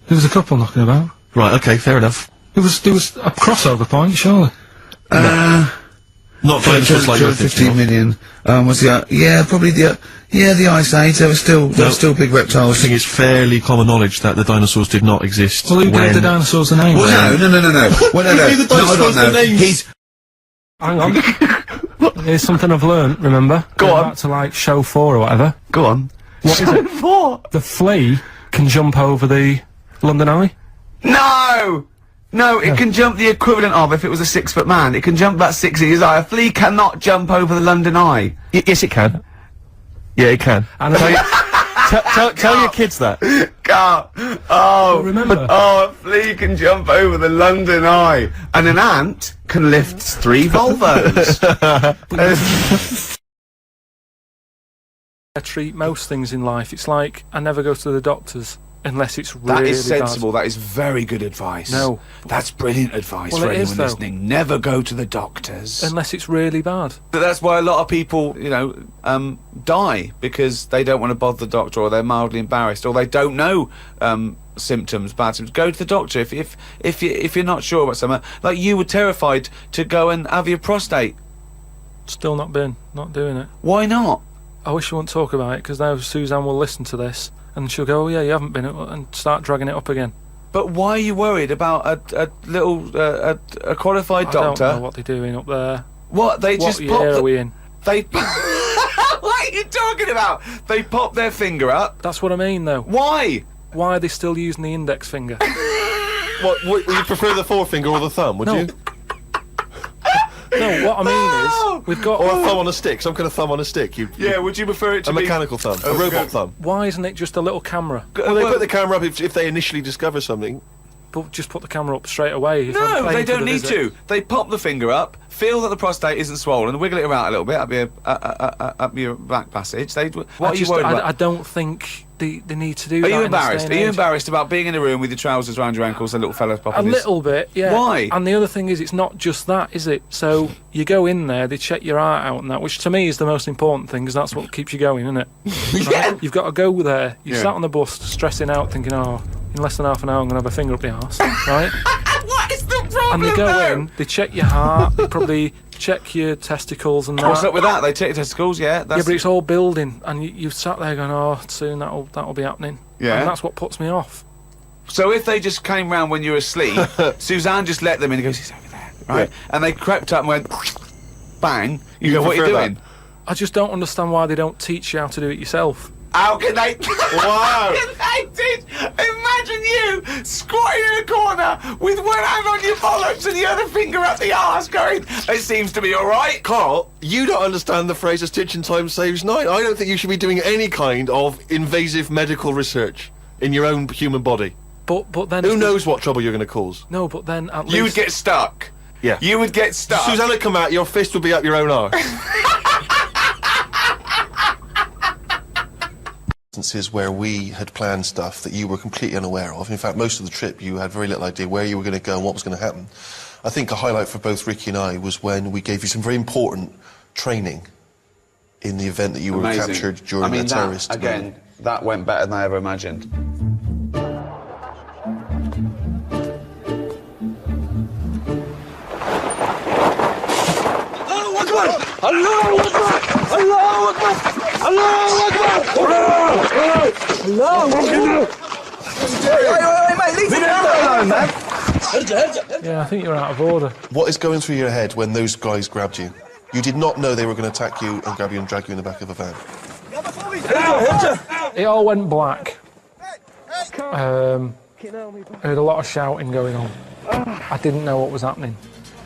Speaker 24: There was a couple knocking about.
Speaker 4: Right, okay, fair enough.
Speaker 24: There was a crossover point, surely.
Speaker 4: Not dinosaurs like
Speaker 9: 15 million. Was the probably the Ice Age. There were still big reptiles.
Speaker 4: I think it's fairly common knowledge that the dinosaurs did not exist.
Speaker 24: Well, who gave the dinosaurs the name?
Speaker 9: Well, no. Well, no.
Speaker 4: Who gave the dinosaurs the names?
Speaker 24: Hang on. Here's something I've learnt, remember?
Speaker 9: Go on.
Speaker 24: Back to, like, show 4 or whatever.
Speaker 9: Go on.
Speaker 24: What is it?
Speaker 9: 4?
Speaker 24: The flea can jump over the London Eye?
Speaker 9: No! No, it can jump the equivalent of if it was a 6-foot man. It can jump about 6 inches high. A flea cannot jump over the London Eye.
Speaker 4: Yes, it can. Yeah, it can.
Speaker 24: And
Speaker 4: tell your kids that.
Speaker 9: Carl.
Speaker 24: But remember.
Speaker 9: Oh, a flea can jump over the London Eye. And an ant can lift 3 Volvos.
Speaker 24: I treat most things in life. It's like, I never go to the doctors. Unless it's really
Speaker 9: That is sensible.
Speaker 24: bad.
Speaker 9: That is very good advice.
Speaker 24: No.
Speaker 9: That's brilliant advice
Speaker 24: Well,
Speaker 9: for
Speaker 24: it
Speaker 9: anyone
Speaker 24: is, though.
Speaker 9: listening. Never go to the doctors.
Speaker 24: Unless it's really bad.
Speaker 9: But that's why a lot of people, you know, die because they don't want to bother the doctor, or they're mildly embarrassed, or they don't know symptoms, bad symptoms. Go to the doctor if you're not sure about something. Like you were terrified to go and have your prostate.
Speaker 24: Still not doing it.
Speaker 9: Why not?
Speaker 24: I wish you wouldn't talk about it, because now Suzanne will listen to this and she'll go, oh yeah, you haven't been, and start dragging it up again.
Speaker 9: But why are you worried about a little a qualified doctor?
Speaker 24: I don't know what they're doing up there.
Speaker 9: What they just
Speaker 24: year are we in?
Speaker 9: They. What are you talking about? They pop their finger up.
Speaker 24: That's what I mean, though.
Speaker 9: Why?
Speaker 24: Why are they still using the index finger?
Speaker 11: What, would you prefer the forefinger or the thumb, would you?
Speaker 24: No, what I mean is, we've got...
Speaker 11: Or a thumb on a stick, some kind of thumb on a stick.
Speaker 9: Yeah, would you prefer it to
Speaker 11: a
Speaker 9: be...
Speaker 11: mechanical thumb, a robot thumb?
Speaker 24: Why isn't it just a little camera?
Speaker 11: Well, they put the camera up if they initially discover something.
Speaker 24: But just put the camera up straight away.
Speaker 9: No, they don't need to. They pop the finger up, feel that the prostate isn't swollen, wiggle it around a little bit up your back passage. What are you worried about?
Speaker 24: I don't think they need to do that.
Speaker 9: Are you embarrassed? Are you embarrassed about being in a room with your trousers around your ankles and little fella's popping
Speaker 24: A little bit, yeah.
Speaker 9: Why?
Speaker 24: And the other thing is, it's not just that, is it? So you go in there, they check your heart out and that, which to me is the most important thing, because that's what keeps you going, isn't it?
Speaker 9: Yeah.
Speaker 24: Right? You've got to go there. You
Speaker 9: Yeah.
Speaker 24: sat on the bus, stressing out, thinking, oh, in less than half an hour I'm going to have a finger up the arse, right?
Speaker 9: What is the problem?
Speaker 24: And they go in, they check your heart, they probably check your testicles and that.
Speaker 9: What's up with that? They check your testicles, yeah.
Speaker 24: Yeah, but it's all building, and you've sat there going, oh, soon that'll be happening.
Speaker 9: Yeah.
Speaker 24: And that's what puts me off.
Speaker 9: So if they just came round when you were asleep, Suzanne just let them in and goes, he's over there, right? Yeah. And they crept up and went, bang. You go, what are you doing?
Speaker 24: That? I just don't understand why they don't teach you how to do it yourself.
Speaker 9: How can they?
Speaker 11: Wow!
Speaker 9: How can they teach? Imagine you squatting in a corner with one hand on your bollocks and the other finger up the arse going, it seems to be alright.
Speaker 11: Carl, you don't understand the phrase a stitch in time saves 9. I don't think you should be doing any kind of invasive medical research in your own human body.
Speaker 24: But then...
Speaker 11: Who knows what trouble you're going to cause?
Speaker 24: No, but then at least...
Speaker 9: You would get stuck.
Speaker 11: Yeah.
Speaker 9: You would get stuck.
Speaker 11: Suzanne would come out, your fist would be up your own arse. Instances where we had planned stuff that you were completely unaware of. In fact, most of the trip you had very little idea where you were going to go and what was going to happen. I think a highlight for both Ricky and I was when we gave you some very important training in the event that you were
Speaker 9: Amazing.
Speaker 11: captured during a terrorist.
Speaker 9: Again, that went better than I ever imagined.
Speaker 8: Allahu Akbar! Allahu Akbar! Allahu Akbar! Allahu Akbar! Hey, mate, leave the alone, man!
Speaker 24: Yeah, I think you're out of order.
Speaker 11: What is going through your head when those guys grabbed you? You did not know they were going to attack you and grab you and drag you in the back of a van.
Speaker 24: It all went black. I heard a lot of shouting going on. I didn't know what was happening.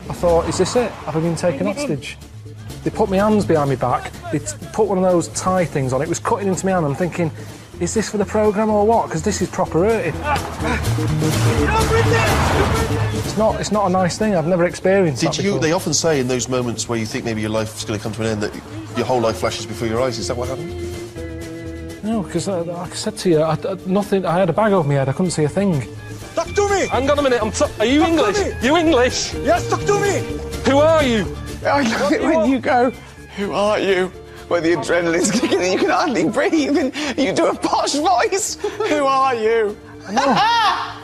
Speaker 24: I thought, is this it? Have I been taken hostage? They put my hands behind my back. They put one of those tie things on. It was cutting into my hand. I'm thinking, is this for the programme or what? Because this is proper hurting. It's not a nice thing. I've never experienced that before.
Speaker 11: They often say in those moments where you think maybe your life's going to come to an end that your whole life flashes before your eyes. Is that what happened?
Speaker 24: No, because like I said to you, nothing. I had a bag over my head. I couldn't see a thing.
Speaker 8: Talk to me!
Speaker 24: Hang on a minute. Are you English? You English?
Speaker 8: Yes, talk to me!
Speaker 24: Who are you?
Speaker 9: I love it when you go, who are you? Where the adrenaline's kicking and you can hardly breathe and you do a posh voice. Who are you?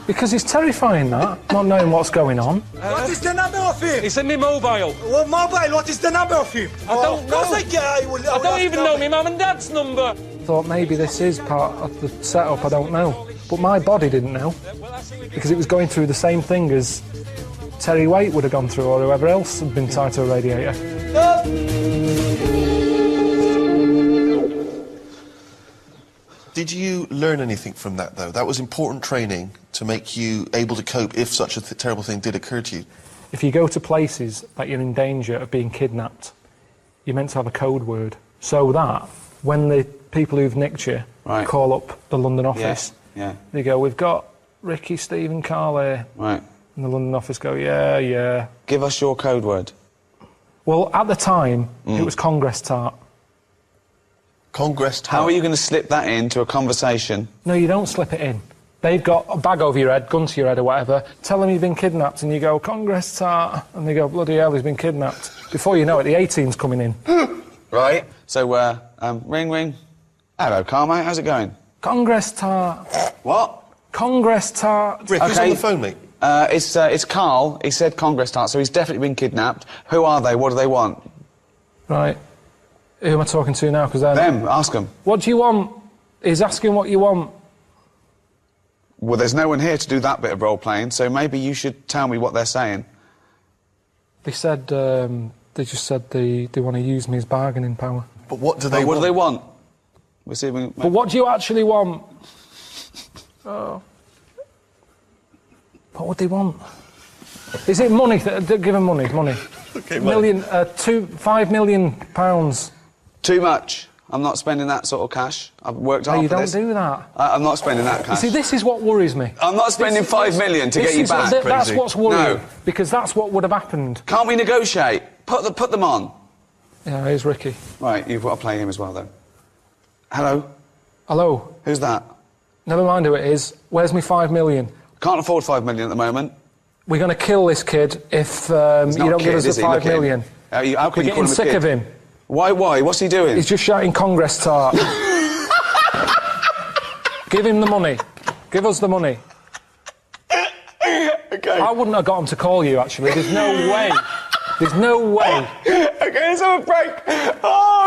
Speaker 24: Because it's terrifying, that, not knowing what's going on.
Speaker 8: What is the number of him?
Speaker 24: It's in my mobile.
Speaker 8: What mobile? What is the number of him?
Speaker 24: I don't know. I don't even know my mum and dad's number. Thought maybe this is part of the setup, I don't know. But my body didn't know. Because it was going through the same thing as Terry Waite would have gone through or whoever else had been tied to a radiator.
Speaker 11: Did you learn anything from that, though? That was important training to make you able to cope if such a terrible thing did occur to you.
Speaker 24: If you go to places that you're in danger of being kidnapped, you're meant to have a code word. So that, when the people who've nicked you call up the London office, they go, we've got Ricky, Steve and Karl here.
Speaker 9: Right.
Speaker 24: And the London office go, yeah.
Speaker 9: Give us your code word.
Speaker 24: Well, at the time, it was Congress tart.
Speaker 11: Congress tart?
Speaker 9: How are you going to slip that into a conversation?
Speaker 24: No, you don't slip it in. They've got a bag over your head, gun to your head or whatever, tell them you've been kidnapped and you go, Congress tart, and they go, bloody hell, he's been kidnapped. Before you know it, the A-team's coming in.
Speaker 9: Right. So, ring, ring. Hello, Karl, mate, how's it going?
Speaker 24: Congress tart.
Speaker 9: What?
Speaker 24: Congress tart.
Speaker 11: Rick, who's on the phone, mate?
Speaker 9: It's Karl. He said Congress tart, so he's definitely been kidnapped. Who are they? What do they want?
Speaker 24: Right. Who am I talking to now? Because
Speaker 9: them. Ask them.
Speaker 24: What do you want? He's asking what you want.
Speaker 9: Well, there's no one here to do that bit of role-playing, so maybe you should tell me what they're saying.
Speaker 24: They said, they just said they want to use me as bargaining power.
Speaker 11: But what do they
Speaker 9: want? What do they want? We'll see if we can...
Speaker 24: But what do you actually want? Oh. What would they want? Is it money? Give them money.
Speaker 11: Okay,
Speaker 24: £5 million.
Speaker 9: Too much. I'm not spending that sort of cash. I've worked hard
Speaker 24: you
Speaker 9: for
Speaker 24: don't
Speaker 9: this.
Speaker 24: do that.
Speaker 9: I'm not spending that cash.
Speaker 24: You see, this is what worries me.
Speaker 9: I'm not spending £5 million to get you back.
Speaker 24: That's what's worrying.
Speaker 9: No.
Speaker 24: Because that's what would have happened.
Speaker 9: Can't we negotiate? Put them on.
Speaker 24: Yeah, here's Ricky.
Speaker 9: Right, you've got to play him as well, though. Hello?
Speaker 24: Hello?
Speaker 9: Who's that?
Speaker 24: Never mind who it is. Where's me £5 million?
Speaker 9: Can't afford £5 million at the moment.
Speaker 24: We're going to kill this kid if you don't give us the £5 million.
Speaker 9: How can
Speaker 24: We're
Speaker 9: you call
Speaker 24: getting
Speaker 9: him a
Speaker 24: sick
Speaker 9: kid?
Speaker 24: of him.
Speaker 9: Why? What's he doing?
Speaker 24: He's just shouting Congress tart. Give him the money. Give us the money.
Speaker 9: Okay.
Speaker 24: I wouldn't have got him to call you, actually. There's no way. There's no way.
Speaker 9: Okay, let's have a break. Oh!